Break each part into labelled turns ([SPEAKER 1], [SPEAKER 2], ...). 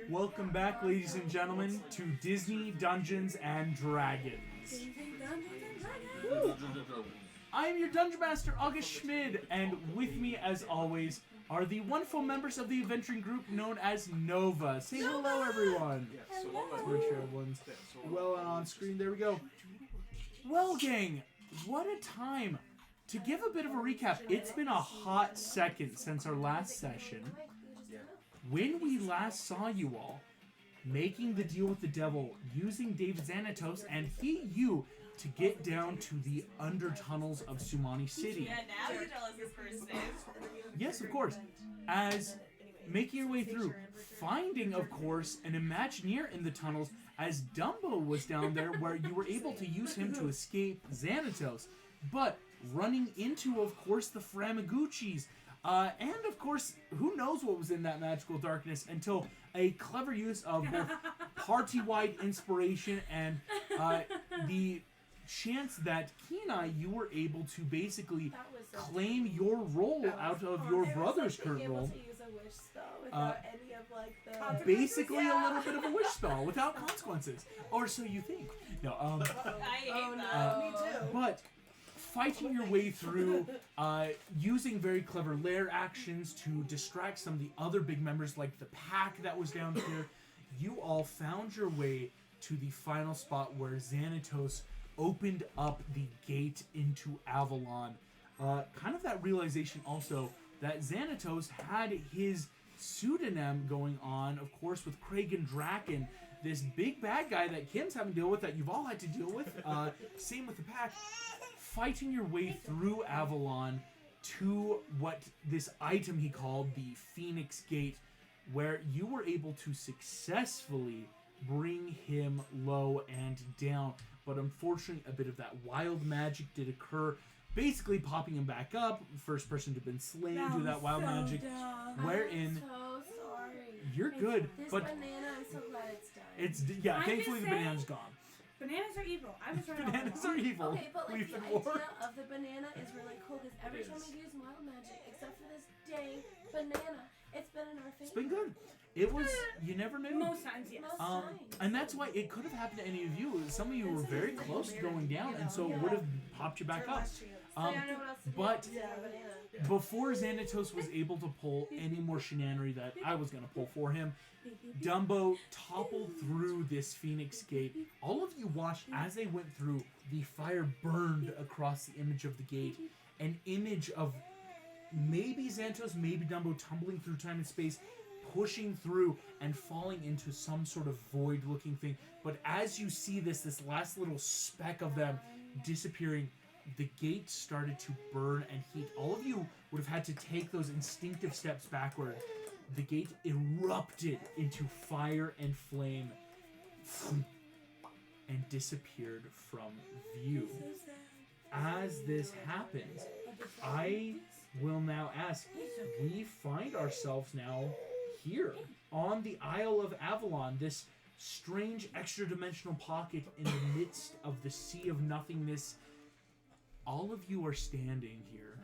[SPEAKER 1] Welcome back, ladies and gentlemen, to Disney Dungeons and Dragons. I am your Dungeon Master, August Schmid, and with me, as always, are the wonderful members of the adventuring group known as Nova. Say hello, everyone.
[SPEAKER 2] Yes, so
[SPEAKER 1] Let's make sure everyone's well and on screen. There we go. Well, gang, what a time. To give a bit of a recap, it's been a hot second since our last session. When we last saw you all making the deal with the devil, using David Xanatos and you to get down to the under tunnels of Sumani City.
[SPEAKER 3] Yeah, now you tell us his first name.
[SPEAKER 1] Yes, of course. As making your way through, finding, of course, an Imagineer in the tunnels as Dumbo was down there where you were able to use him to escape Xanatos. But running into, of course, the Framaguchis. And, of course, who knows what was in that magical darkness until a clever use of both party-wide inspiration and the chance that Kenai, you were able to basically claim your role out of your brother's current role. Basically a little bit of a wish spell without consequences. Or so you think. No,
[SPEAKER 3] I hate that.
[SPEAKER 4] Me too.
[SPEAKER 1] But fighting your way through, using very clever lair actions to distract some of the other big members like the pack that was down here, you all found your way to the final spot where Xanatos opened up the gate into Avalon. Kind of that realization also that Xanatos had his pseudonym going on, of course, with Kragan Draken, this big bad guy that Kim's having to deal with, that you've all had to deal with. Same with the pack. Fighting your way through Avalon to what this item he called the Phoenix Gate, where you were able to successfully bring him low and down. But unfortunately, a bit of that wild magic did occur, basically popping him back up. First person to have been slain due to that wild magic. Wherein,
[SPEAKER 4] I'm so sorry.
[SPEAKER 1] you're good,
[SPEAKER 4] This
[SPEAKER 1] but
[SPEAKER 4] banana, I'm so glad it's done.
[SPEAKER 1] it's yeah.
[SPEAKER 2] I'm
[SPEAKER 1] Thankfully, the
[SPEAKER 2] just saying-
[SPEAKER 1] banana's gone.
[SPEAKER 2] Bananas are evil. I was right
[SPEAKER 1] Bananas
[SPEAKER 2] all
[SPEAKER 1] are
[SPEAKER 2] along.
[SPEAKER 1] evil.
[SPEAKER 4] Okay, but like
[SPEAKER 1] We've
[SPEAKER 4] the
[SPEAKER 1] been
[SPEAKER 4] idea
[SPEAKER 1] warned.
[SPEAKER 4] of the banana is really cool because every time we use wild magic, except for this dang banana, it's been in our favor.
[SPEAKER 1] It's been good. It was. You never knew.
[SPEAKER 2] Most times, yes.
[SPEAKER 4] Most
[SPEAKER 1] Um,
[SPEAKER 4] times.
[SPEAKER 1] and that's why it could have happened to any of you. Some of you were very close to going down, and so it would have popped you back up.
[SPEAKER 4] So I don't know what else to do.
[SPEAKER 1] but
[SPEAKER 4] Yeah, banana.
[SPEAKER 1] before Xanatos was able to pull any more shenanery that I was going to pull for him, Dumbo toppled through this Phoenix Gate. All of you watched as they went through, the fire burned across the image of the gate. An image of maybe Xanatos, maybe Dumbo tumbling through time and space, pushing through and falling into some sort of void-looking thing. But as you see this last little speck of them disappearing, the gate started to burn and heat. All of you would have had to take those instinctive steps backward. The gate erupted into fire and flame and disappeared from view. As this happens, I will now ask, we find ourselves now here on the Isle of Avalon, this strange extra-dimensional pocket in the midst of the sea of nothingness. All of you are standing here,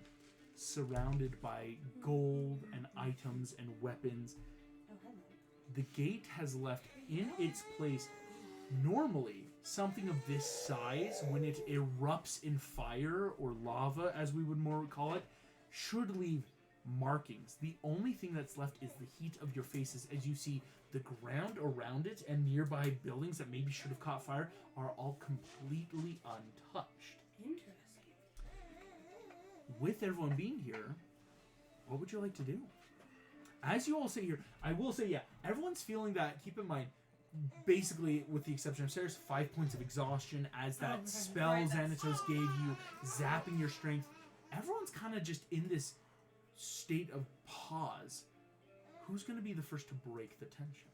[SPEAKER 1] surrounded by gold and items and weapons. The gate has left in its place. Normally, something of this size, when it erupts in fire or lava, as we would more call it, should leave markings. The only thing that's left is the heat of your faces as you see the ground around it and nearby buildings that maybe should have caught fire are all completely untouched.
[SPEAKER 2] Interesting.
[SPEAKER 1] With everyone being here, what would you like to do? As you all sit here, I will say, yeah, everyone's feeling that. Keep in mind, basically, with the exception of Sarah's, 5 points of exhaustion as that spell Xanatos gave you, zapping your strength. Everyone's kind of just in this state of pause. Who's going to be the first to break the tension?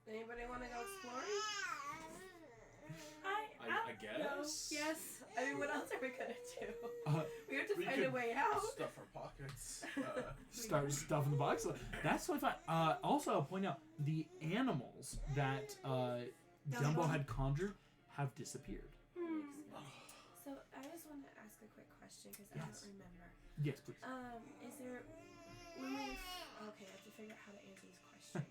[SPEAKER 4] Anybody want to go exploring?
[SPEAKER 2] I
[SPEAKER 5] guess.
[SPEAKER 4] Yes. I mean, what else are we gonna do? We have to
[SPEAKER 5] We
[SPEAKER 4] find a
[SPEAKER 5] could
[SPEAKER 4] way out.
[SPEAKER 5] Stuff our pockets.
[SPEAKER 1] Start stuff in the box. That's totally fine. Also, I'll point out the animals that Dumbo had conjured have disappeared.
[SPEAKER 4] So I just want to ask a quick question because I
[SPEAKER 1] Yes.
[SPEAKER 4] don't remember.
[SPEAKER 1] Yes, please.
[SPEAKER 4] Is there when we? Okay, I have to figure out how to answer this question.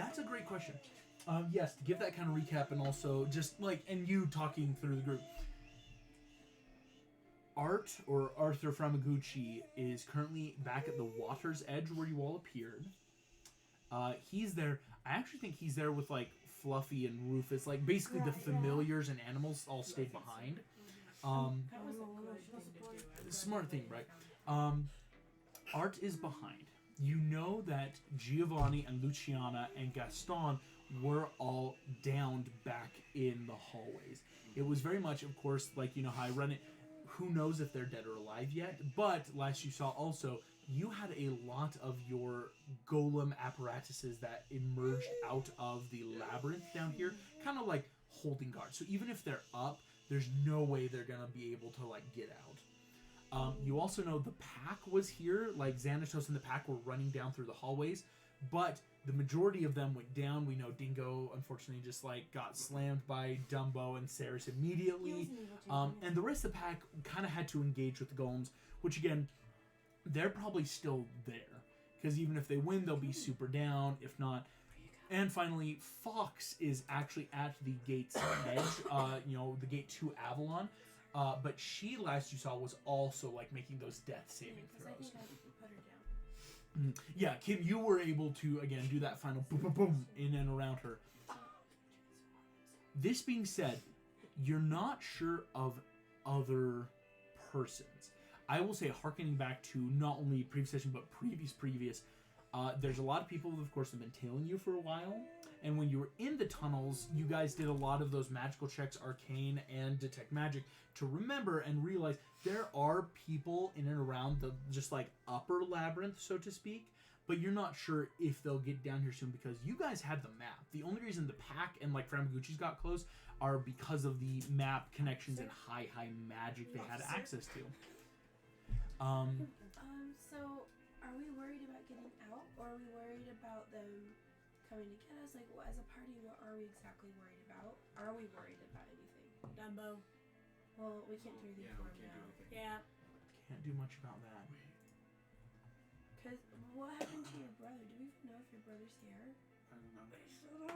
[SPEAKER 1] That's a great question. Yes, to give that kind of recap and also just like, and you talking through the group. Art, or Arthur Framaguchi, is currently back at the water's edge where you all appeared. He's there. I actually think he's there with like Fluffy and Rufus, like basically the familiars and animals all stayed behind.
[SPEAKER 2] That was a good thing to do.
[SPEAKER 1] Smart thing, right? Art is behind. You know that Giovanni and Luciana and Gaston were all downed back in the hallways. It was very much, of course, like you know how I run it. Who knows if they're dead or alive yet? But last you saw also, you had a lot of your golem apparatuses that emerged out of the labyrinth down here, kind of like holding guard. So even if they're up, there's no way they're gonna be able to like get out. You also know the pack was here, like Xanatos and the pack were running down through the hallways, but the majority of them went down. We know Dingo unfortunately just like got slammed by Dumbo and Ceres immediately, and the rest of the pack kind of had to engage with the golems, which again, they're probably still there because even if they win, they'll be super down. If not. And finally, Fox is actually at the gate's edge, the gate to Avalon. But she, last you saw, was also like making those death saving throws.
[SPEAKER 4] I think I put her down.
[SPEAKER 1] Yeah, Kim, you were able to again do that final boom, boom, boom in and around her. This being said, you're not sure of other persons. I will say, harkening back to not only previous session but previous. There's a lot of people who, of course, have been tailing you for a while. And when you were in the tunnels, you guys did a lot of those magical checks, arcane and detect magic, to remember and realize there are people in and around the just like upper labyrinth, so to speak. But you're not sure if they'll get down here soon because you guys had the map. The only reason the pack and like Framaguchi's got close are because of the map connections and high magic they had access to.
[SPEAKER 4] So are we worried about getting out, or are we worried about them coming to get us? Like, as a party, what are we exactly worried about? Are we worried about anything?
[SPEAKER 2] Dumbo.
[SPEAKER 4] Well, we can't do anything for him now.
[SPEAKER 2] Yeah.
[SPEAKER 1] Can't do much about that.
[SPEAKER 4] Because what happened to your brother? Do we even know if your brother's here?
[SPEAKER 5] I don't know.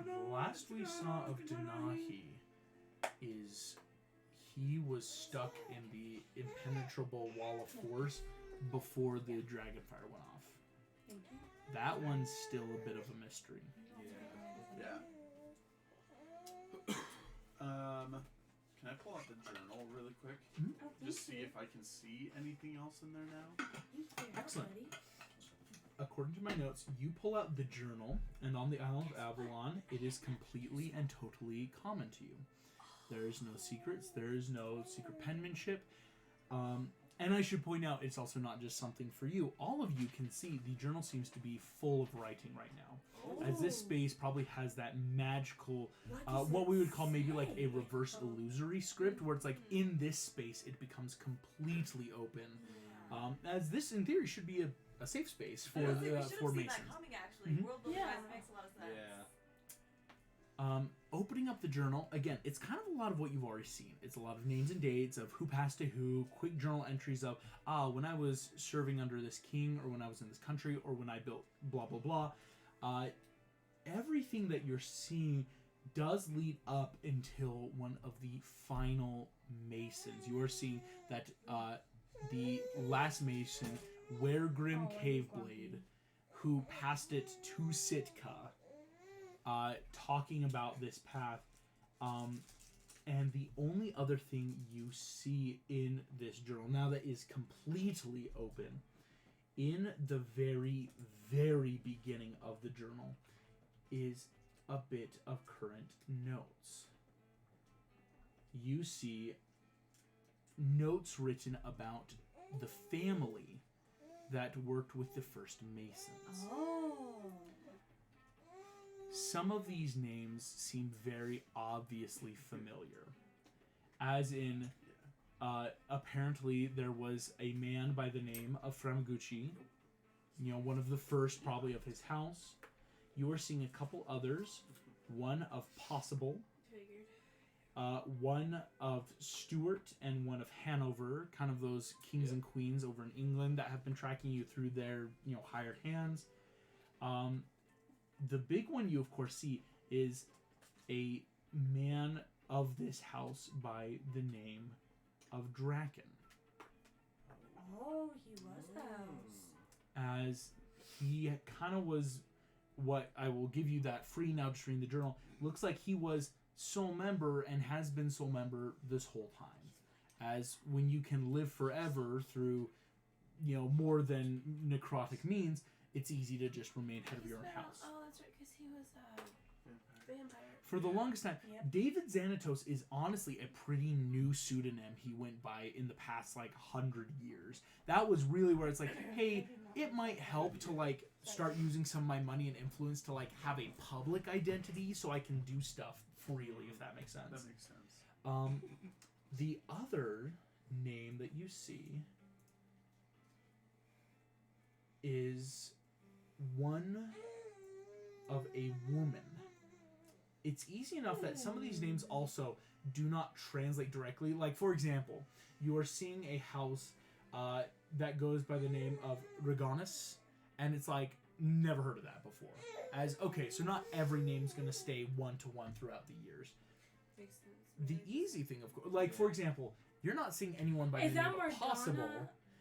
[SPEAKER 1] The last we saw of Denahi is he was stuck in the impenetrable wall of force before the dragonfire went off.
[SPEAKER 4] Thank you.
[SPEAKER 1] That one's still a bit of a mystery.
[SPEAKER 5] Yeah. Can I pull out the journal really quick? Just see if I can see anything else in there now?
[SPEAKER 1] Excellent. According to my notes, you pull out the journal, and on the Island of Avalon, it is completely and totally common to you. There is no secrets, there is no secret penmanship, and I should point out, it's also not just something for you. All of you can see the journal seems to be full of writing right now, as this space probably has that magical, what we would call maybe like a reverse illusory script, where it's like in this space it becomes completely open, as this in theory should be a safe space for
[SPEAKER 3] we should
[SPEAKER 1] the
[SPEAKER 3] have
[SPEAKER 1] for
[SPEAKER 3] seen
[SPEAKER 1] Masons.
[SPEAKER 3] that coming, actually. World building
[SPEAKER 4] Yeah.
[SPEAKER 3] wise makes a lot of sense.
[SPEAKER 5] Yeah.
[SPEAKER 1] Opening up the journal, again, it's kind of a lot of what you've already seen. It's a lot of names and dates of who passed to who, quick journal entries of, when I was serving under this king, or when I was in this country, or when I built blah, blah, blah. Everything that you're seeing does lead up until one of the final Masons. You are seeing that the last Mason, Weregrim Caveblade, who passed it to Sitka, talking about this path, and the only other thing you see in this journal, now that is completely open, in the very, very beginning of the journal, is a bit of current notes. You see notes written about the family that worked with the first Masons.
[SPEAKER 2] Oh.
[SPEAKER 1] Some of these names seem very obviously familiar. As in, apparently there was a man by the name of Framaguchi, one of the first probably of his house. You are seeing a couple others, one of Possible, one of Stuart, and one of Hanover, kind of those kings and queens over in England that have been tracking you through their, hired hands. the big one you of course see is a man of this house by the name of Draken.
[SPEAKER 2] Oh, he was the house.
[SPEAKER 1] As he kind of was what I will give you that free now just reading the journal. Looks like he was soul member and has been soul member this whole time. As when you can live forever through, more than necrotic means, it's easy to just remain head of your own house.
[SPEAKER 4] Oh, that's right, because he was vampire.
[SPEAKER 1] For the longest time,
[SPEAKER 2] Yep.
[SPEAKER 1] David Xanatos is honestly a pretty new pseudonym he went by in the past 100 years. That was really where it's like, hey, it might help to start using some of my money and influence to have a public identity so I can do stuff freely, if that makes sense.
[SPEAKER 5] That makes sense.
[SPEAKER 1] The other name that you see is one of a woman. It's easy enough that some of these names also do not translate directly. Like, for example, you are seeing a house that goes by the name of Regonis, and it's never heard of that before. So not every name's going to stay one-to-one throughout the years.
[SPEAKER 4] Makes sense.
[SPEAKER 1] The easy thing, of course, for example, you're not seeing anyone by the name of Possible.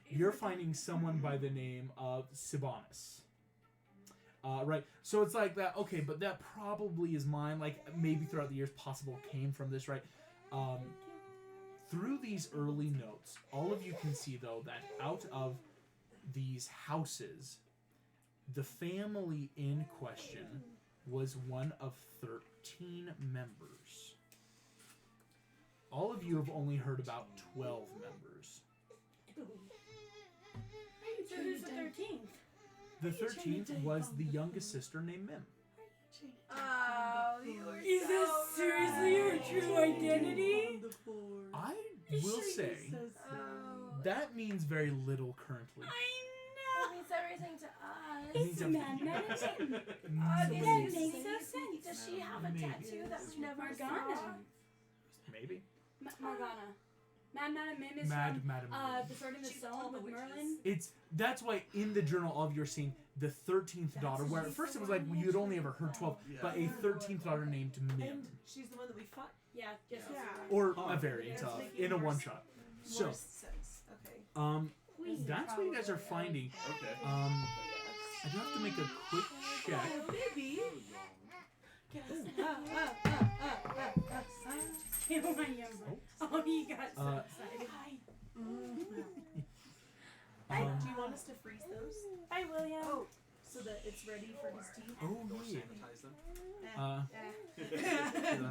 [SPEAKER 1] You're finding someone by the name of Sibonus. Right, so it's like that, okay, but that probably is mine, maybe throughout the years Possible came from this, right? Through these early notes, all of you can see, though, that out of these houses, the family in question was one of 13 members. All of you have only heard about 12 members.
[SPEAKER 2] So who's the 13th?
[SPEAKER 1] The 13th was the youngest sister named Mim.
[SPEAKER 4] Oh, you were
[SPEAKER 2] Is
[SPEAKER 4] so
[SPEAKER 2] this seriously your true identity?
[SPEAKER 1] I will say
[SPEAKER 4] Oh.
[SPEAKER 1] that means very little currently.
[SPEAKER 4] That means everything to us.
[SPEAKER 2] It's a madman and
[SPEAKER 4] Obviously,
[SPEAKER 2] That makes no sense.
[SPEAKER 4] Does she have a
[SPEAKER 1] Maybe.
[SPEAKER 4] tattoo that we never
[SPEAKER 2] Morgana.
[SPEAKER 4] saw?
[SPEAKER 1] Maybe.
[SPEAKER 2] Morgana. Madman and Mim is
[SPEAKER 1] Madam.
[SPEAKER 2] from the Sword in the
[SPEAKER 3] She's all
[SPEAKER 2] Stone
[SPEAKER 3] the
[SPEAKER 2] with
[SPEAKER 3] witches.
[SPEAKER 2] Merlin.
[SPEAKER 1] That's why in the journal all of you are seeing the 13th daughter, where at first it was you had only ever heard 12, but a 13th daughter named Mim.
[SPEAKER 6] And she's the one that we fought.
[SPEAKER 2] Yeah, just
[SPEAKER 6] Yeah.
[SPEAKER 1] Or
[SPEAKER 5] Oh,
[SPEAKER 1] a variant
[SPEAKER 6] that's
[SPEAKER 1] of,
[SPEAKER 6] making
[SPEAKER 1] in a
[SPEAKER 6] more
[SPEAKER 1] one-shot. So,
[SPEAKER 6] More sense. Okay.
[SPEAKER 1] that's what you guys are finding.
[SPEAKER 5] Okay.
[SPEAKER 1] I do have to make a quick check.
[SPEAKER 6] Oh, baby.
[SPEAKER 2] Oh my younger. Oh, he got so excited.
[SPEAKER 6] Do you want us to freeze those?
[SPEAKER 2] Hi, William.
[SPEAKER 6] Oh, so that it's ready for his teeth?
[SPEAKER 1] Oh, yeah.
[SPEAKER 5] Sanitize them.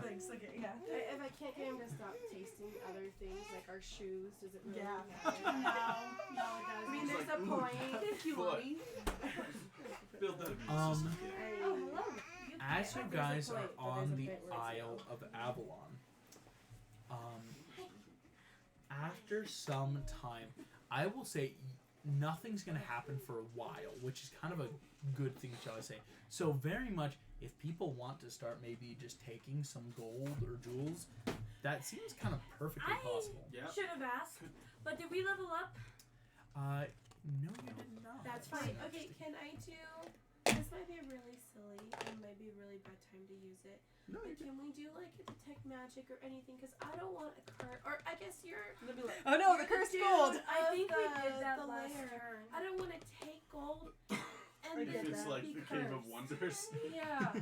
[SPEAKER 6] Thanks. Okay. Yeah.
[SPEAKER 4] If I can't get him to stop tasting other things like our shoes, does it really
[SPEAKER 6] Yeah.
[SPEAKER 4] matter?
[SPEAKER 2] No, it doesn't.
[SPEAKER 4] I mean, there's
[SPEAKER 5] like,
[SPEAKER 4] a
[SPEAKER 5] ooh,
[SPEAKER 4] point.
[SPEAKER 6] Thank you,
[SPEAKER 5] Foot.
[SPEAKER 6] Mommy.
[SPEAKER 5] Build that immune
[SPEAKER 1] Um,
[SPEAKER 5] system, kid.
[SPEAKER 2] Oh, hello.
[SPEAKER 1] As you
[SPEAKER 4] There's a
[SPEAKER 1] guys are
[SPEAKER 4] point, but
[SPEAKER 1] on
[SPEAKER 4] there's a
[SPEAKER 1] the
[SPEAKER 4] bit where it's
[SPEAKER 1] Isle
[SPEAKER 4] low.
[SPEAKER 1] of Avalon, after some time, I will say nothing's going to happen for a while, which is kind of a good thing, shall I say. So very much, if people want to start maybe just taking some gold or jewels, that seems kind of perfectly possible.
[SPEAKER 5] Yeah.
[SPEAKER 2] Should have asked. But did we level up?
[SPEAKER 1] No, you did not.
[SPEAKER 2] That's
[SPEAKER 4] Wait,
[SPEAKER 2] fine.
[SPEAKER 4] okay, can I do... This might be really silly and might be a really bad time to use it.
[SPEAKER 1] No,
[SPEAKER 4] But
[SPEAKER 1] you
[SPEAKER 4] can we do a detect magic or anything? Because I don't want a card... Or I guess you're...
[SPEAKER 6] Oh no, the
[SPEAKER 4] you're
[SPEAKER 6] cursed
[SPEAKER 4] dude
[SPEAKER 6] gold.
[SPEAKER 2] I think we
[SPEAKER 4] of
[SPEAKER 2] did that
[SPEAKER 4] the
[SPEAKER 2] last
[SPEAKER 4] lair.
[SPEAKER 2] turn.
[SPEAKER 4] I don't want to take gold and
[SPEAKER 5] If
[SPEAKER 4] then
[SPEAKER 5] it's like
[SPEAKER 4] be
[SPEAKER 5] the Cave of
[SPEAKER 4] cursed.
[SPEAKER 5] Wonders.
[SPEAKER 4] Yeah.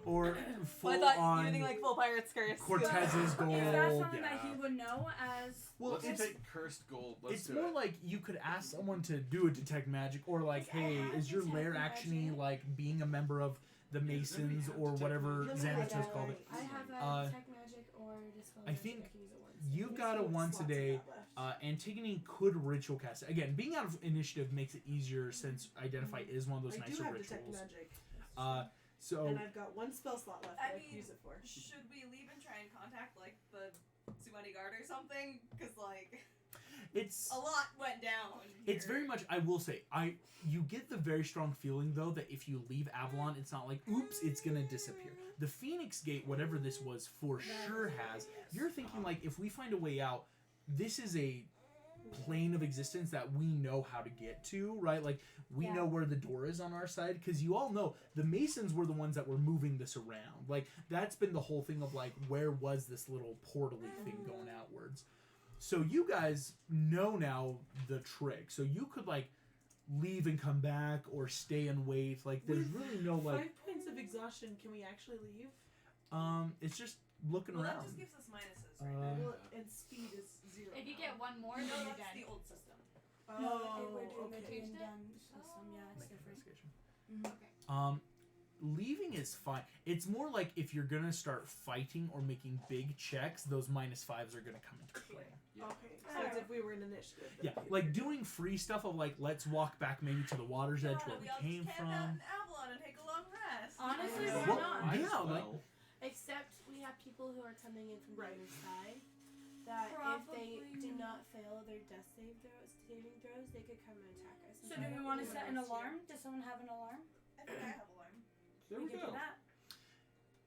[SPEAKER 1] Or full
[SPEAKER 6] Well, I thought
[SPEAKER 1] on
[SPEAKER 6] you were thinking like full pirate's curse.
[SPEAKER 1] Cortez's gold.
[SPEAKER 2] Is that something that
[SPEAKER 1] yeah.
[SPEAKER 2] he would know as...
[SPEAKER 1] Well,
[SPEAKER 5] Let's
[SPEAKER 1] it's,
[SPEAKER 5] take cursed gold. Let's
[SPEAKER 1] it's
[SPEAKER 5] do
[SPEAKER 1] more
[SPEAKER 5] it.
[SPEAKER 1] like you could ask someone to do a detect magic, or
[SPEAKER 4] Yes, I
[SPEAKER 1] hey,
[SPEAKER 4] have
[SPEAKER 1] is your
[SPEAKER 4] detect
[SPEAKER 1] lair
[SPEAKER 4] magic.
[SPEAKER 1] actually being a member of the Masons
[SPEAKER 5] have
[SPEAKER 1] or
[SPEAKER 5] detect
[SPEAKER 1] whatever
[SPEAKER 6] magic.
[SPEAKER 1] Xanatos called it?
[SPEAKER 4] I have detect magic or dispel
[SPEAKER 1] I
[SPEAKER 4] magic.
[SPEAKER 1] think
[SPEAKER 4] can use it once.
[SPEAKER 1] You've got a once a day. Antigone could ritual cast it. Again, being out of initiative makes it easier since Identify is one of those
[SPEAKER 6] I do
[SPEAKER 1] nicer
[SPEAKER 6] have detect
[SPEAKER 1] rituals.
[SPEAKER 6] magic,
[SPEAKER 1] So
[SPEAKER 6] and I've got one spell slot left that I can
[SPEAKER 3] mean,
[SPEAKER 6] use it for.
[SPEAKER 3] Should we leave and try and contact the Sumani guard or something? Because
[SPEAKER 1] it's
[SPEAKER 3] a lot went down.
[SPEAKER 1] it's
[SPEAKER 3] here.
[SPEAKER 1] very much. I will say, you get the very strong feeling though that if you leave Avalon, it's not like oops, it's gonna disappear. The Phoenix Gate, whatever this was, for sure has. You're thinking if we find a way out, this is a plane of existence that we know how to get to, right? Like, we know where the door is on our side, because you all know the Masons were the ones that were moving this around. Like, that's been the whole thing of, like, where was this little portal-y thing going outwards? So you guys know now the trick. So you could, like, leave and come back or stay and wait. Like, there's really no, like...
[SPEAKER 6] 5 points of exhaustion, can we actually leave?
[SPEAKER 1] It's just looking
[SPEAKER 3] Well,
[SPEAKER 1] around.
[SPEAKER 3] that just gives us minuses right now.
[SPEAKER 6] Well, and speed is 0.
[SPEAKER 2] If you get one more,
[SPEAKER 3] No,
[SPEAKER 2] then you're
[SPEAKER 3] that's
[SPEAKER 2] dead.
[SPEAKER 3] the old system.
[SPEAKER 4] No, if we're doing the
[SPEAKER 6] okay.
[SPEAKER 4] do and done system, yeah, it's
[SPEAKER 1] Make an
[SPEAKER 4] different.
[SPEAKER 1] investigation.
[SPEAKER 2] Okay.
[SPEAKER 1] Leaving is fine. It's more like if you're gonna start fighting or making big checks, those -5s are gonna come into play.
[SPEAKER 6] Okay, so it's if we were in initiative.
[SPEAKER 1] Yeah, like doing free stuff of like, let's walk back maybe to the water's edge where we
[SPEAKER 3] all
[SPEAKER 1] came
[SPEAKER 3] just camp out
[SPEAKER 1] from.
[SPEAKER 3] in Avalon and take a long rest.
[SPEAKER 2] Honestly,
[SPEAKER 6] Yeah.
[SPEAKER 2] why
[SPEAKER 1] Well,
[SPEAKER 2] not?
[SPEAKER 5] Might as
[SPEAKER 1] yeah, like-
[SPEAKER 5] well.
[SPEAKER 4] Except we have people who are coming in from the
[SPEAKER 6] Right.
[SPEAKER 4] other side. That if they
[SPEAKER 2] Probably.
[SPEAKER 4] did not fail their death saving throws, they could come and attack us.
[SPEAKER 2] So do we want to set an alarm? Does someone have an alarm?
[SPEAKER 3] I think I have alarm.
[SPEAKER 5] There we
[SPEAKER 2] could
[SPEAKER 5] go.
[SPEAKER 2] do that.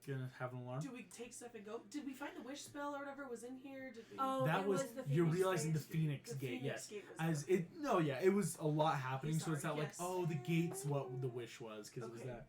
[SPEAKER 1] Gonna have an alarm.
[SPEAKER 6] Do we take stuff and go? Did we find the wish spell or whatever was in here? Did we?
[SPEAKER 2] Oh,
[SPEAKER 1] That
[SPEAKER 2] it
[SPEAKER 1] was,
[SPEAKER 2] the
[SPEAKER 1] you're
[SPEAKER 2] Phoenix
[SPEAKER 1] realizing the
[SPEAKER 2] Gate.
[SPEAKER 1] Phoenix
[SPEAKER 6] The
[SPEAKER 1] Gate,
[SPEAKER 6] Phoenix
[SPEAKER 1] yes.
[SPEAKER 6] Gate was
[SPEAKER 1] As
[SPEAKER 6] there.
[SPEAKER 1] it, no, yeah, it was a lot happening, so it's
[SPEAKER 6] Sorry,
[SPEAKER 1] not like,
[SPEAKER 6] yes.
[SPEAKER 1] oh, the gate's what the wish was, because it was
[SPEAKER 6] Okay.
[SPEAKER 1] that.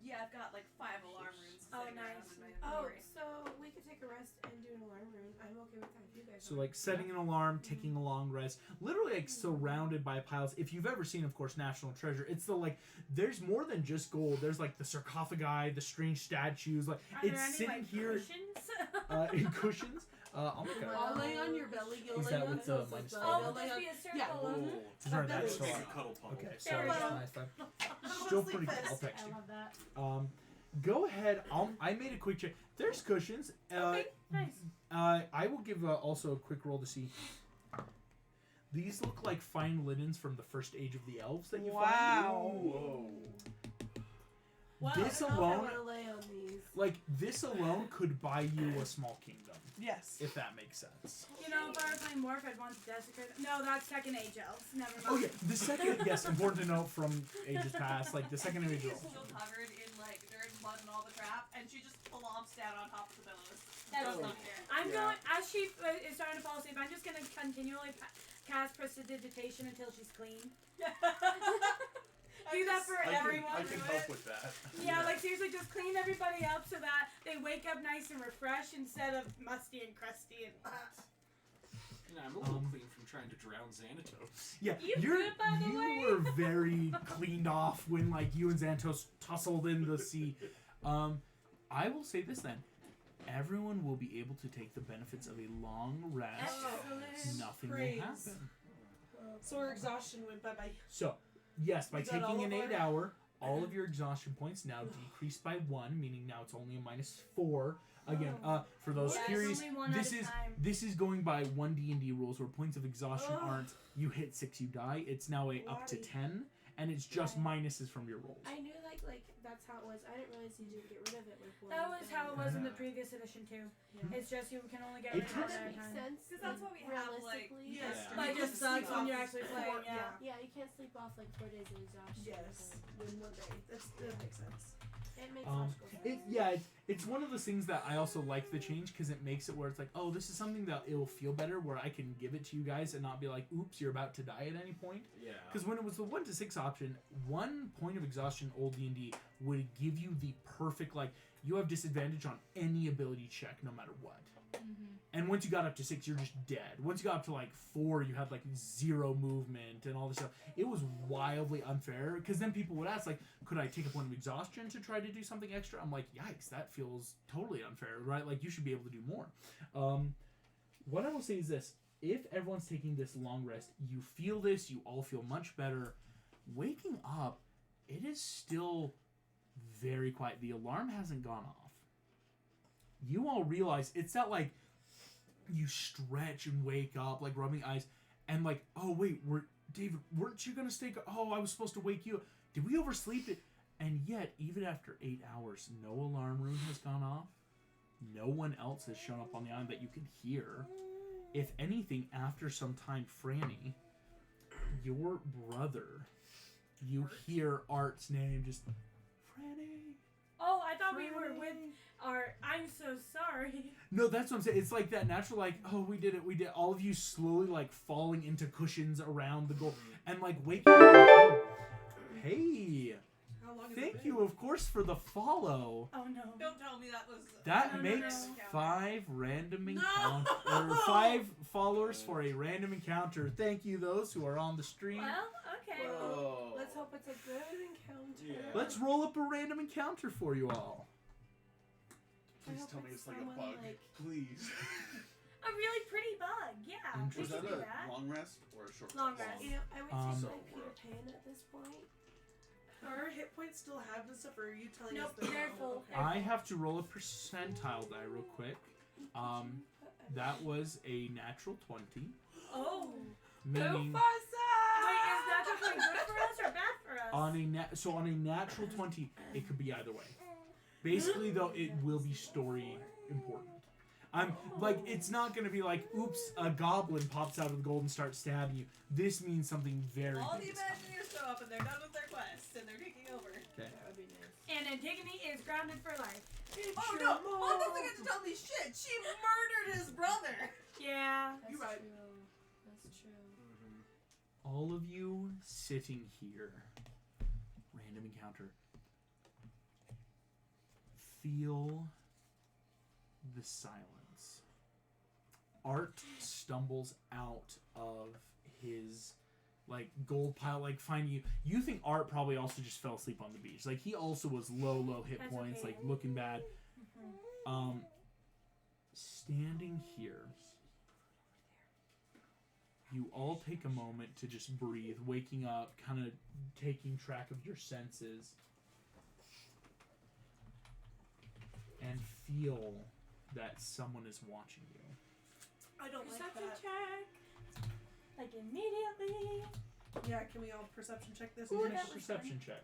[SPEAKER 3] Yeah, I've got like 5 alarm runes
[SPEAKER 2] Oh,
[SPEAKER 3] sitting around
[SPEAKER 2] nice.
[SPEAKER 3] in my
[SPEAKER 4] Oh,
[SPEAKER 3] inventory.
[SPEAKER 4] so we could take a rest and do an alarm rune. I'm okay with that if you guys
[SPEAKER 1] So
[SPEAKER 4] want.
[SPEAKER 1] like setting an alarm, taking a long rest, literally like surrounded by piles. If you've ever seen, of course, National Treasure, it's the like there's more than just gold. There's like the sarcophagi, the strange statues. Like
[SPEAKER 2] Are there
[SPEAKER 1] it's
[SPEAKER 2] any,
[SPEAKER 1] sitting
[SPEAKER 2] like,
[SPEAKER 1] here
[SPEAKER 2] cushions?
[SPEAKER 1] in cushions. I'll make a.
[SPEAKER 6] I'll lay on your belly. You'll
[SPEAKER 1] Is
[SPEAKER 6] lay
[SPEAKER 1] that
[SPEAKER 6] on
[SPEAKER 1] with the
[SPEAKER 6] Sosa's
[SPEAKER 1] minus
[SPEAKER 6] belly,
[SPEAKER 2] Oh,
[SPEAKER 6] I'll
[SPEAKER 2] will
[SPEAKER 6] lay
[SPEAKER 2] this
[SPEAKER 6] on-
[SPEAKER 2] be a circle?
[SPEAKER 6] Yeah.
[SPEAKER 5] Oh,
[SPEAKER 1] Sorry,
[SPEAKER 6] That
[SPEAKER 1] that's
[SPEAKER 6] is
[SPEAKER 1] still
[SPEAKER 5] take
[SPEAKER 1] on.
[SPEAKER 5] a cuddle puddle.
[SPEAKER 1] Okay,
[SPEAKER 2] There
[SPEAKER 1] sorry,
[SPEAKER 2] we
[SPEAKER 1] that's
[SPEAKER 2] go.
[SPEAKER 1] nice. Fine.
[SPEAKER 6] I'm
[SPEAKER 1] Still
[SPEAKER 6] mostly
[SPEAKER 1] pretty good.
[SPEAKER 6] pissed.
[SPEAKER 1] I'll text
[SPEAKER 2] I
[SPEAKER 1] you.
[SPEAKER 2] love that.
[SPEAKER 1] Go ahead. I made a quick check. There's cushions.
[SPEAKER 2] Okay, nice.
[SPEAKER 1] I will give also a quick roll to see. These look like fine linens from the first age of the elves that you
[SPEAKER 5] Whoa.
[SPEAKER 6] Wow.
[SPEAKER 1] find. This
[SPEAKER 4] I don't know if I
[SPEAKER 1] alone,
[SPEAKER 4] want to lay on these.
[SPEAKER 1] like this alone, could buy you a small kingdom,
[SPEAKER 6] Yes.
[SPEAKER 1] if that makes sense.
[SPEAKER 2] You know, if I were playing Morph, I'd want to desecrate. No, that's second age elves. Never mind.
[SPEAKER 1] Oh yeah, the second yes, important to note from ages past, like the second age
[SPEAKER 3] She's
[SPEAKER 1] roll.
[SPEAKER 3] still covered in like dirt and mud and all the crap, and she just plumps down on top of the pillows.
[SPEAKER 2] That's
[SPEAKER 5] Oh.
[SPEAKER 2] not fair. I'm
[SPEAKER 5] Yeah.
[SPEAKER 2] going, as she is starting to fall asleep, I'm just going to continually cast prestidigitation until she's clean. Do that for everyone.
[SPEAKER 5] I can help with that.
[SPEAKER 2] Yeah, like seriously, just clean everybody up so that they wake up nice and refreshed instead of musty and crusty and.
[SPEAKER 7] Yeah, I'm a little clean from trying to drown Xanatos.
[SPEAKER 1] Yeah,
[SPEAKER 2] You
[SPEAKER 1] you're,
[SPEAKER 2] good, by the
[SPEAKER 1] you
[SPEAKER 2] way?
[SPEAKER 1] were very cleaned off when like you and Xantos tussled in the sea. I will say this then. Everyone will be able to take the benefits of a long rest.
[SPEAKER 2] Excellent.
[SPEAKER 1] Nothing
[SPEAKER 6] Praise.
[SPEAKER 1] will happen.
[SPEAKER 6] So our exhaustion went bye-bye.
[SPEAKER 1] So, yes, by
[SPEAKER 6] We got
[SPEAKER 1] taking
[SPEAKER 6] all
[SPEAKER 1] an
[SPEAKER 6] of our-
[SPEAKER 1] 8 hour, all of your exhaustion points now decrease by 1, meaning now it's only a -4. Again, for those
[SPEAKER 2] Yes,
[SPEAKER 1] curious,
[SPEAKER 2] only one
[SPEAKER 1] this
[SPEAKER 2] at a
[SPEAKER 1] is
[SPEAKER 2] time.
[SPEAKER 1] this is going by 1 D&D rules where points of exhaustion
[SPEAKER 6] Ugh.
[SPEAKER 1] aren't you hit 6 you die. It's now a up to
[SPEAKER 6] Bloody.
[SPEAKER 1] 10, and it's just
[SPEAKER 4] Right.
[SPEAKER 1] minuses from your rolls.
[SPEAKER 4] I knew like that's how it was. I didn't realize you didn't get rid of it with one.
[SPEAKER 2] That was how it was in the
[SPEAKER 1] Yeah.
[SPEAKER 2] previous edition too.
[SPEAKER 4] Yeah.
[SPEAKER 2] It's just you can only get
[SPEAKER 1] It
[SPEAKER 2] rid of
[SPEAKER 4] Kind
[SPEAKER 2] it
[SPEAKER 1] tends-
[SPEAKER 4] of
[SPEAKER 2] at a
[SPEAKER 4] makes
[SPEAKER 2] time.
[SPEAKER 4] sense.
[SPEAKER 3] Because that's what we have, like,
[SPEAKER 4] realistically.
[SPEAKER 6] Yes.
[SPEAKER 7] Yeah.
[SPEAKER 2] But it
[SPEAKER 6] You
[SPEAKER 2] just
[SPEAKER 6] can
[SPEAKER 2] sucks
[SPEAKER 6] sleep
[SPEAKER 2] when
[SPEAKER 6] off
[SPEAKER 2] you're actually playing.
[SPEAKER 6] before-
[SPEAKER 2] Yeah.
[SPEAKER 4] Yeah, you can't sleep off like 4 days of exhaustion.
[SPEAKER 6] Yes. In one day. That makes sense.
[SPEAKER 4] It makes
[SPEAKER 1] Um,
[SPEAKER 4] logical sense.
[SPEAKER 1] it's one of those things that I also like the change because it makes it where it's like, oh, this is something that it'll feel better where I can give it to you guys and not be like, oops, you're about to die at any point.
[SPEAKER 7] Yeah.
[SPEAKER 1] Because when it was the 1 to 6 option, 1 point of exhaustion old D&D would give you the perfect, like, you have disadvantage on any ability check no matter what. And once you got up to 6, you're just dead. Once you got up to like 4, you had like 0 movement and all this stuff. It was wildly unfair because then people would ask like, could I take a point of exhaustion to try to do something extra? I'm like, yikes, that feels totally unfair, right? Like you should be able to do more. What I will say is this: if everyone's taking this long rest, you feel this, you all feel much better. Waking up, it is still very quiet. The alarm hasn't gone off. You all realize it's that like you stretch and wake up, like rubbing eyes, and like, oh wait, David, weren't you gonna stay? Oh, I was supposed to wake you up. Did we oversleep it? And yet, even after 8 hours, no alarm rune has gone off. No one else has shown up on the island that you can hear. If anything, after some time, Franny, your brother, you hear Art's name just, Franny.
[SPEAKER 2] Oh, I thought thought we were with our. I'm so sorry.
[SPEAKER 1] No, that's what I'm saying. It's like that natural, like, oh, we did it. All of you slowly, like, falling into cushions around the goal. And, like, waking up. Oh, hey.
[SPEAKER 6] How long has it
[SPEAKER 1] Thank
[SPEAKER 6] been?
[SPEAKER 1] you, of course, for the follow.
[SPEAKER 2] Oh no.
[SPEAKER 3] Don't tell me that was.
[SPEAKER 1] That
[SPEAKER 2] No,
[SPEAKER 1] makes
[SPEAKER 2] no.
[SPEAKER 1] 5 random
[SPEAKER 6] No!
[SPEAKER 1] encounter or 5 followers for a random encounter. Thank you, those who are on the stream.
[SPEAKER 2] Well, okay.
[SPEAKER 5] Whoa.
[SPEAKER 4] Let's hope it's a good encounter.
[SPEAKER 7] Yeah.
[SPEAKER 1] Let's roll up a random encounter for you all.
[SPEAKER 4] I
[SPEAKER 5] Please
[SPEAKER 4] hope
[SPEAKER 5] tell me it's like a
[SPEAKER 4] someone,
[SPEAKER 5] bug.
[SPEAKER 4] like-
[SPEAKER 5] Please.
[SPEAKER 2] A really pretty bug. Yeah. We
[SPEAKER 1] Interesting.
[SPEAKER 5] Was
[SPEAKER 2] should
[SPEAKER 5] that
[SPEAKER 2] do
[SPEAKER 5] a
[SPEAKER 2] that.
[SPEAKER 5] long rest or a short
[SPEAKER 2] Long
[SPEAKER 5] rest?
[SPEAKER 2] rest.
[SPEAKER 4] You know, I would
[SPEAKER 1] Um,
[SPEAKER 4] take
[SPEAKER 5] So
[SPEAKER 4] like
[SPEAKER 5] we're-
[SPEAKER 4] Peter Pan at this point.
[SPEAKER 6] Are our hit points still halved and stuff, or are you telling
[SPEAKER 2] Nope,
[SPEAKER 6] us they're
[SPEAKER 2] they're
[SPEAKER 6] not?
[SPEAKER 2] full.
[SPEAKER 6] Okay.
[SPEAKER 1] I have to roll a percentile die real quick. That was a natural 20,
[SPEAKER 2] Oh.
[SPEAKER 1] meaning
[SPEAKER 2] Wait, is that going good for us or bad for us?
[SPEAKER 1] on a natural 20, it could be either way. Basically, though, it will be story important. I'm like, it's not gonna be like, oops, a goblin pops out of the gold and starts stabbing you. This means something very
[SPEAKER 3] All the
[SPEAKER 1] big is coming.
[SPEAKER 3] Imagineers show up and they're done with their quest and they're taking over.
[SPEAKER 1] Okay.
[SPEAKER 4] That would be nice.
[SPEAKER 2] And Antigone is grounded for life.
[SPEAKER 3] Oh no! Mom doesn't get to tell me shit! She murdered his brother!
[SPEAKER 2] Yeah.
[SPEAKER 4] That's
[SPEAKER 6] You're right.
[SPEAKER 4] true. That's true.
[SPEAKER 1] All of you sitting here, random encounter, feel the silence. Art stumbles out of his like gold pile, like finding you. You think Art probably also just fell asleep on the beach. Like he also was low hit
[SPEAKER 2] That's
[SPEAKER 1] points,
[SPEAKER 2] okay.
[SPEAKER 1] like looking bad. Standing here, you all take a moment to just breathe, waking up, kind of taking track of your senses, and feel that someone is watching you.
[SPEAKER 6] I don't like
[SPEAKER 2] Perception
[SPEAKER 6] that.
[SPEAKER 2] check. Like immediately.
[SPEAKER 6] Yeah, can we all perception check this?
[SPEAKER 1] Who
[SPEAKER 2] that
[SPEAKER 1] makes a
[SPEAKER 2] was
[SPEAKER 1] perception check?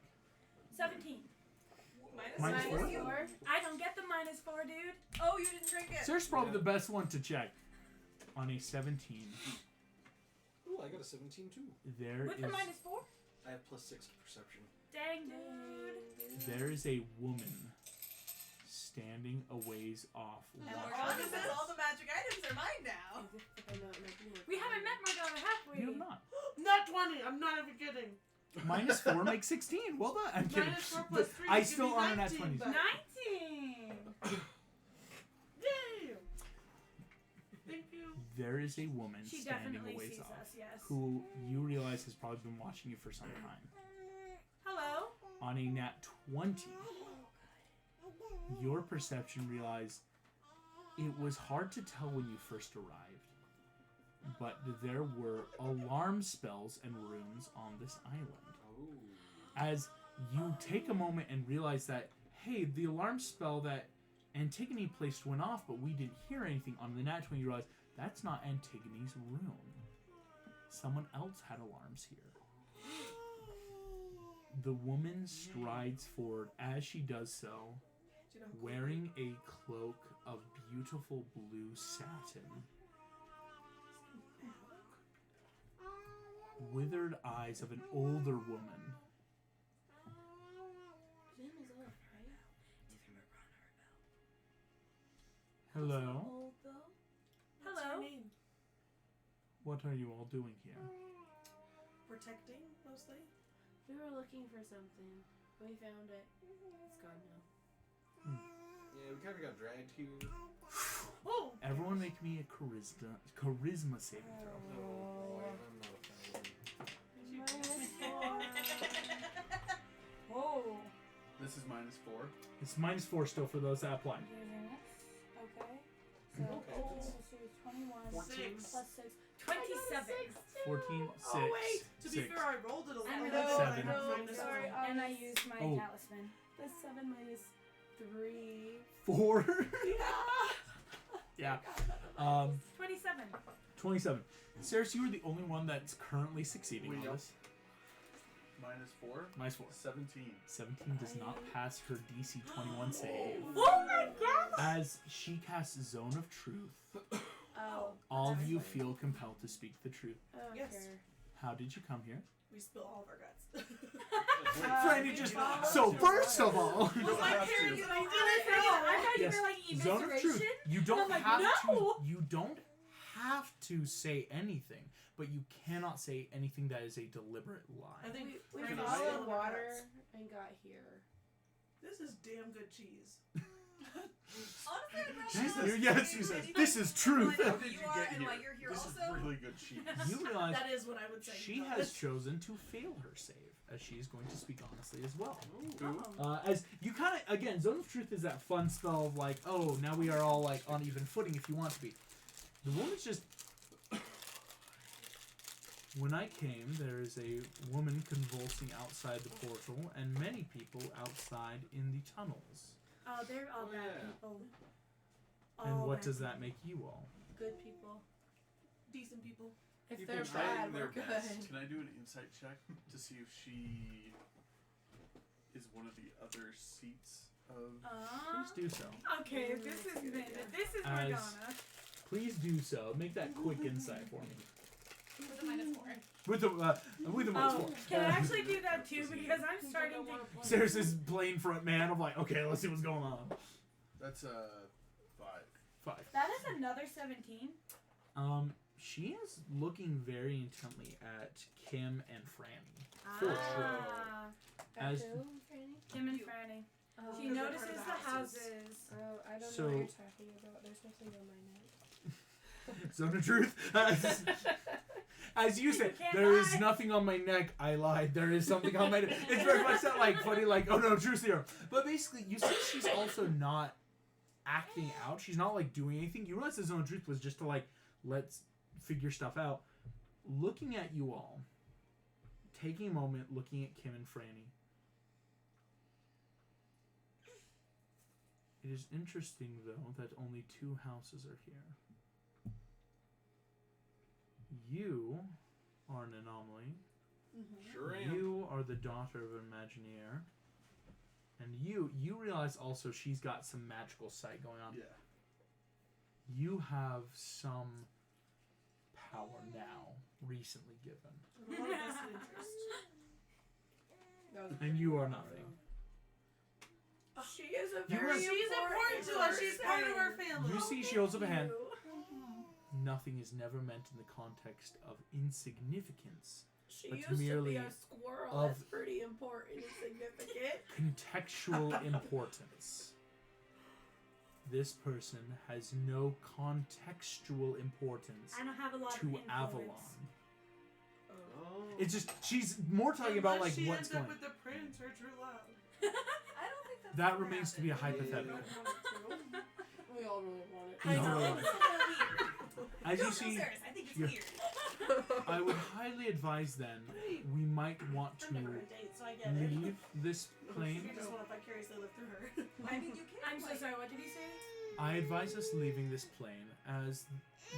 [SPEAKER 2] 17.
[SPEAKER 1] Minus four?
[SPEAKER 2] I don't get the -4, dude.
[SPEAKER 3] Oh, you didn't drink it!
[SPEAKER 1] Sarah's probably the best one to check. On a 17,
[SPEAKER 7] Ooh, I got a 17 too.
[SPEAKER 1] there
[SPEAKER 2] With the
[SPEAKER 1] is
[SPEAKER 2] -4?
[SPEAKER 7] I have +6 perception.
[SPEAKER 2] Dang, dude.
[SPEAKER 1] there is a woman standing a ways off.
[SPEAKER 3] And
[SPEAKER 1] watching
[SPEAKER 3] Morgana
[SPEAKER 1] you.
[SPEAKER 3] says all the magic items are mine now.
[SPEAKER 2] We haven't met Morgana, have we?
[SPEAKER 1] You have not.
[SPEAKER 6] Not 20! I'm not even kidding.
[SPEAKER 1] -4 makes 16. Well done. I'm kidding.
[SPEAKER 6] -4
[SPEAKER 1] But
[SPEAKER 6] plus 3
[SPEAKER 1] I
[SPEAKER 6] would give
[SPEAKER 1] still
[SPEAKER 6] me
[SPEAKER 1] honor that
[SPEAKER 6] 19,
[SPEAKER 1] 20.
[SPEAKER 6] but-
[SPEAKER 2] 19.
[SPEAKER 6] Yay! Thank you.
[SPEAKER 1] There is a woman
[SPEAKER 2] She
[SPEAKER 1] standing a
[SPEAKER 2] definitely
[SPEAKER 1] ways
[SPEAKER 2] sees
[SPEAKER 1] off
[SPEAKER 2] us, yes.
[SPEAKER 1] who you realize has probably been watching you for some time.
[SPEAKER 2] Hello?
[SPEAKER 1] On a nat 20, your perception realized it was hard to tell when you first arrived, but there were alarm spells and runes on this island.
[SPEAKER 7] Oh.
[SPEAKER 1] As you take a moment and realize that, hey, the alarm spell that Antigone placed went off, but we didn't hear anything on the nat 20, you realize that's not Antigone's rune. Someone else had alarms here. The woman strides forward as she does so,
[SPEAKER 6] Do you know how
[SPEAKER 1] wearing a cloak of beautiful blue satin. Withered eyes of an older woman. Hello.
[SPEAKER 6] What's her
[SPEAKER 2] Hello?
[SPEAKER 6] name?
[SPEAKER 1] What are you all doing here?
[SPEAKER 6] Protecting, mostly?
[SPEAKER 4] We were looking for something. We found it. It's gone now.
[SPEAKER 7] Yeah, we kind of got dragged here.
[SPEAKER 6] Oh!
[SPEAKER 1] Everyone make me a charisma saving throw.
[SPEAKER 7] Oh, boy, I'm not a fan.
[SPEAKER 2] Whoa.
[SPEAKER 5] This is -4.
[SPEAKER 1] It's -4 still for those that apply.
[SPEAKER 2] Okay. So,
[SPEAKER 7] Okay.
[SPEAKER 2] let's see, 21
[SPEAKER 7] 14.
[SPEAKER 2] plus 6. 27.
[SPEAKER 1] 14, 6,
[SPEAKER 6] Oh, wait! To be
[SPEAKER 1] 6.
[SPEAKER 6] fair, I rolled it a
[SPEAKER 2] I
[SPEAKER 6] little
[SPEAKER 2] know,
[SPEAKER 6] bit.
[SPEAKER 1] Seven.
[SPEAKER 6] I know,
[SPEAKER 4] I'm sorry.
[SPEAKER 2] And I used my
[SPEAKER 1] Oh.
[SPEAKER 2] talisman.
[SPEAKER 4] The 7 minus 3.
[SPEAKER 1] 4.
[SPEAKER 6] Yeah!
[SPEAKER 1] Yeah.
[SPEAKER 2] 27.
[SPEAKER 1] 27. Sarah, you are the only one that's currently succeeding
[SPEAKER 5] Wait,
[SPEAKER 1] on
[SPEAKER 5] yep.
[SPEAKER 1] this.
[SPEAKER 5] -4.
[SPEAKER 1] -4.
[SPEAKER 5] 17.
[SPEAKER 1] 17 does not pass her DC 21 save.
[SPEAKER 2] Oh my god!
[SPEAKER 1] As she casts Zone of Truth,
[SPEAKER 4] Oh.
[SPEAKER 1] all of you
[SPEAKER 4] Excellent.
[SPEAKER 1] feel compelled to speak the truth.
[SPEAKER 4] I don't
[SPEAKER 6] Yes.
[SPEAKER 4] care.
[SPEAKER 1] How did you come here?
[SPEAKER 6] We spill all of our guts.
[SPEAKER 1] Franny just. So first of all,
[SPEAKER 5] You don't
[SPEAKER 6] my
[SPEAKER 5] have
[SPEAKER 6] parents
[SPEAKER 5] to.
[SPEAKER 6] and I didn't
[SPEAKER 2] I
[SPEAKER 6] know.
[SPEAKER 2] thought you
[SPEAKER 1] Yes,
[SPEAKER 2] were like
[SPEAKER 1] zone of truth.
[SPEAKER 2] evisceration.
[SPEAKER 1] You don't
[SPEAKER 2] I'm like,
[SPEAKER 1] have
[SPEAKER 2] no.
[SPEAKER 1] to. You don't have to say anything, but you cannot say anything that is a deliberate
[SPEAKER 6] I
[SPEAKER 1] lie.
[SPEAKER 6] think
[SPEAKER 4] We
[SPEAKER 5] Can I-
[SPEAKER 4] followed water and got here.
[SPEAKER 6] this is damn good cheese.
[SPEAKER 3] Honestly, I'd rather
[SPEAKER 1] Jesus.
[SPEAKER 3] not
[SPEAKER 1] Yes,
[SPEAKER 3] say
[SPEAKER 1] you said,
[SPEAKER 3] anything
[SPEAKER 1] "This is truth."
[SPEAKER 3] like
[SPEAKER 5] How
[SPEAKER 3] who
[SPEAKER 5] did
[SPEAKER 3] you
[SPEAKER 5] you
[SPEAKER 3] are
[SPEAKER 5] get
[SPEAKER 3] and
[SPEAKER 5] here?
[SPEAKER 3] why you're here
[SPEAKER 5] This
[SPEAKER 3] also.
[SPEAKER 5] is really good cheese.
[SPEAKER 1] You realize
[SPEAKER 6] That is what I would say.
[SPEAKER 1] she
[SPEAKER 6] about
[SPEAKER 1] has
[SPEAKER 6] it.
[SPEAKER 1] chosen to fail her save, as she is going to speak honestly as well.
[SPEAKER 5] Who?
[SPEAKER 1] As you kind of, again, Zone of Truth is that fun spell of like, oh, now we are all like on even footing if you want to be. The woman's just. When I came, there is a woman convulsing outside the portal, and many people outside in the tunnels.
[SPEAKER 2] Oh, they're all
[SPEAKER 7] Oh,
[SPEAKER 2] bad
[SPEAKER 7] yeah.
[SPEAKER 2] people.
[SPEAKER 1] And
[SPEAKER 2] All
[SPEAKER 1] what
[SPEAKER 2] bad
[SPEAKER 1] does that
[SPEAKER 2] people.
[SPEAKER 1] make you all?
[SPEAKER 4] Good people.
[SPEAKER 6] Decent people.
[SPEAKER 4] If
[SPEAKER 5] People
[SPEAKER 4] they're
[SPEAKER 5] trying
[SPEAKER 4] bad,
[SPEAKER 5] their
[SPEAKER 4] we're good.
[SPEAKER 5] best. Can I do an insight check to see if she is one of the other seats of?
[SPEAKER 1] Please do so.
[SPEAKER 2] Okay,
[SPEAKER 4] Ooh,
[SPEAKER 2] this
[SPEAKER 4] that's
[SPEAKER 2] is
[SPEAKER 4] a good
[SPEAKER 2] Min-
[SPEAKER 4] idea.
[SPEAKER 2] this is
[SPEAKER 1] As-
[SPEAKER 2] Morgana.
[SPEAKER 1] Please do so. Make that quick insight for me.
[SPEAKER 3] With a -4.
[SPEAKER 1] With the
[SPEAKER 2] Oh, can I actually do that too? Because I'm starting to.
[SPEAKER 1] There's this plain front man. I'm like, okay, let's see what's going on.
[SPEAKER 5] That's a 5.
[SPEAKER 1] 5.
[SPEAKER 2] That is another 17.
[SPEAKER 1] She is looking very intently at Kim and Franny. For sure.
[SPEAKER 2] Ah,
[SPEAKER 1] As-
[SPEAKER 4] Who, Franny?
[SPEAKER 2] Kim and Franny.
[SPEAKER 4] Oh,
[SPEAKER 2] She
[SPEAKER 6] Because they're
[SPEAKER 2] notices
[SPEAKER 6] part of
[SPEAKER 2] the
[SPEAKER 6] the houses.
[SPEAKER 2] houses.
[SPEAKER 4] oh, I don't
[SPEAKER 1] So-
[SPEAKER 4] know what you're talking about. There's nothing on my neck.
[SPEAKER 1] Zone of Truth. As you said,
[SPEAKER 2] can't
[SPEAKER 1] there is
[SPEAKER 2] lie.
[SPEAKER 1] nothing on my neck. I lied. There is something on my neck. It's very much that like funny, like, oh no, truth serum. But basically, you see she's also not acting out. She's not like doing anything. You realize the Zone of Truth was just to like, let's figure stuff out. Looking at you all, taking a moment, looking at Kim and Franny. It is interesting, though, that only 2 houses are here. You are an anomaly.
[SPEAKER 7] Sure am.
[SPEAKER 1] You are the daughter of an Imagineer. And you realize also she's got some magical sight going on.
[SPEAKER 5] Yeah.
[SPEAKER 1] You have some power now, recently given.
[SPEAKER 6] A lot of vested interest.
[SPEAKER 4] That was
[SPEAKER 1] And you are nothing.
[SPEAKER 4] She is a
[SPEAKER 1] You
[SPEAKER 4] very
[SPEAKER 1] are-
[SPEAKER 6] She's important to us. She's part of our family.
[SPEAKER 1] You see she holds up a hand. Nothing is never meant in the context of insignificance.
[SPEAKER 4] She
[SPEAKER 1] but
[SPEAKER 4] used to
[SPEAKER 1] merely
[SPEAKER 4] be a squirrel.
[SPEAKER 1] of-
[SPEAKER 4] That's pretty important and significant.
[SPEAKER 1] Contextual importance. This person has no contextual importance
[SPEAKER 2] I don't have a lot of
[SPEAKER 1] to
[SPEAKER 2] influence.
[SPEAKER 1] Avalon.
[SPEAKER 7] Oh.
[SPEAKER 1] It's just she's more talking about like
[SPEAKER 6] Unless she
[SPEAKER 1] what's
[SPEAKER 6] ends up
[SPEAKER 1] going.
[SPEAKER 6] with the prince or true love.
[SPEAKER 3] I don't think that's
[SPEAKER 1] That
[SPEAKER 3] gonna
[SPEAKER 1] remains to be a
[SPEAKER 3] happen.
[SPEAKER 1] hypothetical.
[SPEAKER 4] We all really want it.
[SPEAKER 3] I
[SPEAKER 1] No.
[SPEAKER 3] know. It's weird.
[SPEAKER 1] As
[SPEAKER 3] No,
[SPEAKER 1] you see,
[SPEAKER 3] serious, I think it's
[SPEAKER 1] you're-
[SPEAKER 3] weird.
[SPEAKER 1] I would highly advise then we might want
[SPEAKER 6] I'm never
[SPEAKER 1] to
[SPEAKER 6] a date, so I get it.
[SPEAKER 1] leave this plane.
[SPEAKER 6] You just want to vicariously live through her.
[SPEAKER 3] I mean, you can.
[SPEAKER 2] I'm so sorry. What did you say?
[SPEAKER 1] I advise us leaving this plane as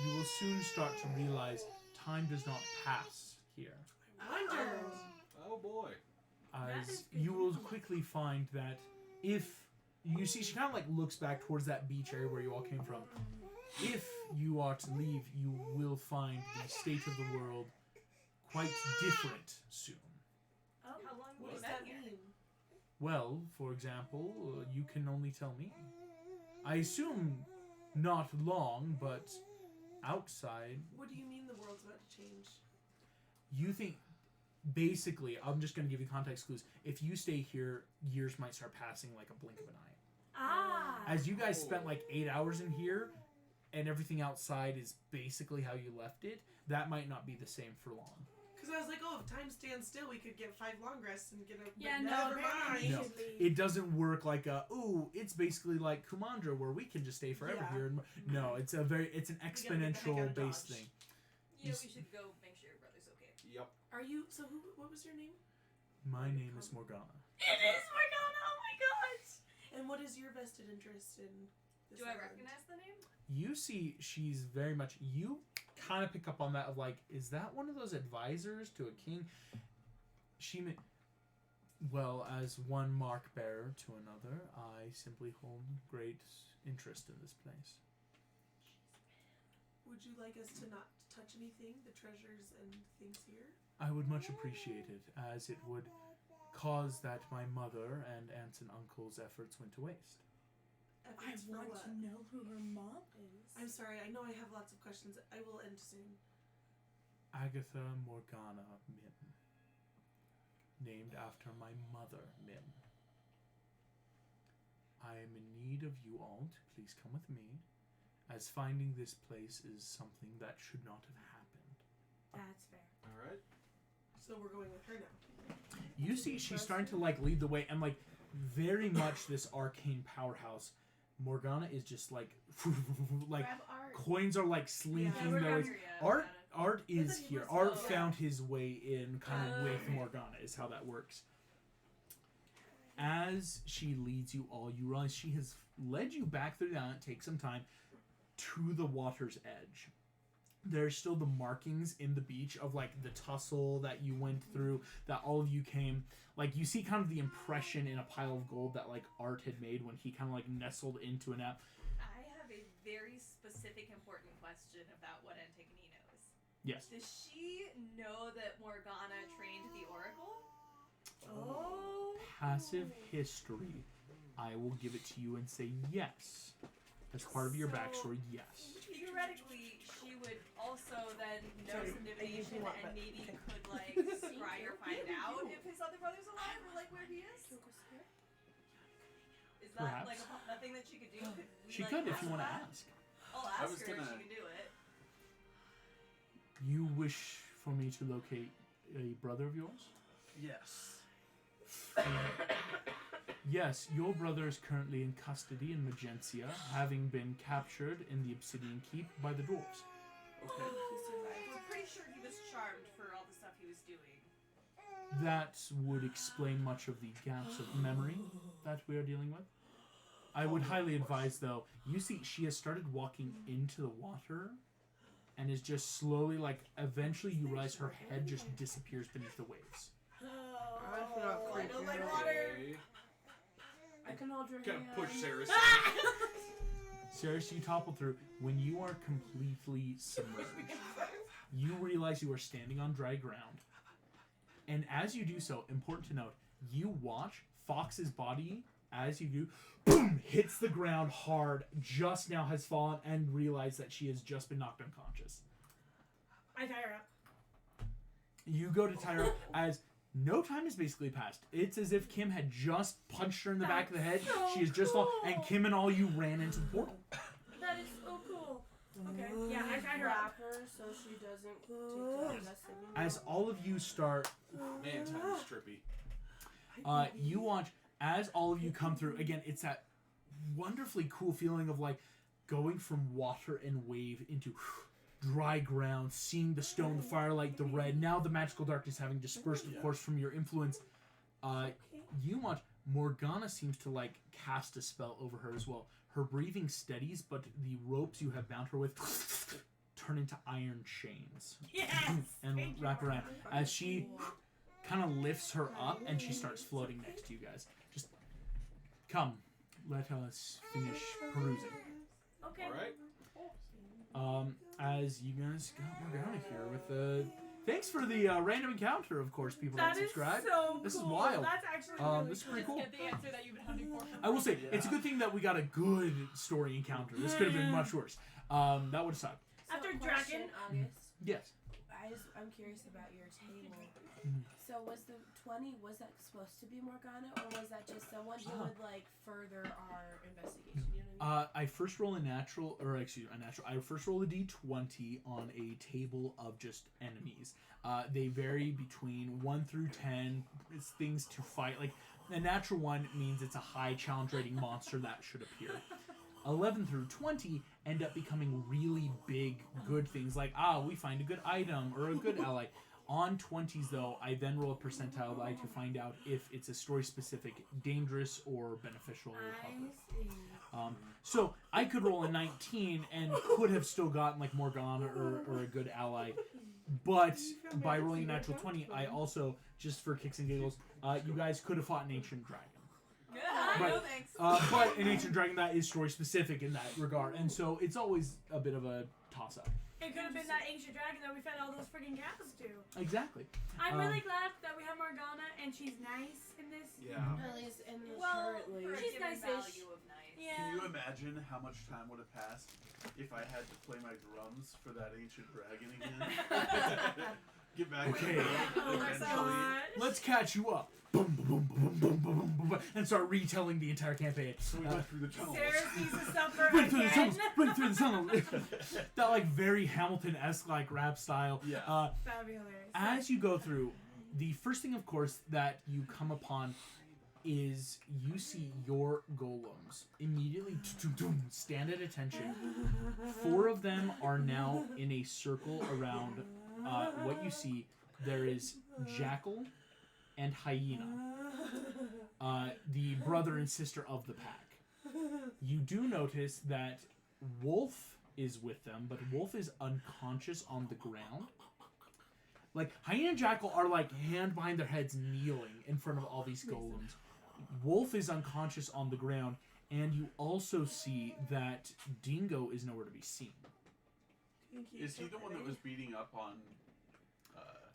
[SPEAKER 1] you will soon start to realize time does not pass here.
[SPEAKER 6] Wonder.
[SPEAKER 7] Oh boy.
[SPEAKER 2] That
[SPEAKER 1] As
[SPEAKER 2] is good
[SPEAKER 1] you will
[SPEAKER 2] to know.
[SPEAKER 1] quickly find that if you see, she kind of like looks back towards that beach area where you all came from. If you are to leave, you will find the state of the world quite different soon.
[SPEAKER 2] Oh,
[SPEAKER 3] How long
[SPEAKER 6] What
[SPEAKER 3] have
[SPEAKER 6] does
[SPEAKER 3] you
[SPEAKER 6] that
[SPEAKER 3] been here?
[SPEAKER 6] mean?
[SPEAKER 1] Well, for example, you can only tell me. I assume not long, but outside,
[SPEAKER 6] What do you mean the world's about to change?
[SPEAKER 1] you think. Basically, I'm just going to give you context clues. If you stay here, years might start passing like a blink of an eye.
[SPEAKER 2] ah.
[SPEAKER 1] As you guys spent like 8 hours in here, and everything outside is basically how you left it, that might not be the same for long.
[SPEAKER 6] Because I was like, oh, if time stands still, we could get 5 long rests and get a.
[SPEAKER 2] Yeah,
[SPEAKER 6] but
[SPEAKER 2] no,
[SPEAKER 6] never
[SPEAKER 2] apparently
[SPEAKER 6] mind.
[SPEAKER 2] we should leave.
[SPEAKER 1] It doesn't work like ooh, it's basically like Kumandra where we can just stay forever
[SPEAKER 6] Yeah.
[SPEAKER 1] here. And, no, it's an
[SPEAKER 6] We gotta get the heck out
[SPEAKER 1] exponential
[SPEAKER 6] of
[SPEAKER 1] based
[SPEAKER 6] Dodge.
[SPEAKER 1] thing.
[SPEAKER 3] Yeah, we should go make sure your brother's okay.
[SPEAKER 7] Yep.
[SPEAKER 6] Are you. So, who? What was your name?
[SPEAKER 1] My name is Morgana.
[SPEAKER 2] It is Morgana. Oh my gosh.
[SPEAKER 6] And what is your vested interest in this
[SPEAKER 3] Do I
[SPEAKER 6] island?
[SPEAKER 3] recognize the name?
[SPEAKER 1] You see, she's very much. You kind of pick up on that of like, is that one of those advisors to a king? Well, as one mark bearer to another, I simply hold great interest in this place.
[SPEAKER 6] Would you like us to not touch anything, the treasures and things here?
[SPEAKER 1] I would much appreciate it, as it would cause that my mother and aunts and uncles' efforts went to waste.
[SPEAKER 6] Evidence for what?
[SPEAKER 2] know who her mom is.
[SPEAKER 6] I'm sorry, I know I have lots of questions. I will end soon.
[SPEAKER 1] Agatha Morgana Mim. Named after my mother, Mim. I am in need of you all to please come with me, as finding this place is something that should not have happened.
[SPEAKER 2] That's fair.
[SPEAKER 5] Alright.
[SPEAKER 6] So we're going with her now.
[SPEAKER 1] You see she's starting to like lead the way, and like very much this arcane powerhouse. Morgana is just like like
[SPEAKER 4] Grab art.
[SPEAKER 1] coins are like slinking
[SPEAKER 6] Yeah,
[SPEAKER 3] we're
[SPEAKER 1] their
[SPEAKER 3] not
[SPEAKER 1] ways.
[SPEAKER 3] here yet.
[SPEAKER 1] Art
[SPEAKER 3] Got
[SPEAKER 1] Art is
[SPEAKER 6] thought he
[SPEAKER 1] here.
[SPEAKER 6] was-
[SPEAKER 1] Art
[SPEAKER 6] oh,
[SPEAKER 1] found his way in kind of with
[SPEAKER 3] Okay.
[SPEAKER 1] Morgana is how that works. As she leads you all, you realize she has led you back through that. Take some time to the water's edge. There's still the markings in the beach of like the tussle that you went through, that all of you came. Like you see kind of the impression in a pile of gold that like Art had made when he kind of like nestled into an app.
[SPEAKER 3] I have a very specific, important question about what Antigone knows.
[SPEAKER 1] Yes.
[SPEAKER 3] Does she know that Morgana trained the Oracle?
[SPEAKER 2] Oh.
[SPEAKER 1] Passive history. I will give it to you and say yes. As part of your
[SPEAKER 3] So-
[SPEAKER 1] backstory, yes.
[SPEAKER 3] Theoretically, she would also then know
[SPEAKER 6] Sorry,
[SPEAKER 3] some
[SPEAKER 6] I
[SPEAKER 3] divination
[SPEAKER 6] usually want
[SPEAKER 3] and
[SPEAKER 6] that.
[SPEAKER 3] maybe
[SPEAKER 6] Okay.
[SPEAKER 3] could like scry or find out if his other brother's alive or like where he is. Is that
[SPEAKER 1] Perhaps.
[SPEAKER 3] like a thing that she could do? Could we,
[SPEAKER 1] She
[SPEAKER 3] like,
[SPEAKER 1] could if
[SPEAKER 3] ask
[SPEAKER 1] you want to
[SPEAKER 3] that?
[SPEAKER 1] ask.
[SPEAKER 3] I'll
[SPEAKER 5] I
[SPEAKER 3] ask
[SPEAKER 5] was
[SPEAKER 3] her if
[SPEAKER 5] gonna-
[SPEAKER 3] she can do it.
[SPEAKER 1] You wish for me to locate a brother of yours?
[SPEAKER 5] Yes.
[SPEAKER 1] Yes, your brother is currently in custody in Magentia, having been captured in the Obsidian Keep by the dwarves.
[SPEAKER 5] Okay.
[SPEAKER 6] He survived.
[SPEAKER 3] We're pretty sure he was charmed for all the stuff he was doing.
[SPEAKER 1] That would explain much of the gaps of memory that we are dealing with. I would highly advise, though, you see she has started walking into the water and is just slowly, like, eventually you realize her head just disappears beneath the waves.
[SPEAKER 2] Oh.
[SPEAKER 6] I don't like water.
[SPEAKER 5] Okay.
[SPEAKER 4] I can hold your
[SPEAKER 5] Gotta
[SPEAKER 4] hand.
[SPEAKER 5] push Sarah.
[SPEAKER 1] Sarah, you topple through. When you are completely submerged, you realize you are standing on dry ground. And as you do so, important to note, you watch Fox's body, as you do, boom, hits the ground hard, just now has fallen, and realize that she has just been knocked unconscious.
[SPEAKER 2] I tie her up.
[SPEAKER 1] You go to tie her up as no time has basically passed. It's as if Kim had just punched her in the back of the head.
[SPEAKER 2] so
[SPEAKER 1] She is just fallen, and
[SPEAKER 2] cool.
[SPEAKER 1] Kim and all you ran into the portal.
[SPEAKER 2] That is so cool. Okay. Yeah, I tie her up.
[SPEAKER 4] Wrap her so she doesn't take the rest of you.
[SPEAKER 1] As all of you start
[SPEAKER 5] Man, time is trippy.
[SPEAKER 1] you watch as all of you come through. Again, it's that wonderfully cool feeling of like going from water and wave into dry ground, seeing the stone, the firelight, the red. Now the magical darkness having dispersed, of course, from your influence. You watch Morgana seems to like cast a spell over her as well. Her breathing steadies, but the ropes you have bound her with turn into iron chains
[SPEAKER 2] Yes.
[SPEAKER 1] and
[SPEAKER 2] Thank you,
[SPEAKER 1] wrap around
[SPEAKER 2] Morgana.
[SPEAKER 1] as she kind of lifts her up and she starts floating next to you guys. Just come, let us finish perusing.
[SPEAKER 2] Okay.
[SPEAKER 5] Alright.
[SPEAKER 1] As you guys got Morgana here with the thanks for the random encounter, of course, people
[SPEAKER 2] That
[SPEAKER 1] that
[SPEAKER 2] is
[SPEAKER 1] subscribe.
[SPEAKER 2] so
[SPEAKER 1] This is
[SPEAKER 2] cool.
[SPEAKER 1] wild.
[SPEAKER 2] That's actually really
[SPEAKER 1] This is
[SPEAKER 2] cool.
[SPEAKER 1] pretty cool.
[SPEAKER 3] Get the answer that you've been hunting for.
[SPEAKER 1] I will say it's a good thing that we got a good story encounter. This could have been much worse. That would have sucked.
[SPEAKER 2] After
[SPEAKER 4] question,
[SPEAKER 2] Dragon-
[SPEAKER 4] August,
[SPEAKER 1] Yes.
[SPEAKER 4] I'm curious about your table.
[SPEAKER 1] Mhm.
[SPEAKER 4] So was the 20, was that supposed to be Morgana, or was that just someone who would like further our investigation? You know what I mean?
[SPEAKER 1] I first roll a natural, or excuse me, a natural. I first roll a d20 on a table of just enemies. They vary between 1 through 10. It's things to fight. Like a natural one means it's a high challenge rating monster that should appear. 11 through 20 end up becoming really big, good things like, we find a good item or a good ally. On 20s, though, I then roll a percentile die to find out if it's a story-specific, dangerous, or beneficial
[SPEAKER 2] I
[SPEAKER 1] hover.
[SPEAKER 2] see.
[SPEAKER 1] So I could roll a 19 and could have still gotten like Morgana or a good ally. But by rolling a natural 20, I also, just for kicks and giggles, you guys could have fought an ancient dragon.
[SPEAKER 3] Good.
[SPEAKER 1] Right.
[SPEAKER 3] No thanks.
[SPEAKER 1] But an ancient dragon that is story specific in that regard, and so it's always a bit of a toss up.
[SPEAKER 2] It could have been that ancient dragon that we fed all those friggin' cows to.
[SPEAKER 1] Exactly.
[SPEAKER 2] I'm really glad that we have Morgana and she's nice in this.
[SPEAKER 5] Yeah.
[SPEAKER 4] At least in this
[SPEAKER 3] Well,
[SPEAKER 4] currently.
[SPEAKER 3] for a
[SPEAKER 2] She's
[SPEAKER 3] given
[SPEAKER 2] nice-ish.
[SPEAKER 3] value of nice.
[SPEAKER 2] Yeah.
[SPEAKER 5] Can you imagine how much time would have passed if I had to play my drums for that ancient dragon again? Get back
[SPEAKER 1] Okay.
[SPEAKER 5] to
[SPEAKER 2] Oh my
[SPEAKER 5] eventually.
[SPEAKER 2] god.
[SPEAKER 1] Let's catch you up. Boom, boom, boom, boom, boom, boom, boom, and start retelling the entire campaign.
[SPEAKER 5] So we went through the tunnels.
[SPEAKER 2] Sarah needs to suffer
[SPEAKER 1] Run through the
[SPEAKER 2] again.
[SPEAKER 1] tunnels. Run through the tunnels. That like very Hamilton-esque like rap style.
[SPEAKER 5] Yeah.
[SPEAKER 2] That would be hilarious.
[SPEAKER 1] As you go through, the first thing, of course, that you come upon is you see your golems immediately stand at attention. 4 of them are now in a circle around what you see. There is Jackal and Hyena, the brother and sister of the pack. You do notice that Wolf is with them, but Wolf is unconscious on the ground. Like, Hyena and Jackal are like hand behind their heads kneeling in front of all these golems. Wolf is unconscious on the ground, and you also see that Dingo is nowhere to be seen.
[SPEAKER 5] Is he the one that was beating up on?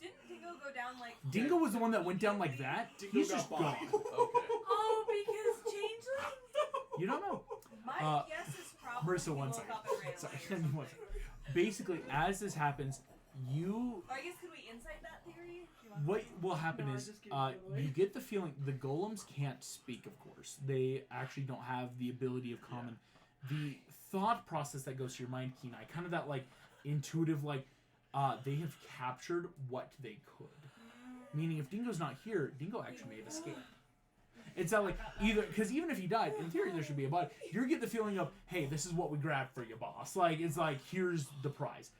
[SPEAKER 3] Didn't Dingo go down like?
[SPEAKER 1] Dingo was the one that went down like that.
[SPEAKER 7] Dingo
[SPEAKER 1] He's
[SPEAKER 7] got
[SPEAKER 1] just
[SPEAKER 7] bodied.
[SPEAKER 1] gone.
[SPEAKER 5] Okay.
[SPEAKER 2] Oh, because changeling?
[SPEAKER 1] You don't know.
[SPEAKER 3] My guess is probably
[SPEAKER 1] Marissa,
[SPEAKER 3] he
[SPEAKER 1] one
[SPEAKER 3] woke
[SPEAKER 1] second.
[SPEAKER 3] up and ran
[SPEAKER 1] Sorry,
[SPEAKER 3] away or
[SPEAKER 1] give me one
[SPEAKER 3] something.
[SPEAKER 1] Basically, as this happens, you...
[SPEAKER 3] Or I guess could we insight that theory?
[SPEAKER 1] What will happen
[SPEAKER 6] No, I
[SPEAKER 1] is
[SPEAKER 6] just get it out of the way.
[SPEAKER 1] you get the feeling the golems can't speak, of course. They actually don't have the ability of common. The thought process that goes to your mind, Kenai, kind of that like intuitive, like they have captured what they could. Meaning, if Dingo's not here, Dingo actually may have escaped. It's not like either, because even if he died, in theory there should be a body. You get the feeling of, hey, this is what we grabbed for you, boss. Like it's like here's the prize.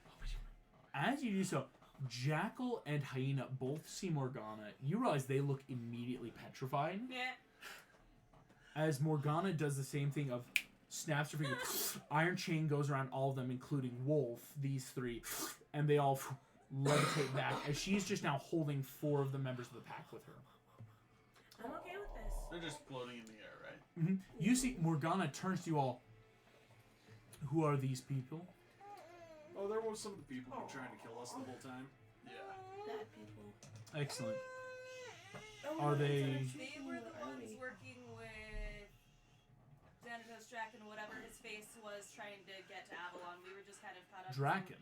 [SPEAKER 1] As you do so, Jackal and Hyena both see Morgana. You realize they look immediately petrified.
[SPEAKER 2] Yeah.
[SPEAKER 1] As Morgana does the same thing of snaps her finger, iron chain goes around all of them, including Wolf, these 3, and they all levitate back as she's just now holding 4 of the members of the pack with her.
[SPEAKER 2] I'm okay with this.
[SPEAKER 5] They're just floating in the air, right?
[SPEAKER 1] Mm-hmm. You see Morgana turns to you all. Who are these people?
[SPEAKER 7] Oh, there was some of the people who were trying to kill us the whole time.
[SPEAKER 5] Yeah.
[SPEAKER 4] Bad people.
[SPEAKER 1] Excellent.
[SPEAKER 4] Oh,
[SPEAKER 1] Are
[SPEAKER 4] no,
[SPEAKER 1] they-
[SPEAKER 4] it's
[SPEAKER 3] They
[SPEAKER 4] actually
[SPEAKER 3] were the
[SPEAKER 4] early.
[SPEAKER 3] ones working with Xanatos Draken, whatever his face was, trying to get to Avalon. We were just kind of caught up.
[SPEAKER 1] Draken.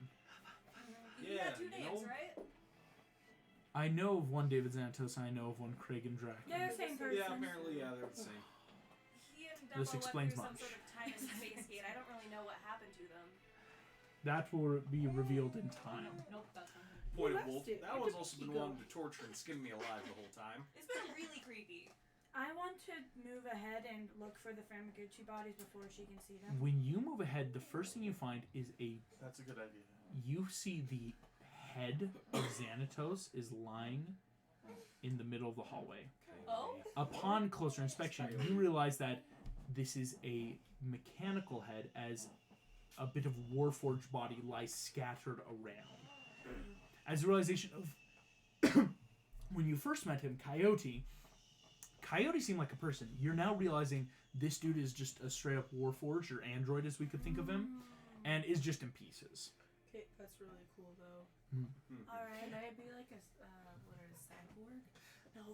[SPEAKER 3] He
[SPEAKER 7] Yeah,
[SPEAKER 3] had 2
[SPEAKER 7] you
[SPEAKER 3] names,
[SPEAKER 7] know?
[SPEAKER 3] right?
[SPEAKER 1] I know of one David Xanatos and I know of one Kragan Draken.
[SPEAKER 2] Yeah, they're the same person.
[SPEAKER 7] Yeah, apparently, yeah, they're the same.
[SPEAKER 3] He and
[SPEAKER 1] This
[SPEAKER 3] Dumbo
[SPEAKER 1] explains
[SPEAKER 3] went through
[SPEAKER 1] much.
[SPEAKER 3] some sort of time and space gate. I don't really know what happened to them.
[SPEAKER 1] That will be revealed in time.
[SPEAKER 3] Nope, that's not him.
[SPEAKER 7] Point of
[SPEAKER 4] You
[SPEAKER 7] Wolf.
[SPEAKER 4] lost it.
[SPEAKER 7] That
[SPEAKER 4] Where
[SPEAKER 7] one's
[SPEAKER 4] did
[SPEAKER 7] also
[SPEAKER 4] he
[SPEAKER 7] been
[SPEAKER 4] go?
[SPEAKER 7] wanting to torture and skin me alive the whole time.
[SPEAKER 3] It's been really creepy.
[SPEAKER 2] I want to move ahead and look for the Framaguchi bodies before she can see them.
[SPEAKER 1] When you move ahead, the first thing you find is
[SPEAKER 5] That's a good idea.
[SPEAKER 1] you see the head of Xanatos is lying in the middle of the hallway.
[SPEAKER 3] Oh?
[SPEAKER 1] Upon closer inspection, you realize that this is a mechanical head as a bit of Warforged body lies scattered around. As a realization of when you first met him, Coyote seemed like a person. You're now realizing this dude is just a straight up Warforged or android as we could think of him, and is just in pieces.
[SPEAKER 6] Okay, that's really cool though.
[SPEAKER 2] Alright.
[SPEAKER 4] Can I be like a cyborg?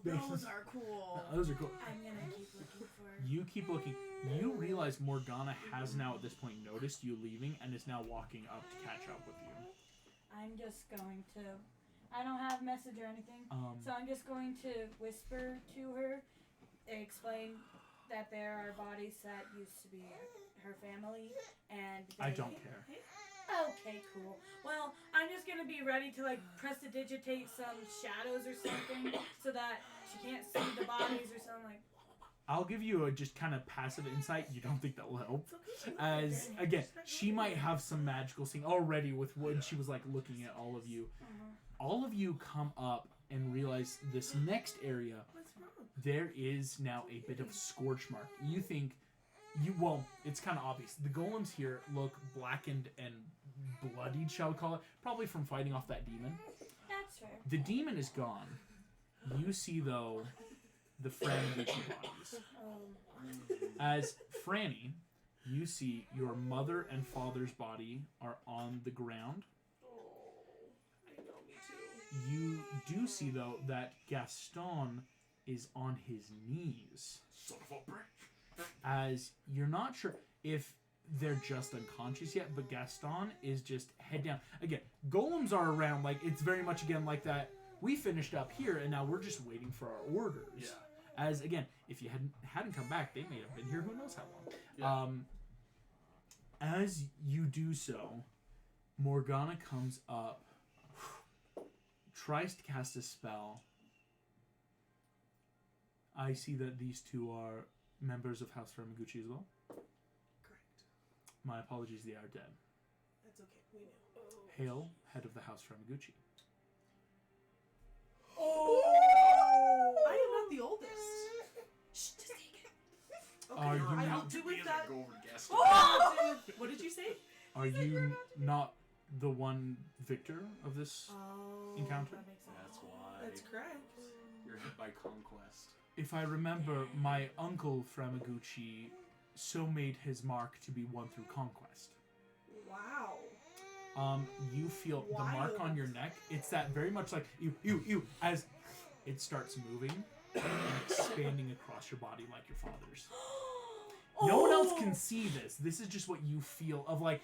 [SPEAKER 2] No, those are cool.
[SPEAKER 1] Those are cool.
[SPEAKER 2] I'm gonna keep looking for.
[SPEAKER 1] You keep looking. You realize Morgana has now at this point noticed you leaving and is now walking up to catch up with you.
[SPEAKER 2] I'm just going to. I don't have message or anything, so I'm just going to whisper to her, explain that there are bodies that used to be her family, and
[SPEAKER 1] I
[SPEAKER 2] they-
[SPEAKER 1] don't care.
[SPEAKER 2] Okay, cool. Well, I'm just gonna be ready to like prestidigitate some shadows or something so that she can't see the bodies or something like.
[SPEAKER 1] I'll give you a just kind of passive insight. You don't think that will help? As again, she might have some magical thing already with when she was like looking at all of you. All of you come up and realize this next area.
[SPEAKER 4] What's wrong?
[SPEAKER 1] There is now a bit of scorch mark. You think it's kind of obvious. The golems here look blackened and bloodied, shall we call it? Probably from fighting off that demon.
[SPEAKER 2] That's fair.
[SPEAKER 1] The demon is gone. You see, though, the Framaguchi bodies. As Franny, You see your mother and father's body are on the ground.
[SPEAKER 6] I know, me too.
[SPEAKER 1] You do see, though, that Gaston is on his knees.
[SPEAKER 7] Son of a bitch.
[SPEAKER 1] As you're not sure if they're just unconscious yet, but Gaston is just head down. Again, golems are around, like, it's very much, again, like that. We finished up here, and now we're just waiting for our orders.
[SPEAKER 5] Yeah.
[SPEAKER 1] As, again, if you hadn't come back, they may have been here who knows how long.
[SPEAKER 5] Yeah.
[SPEAKER 1] As you do so, Morgana comes up, tries to cast a spell. I see that these two are members of House Ramaguchi as well.
[SPEAKER 6] Correct.
[SPEAKER 1] My apologies, they are dead.
[SPEAKER 6] That's okay. We knew.
[SPEAKER 1] Hail, head of the House Ramaguchi.
[SPEAKER 6] I am not the oldest. Shh, just take it. Okay,
[SPEAKER 1] Are you-
[SPEAKER 6] I'll do with that.
[SPEAKER 7] Go over to Gaston.
[SPEAKER 6] What did you say?
[SPEAKER 1] Are you not the one victor of this? Encounter?
[SPEAKER 6] That makes sense.
[SPEAKER 7] That's why.
[SPEAKER 6] That's correct.
[SPEAKER 7] You're hit by conquest.
[SPEAKER 1] If I remember, my uncle Framaguchi so made his mark to be won through conquest.
[SPEAKER 6] Wow.
[SPEAKER 1] You feel the mark on your neck. It's that very much like you as it starts moving and expanding across your body like your father's. No one else can see this. This is just what you feel of like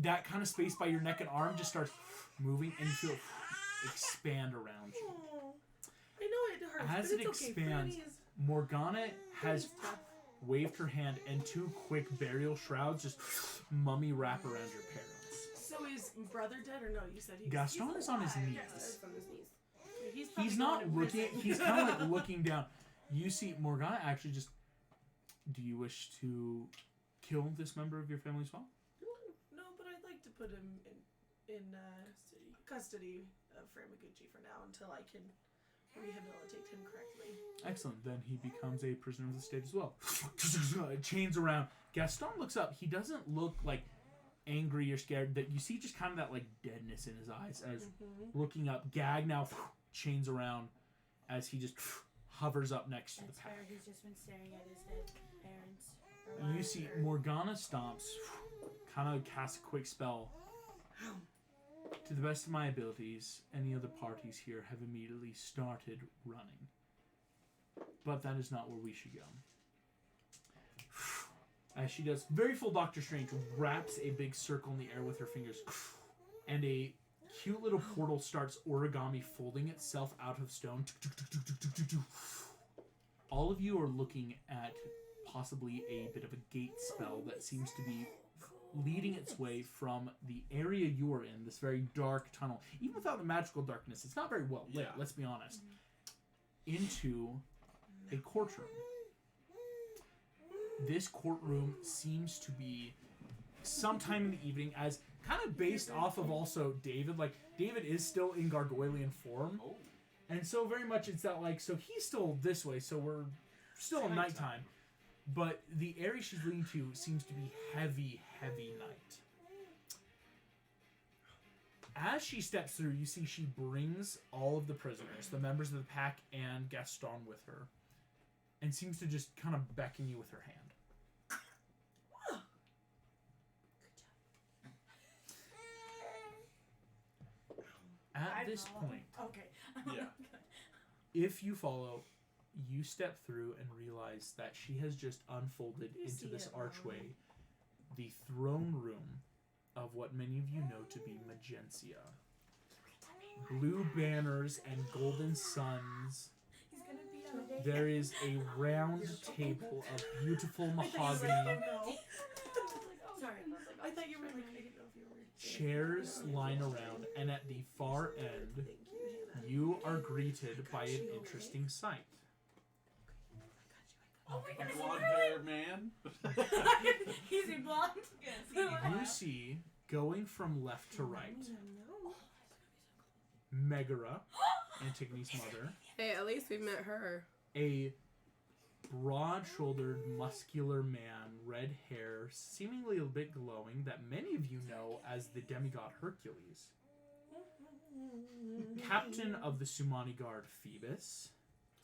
[SPEAKER 1] that kind of space by your neck and arm just starts moving and you feel it expand around you.
[SPEAKER 6] I know it hurts,
[SPEAKER 1] As
[SPEAKER 6] but
[SPEAKER 1] it
[SPEAKER 6] it's okay.
[SPEAKER 1] expands,
[SPEAKER 6] Franny is
[SPEAKER 1] Morgana has
[SPEAKER 6] tough.
[SPEAKER 1] waved her hand and two quick burial shrouds just mummy wrap around your parents.
[SPEAKER 6] So is brother dead or no? You said he's
[SPEAKER 1] Gaston is on his
[SPEAKER 6] alive.
[SPEAKER 1] knees.
[SPEAKER 4] It's on his knees.
[SPEAKER 6] He's, probably
[SPEAKER 1] He's not
[SPEAKER 6] going to
[SPEAKER 1] looking.
[SPEAKER 6] prison.
[SPEAKER 1] He's kind of like looking down. You see, Morgana actually just. Do you wish to kill this member of your family as well?
[SPEAKER 6] No, but I'd like to put him in custody of Framaguchi for now until I can rehabilitate him correctly.
[SPEAKER 1] Excellent. Then he becomes a prisoner of the state as well. Chains around. Gaston looks up. He doesn't look like angry or scared. That you see just kind of that like deadness in his eyes as looking up. Gag now chains around as he just hovers up next to the
[SPEAKER 2] That's
[SPEAKER 1] pack.
[SPEAKER 2] where he's just been staring at his dead parents.
[SPEAKER 1] You see Morgana stomps, kind of casts a quick spell. To the best of my abilities, any other parties here have immediately started running. But that is not where we should go. As she does, very full Doctor Strange wraps a big circle in the air with her fingers, and a cute little portal starts origami folding itself out of stone. All of you are looking at possibly a bit of a gate spell that seems to be leading its way from the area you are in, this very dark tunnel. Even without the magical darkness, it's not very well lit, let's be honest, into a courtroom. This courtroom seems to be sometime in the evening, as kind of based off of also David. Like, David is still in gargoylean form.
[SPEAKER 7] Oh.
[SPEAKER 1] And so very much it's that, like, so he's still this way, so we're still in nighttime. But the area she's leading to seems to be heavy, heavy night. As she steps through, you see she brings all of the prisoners, the members of the pack and Gaston with her, and seems to just kind of beckon you with her hand. At this point,
[SPEAKER 2] Okay.
[SPEAKER 5] Yeah.
[SPEAKER 1] if you follow, you step through and realize that she has just unfolded
[SPEAKER 6] You
[SPEAKER 1] into
[SPEAKER 6] see
[SPEAKER 1] this
[SPEAKER 6] it,
[SPEAKER 1] archway the throne room of what many of you know to be Magencia. Blue banners and golden suns.
[SPEAKER 2] He's gonna be on a date.
[SPEAKER 1] There is a round table of beautiful mahogany,
[SPEAKER 6] Sorry. I thought you were like, I didn't know if you were.
[SPEAKER 1] chairs line around, and at the far end,
[SPEAKER 6] Thank you, Hannah.
[SPEAKER 1] you are greeted by an interesting sight.
[SPEAKER 3] Oh my
[SPEAKER 5] A
[SPEAKER 3] god,
[SPEAKER 5] blonde haired man.
[SPEAKER 2] He's a blonde.
[SPEAKER 1] You see, going from left to right, Megara, Antigone's mother,
[SPEAKER 4] Hey, at least we met her.
[SPEAKER 1] a broad-shouldered, muscular man, red hair, seemingly a bit glowing, that many of you know as the demigod Hercules, captain of the Sumani Guard Phoebus,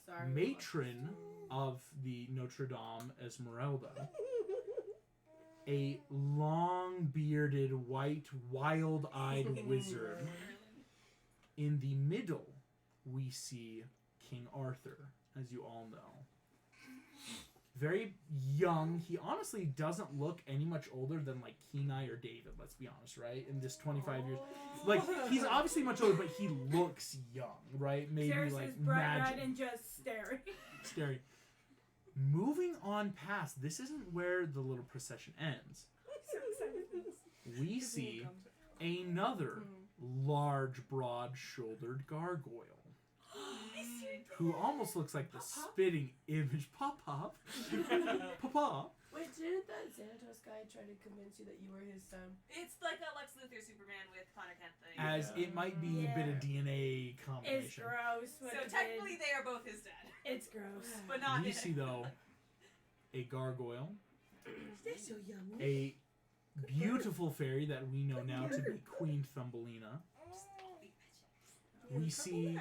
[SPEAKER 4] Sorry.
[SPEAKER 1] matron of the Notre Dame Esmeralda, a long-bearded, white, wild-eyed wizard. In the middle, we see King Arthur, as you all know. Very young. He honestly doesn't look any much older than like Kenai or David, let's be honest, right? In this 25 years. Like, he's obviously much older, but he looks young, right? Maybe
[SPEAKER 2] Sarah's
[SPEAKER 1] like
[SPEAKER 2] is bright-eyed
[SPEAKER 1] magic.
[SPEAKER 2] and just staring.
[SPEAKER 1] Scary. Moving on past, this isn't where the little procession ends.
[SPEAKER 2] So excited.
[SPEAKER 1] We see another large, broad-shouldered gargoyle who almost looks like the spitting image. Pop-pop. Papa.
[SPEAKER 4] Wait, didn't that Xanatos guy try to convince you that you were his son?
[SPEAKER 3] It's like a Lex Luthor Superman with Connor Kent thing.
[SPEAKER 1] As it might be a bit of DNA
[SPEAKER 2] It's
[SPEAKER 1] combination.
[SPEAKER 2] gross. What
[SPEAKER 3] So
[SPEAKER 2] it
[SPEAKER 3] technically
[SPEAKER 2] did.
[SPEAKER 3] they are both his dad.
[SPEAKER 2] It's gross.
[SPEAKER 3] But not
[SPEAKER 1] We
[SPEAKER 3] his.
[SPEAKER 1] see, though, a gargoyle,
[SPEAKER 6] They're so young.
[SPEAKER 1] a beautiful fairy that we know now to be Queen Thumbelina. We see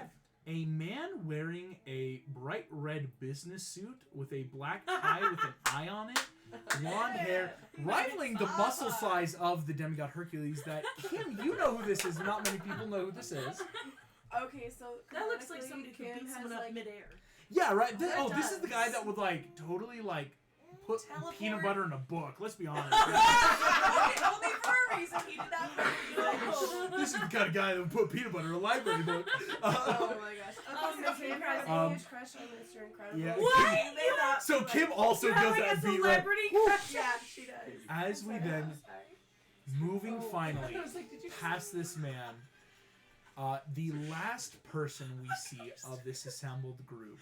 [SPEAKER 1] a man wearing a bright red business suit with a black tie with an eye on it, blonde hair, rivaling the muscle size of the demigod Hercules. That Kim, you know who this is. Not many people know who this is.
[SPEAKER 4] Okay, so
[SPEAKER 6] That looks like
[SPEAKER 4] canonically,
[SPEAKER 6] somebody could
[SPEAKER 4] Kim
[SPEAKER 6] beat
[SPEAKER 4] has
[SPEAKER 6] someone up
[SPEAKER 4] like
[SPEAKER 6] midair.
[SPEAKER 1] Yeah, right. This,
[SPEAKER 4] That
[SPEAKER 1] this is the guy
[SPEAKER 4] does.
[SPEAKER 1] that would like totally like put
[SPEAKER 3] Teleport.
[SPEAKER 1] peanut butter in a book. Let's be honest.
[SPEAKER 3] Only for a reason he did that for
[SPEAKER 1] This is the kind of guy that would put peanut butter in a library book.
[SPEAKER 4] Oh my gosh. Okay, so Kim has a
[SPEAKER 1] Um,
[SPEAKER 4] huge crush on Mr. Incredible.
[SPEAKER 1] Yeah.
[SPEAKER 2] What?
[SPEAKER 1] So Kim also
[SPEAKER 2] You
[SPEAKER 1] does
[SPEAKER 2] have like
[SPEAKER 1] that
[SPEAKER 2] a
[SPEAKER 1] beat right.
[SPEAKER 2] celebrity
[SPEAKER 1] Woo.
[SPEAKER 2] crush.
[SPEAKER 4] Yeah, she does.
[SPEAKER 1] As we then moving
[SPEAKER 6] Oh.
[SPEAKER 1] finally
[SPEAKER 6] I was like, did you
[SPEAKER 1] past this man, the last person we see of this assembled group.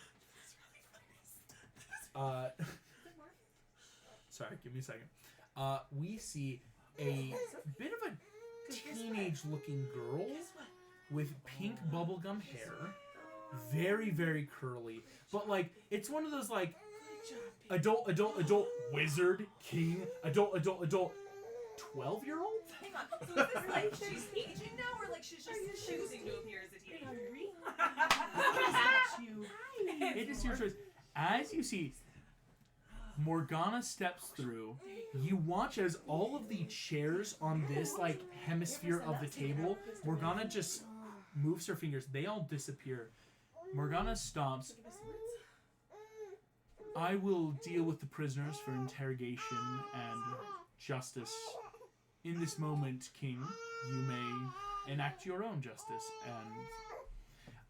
[SPEAKER 1] Sorry, give me a second. We see a bit of a teenage-looking girl with pink bubblegum hair, very, very curly, but like it's one of those like adult, wizard, king, adult, 12-year-old.
[SPEAKER 3] Hang on. So is this like she's aging now, or like she's just choosing to appear as a teenager?
[SPEAKER 1] It is your choice. As you see, Morgana steps through. You watch as all of the chairs on this like hemisphere of the table, Morgana just moves her fingers. They all disappear. Morgana stomps. I will deal with the prisoners for interrogation and justice. In this moment, King, you may enact your own justice.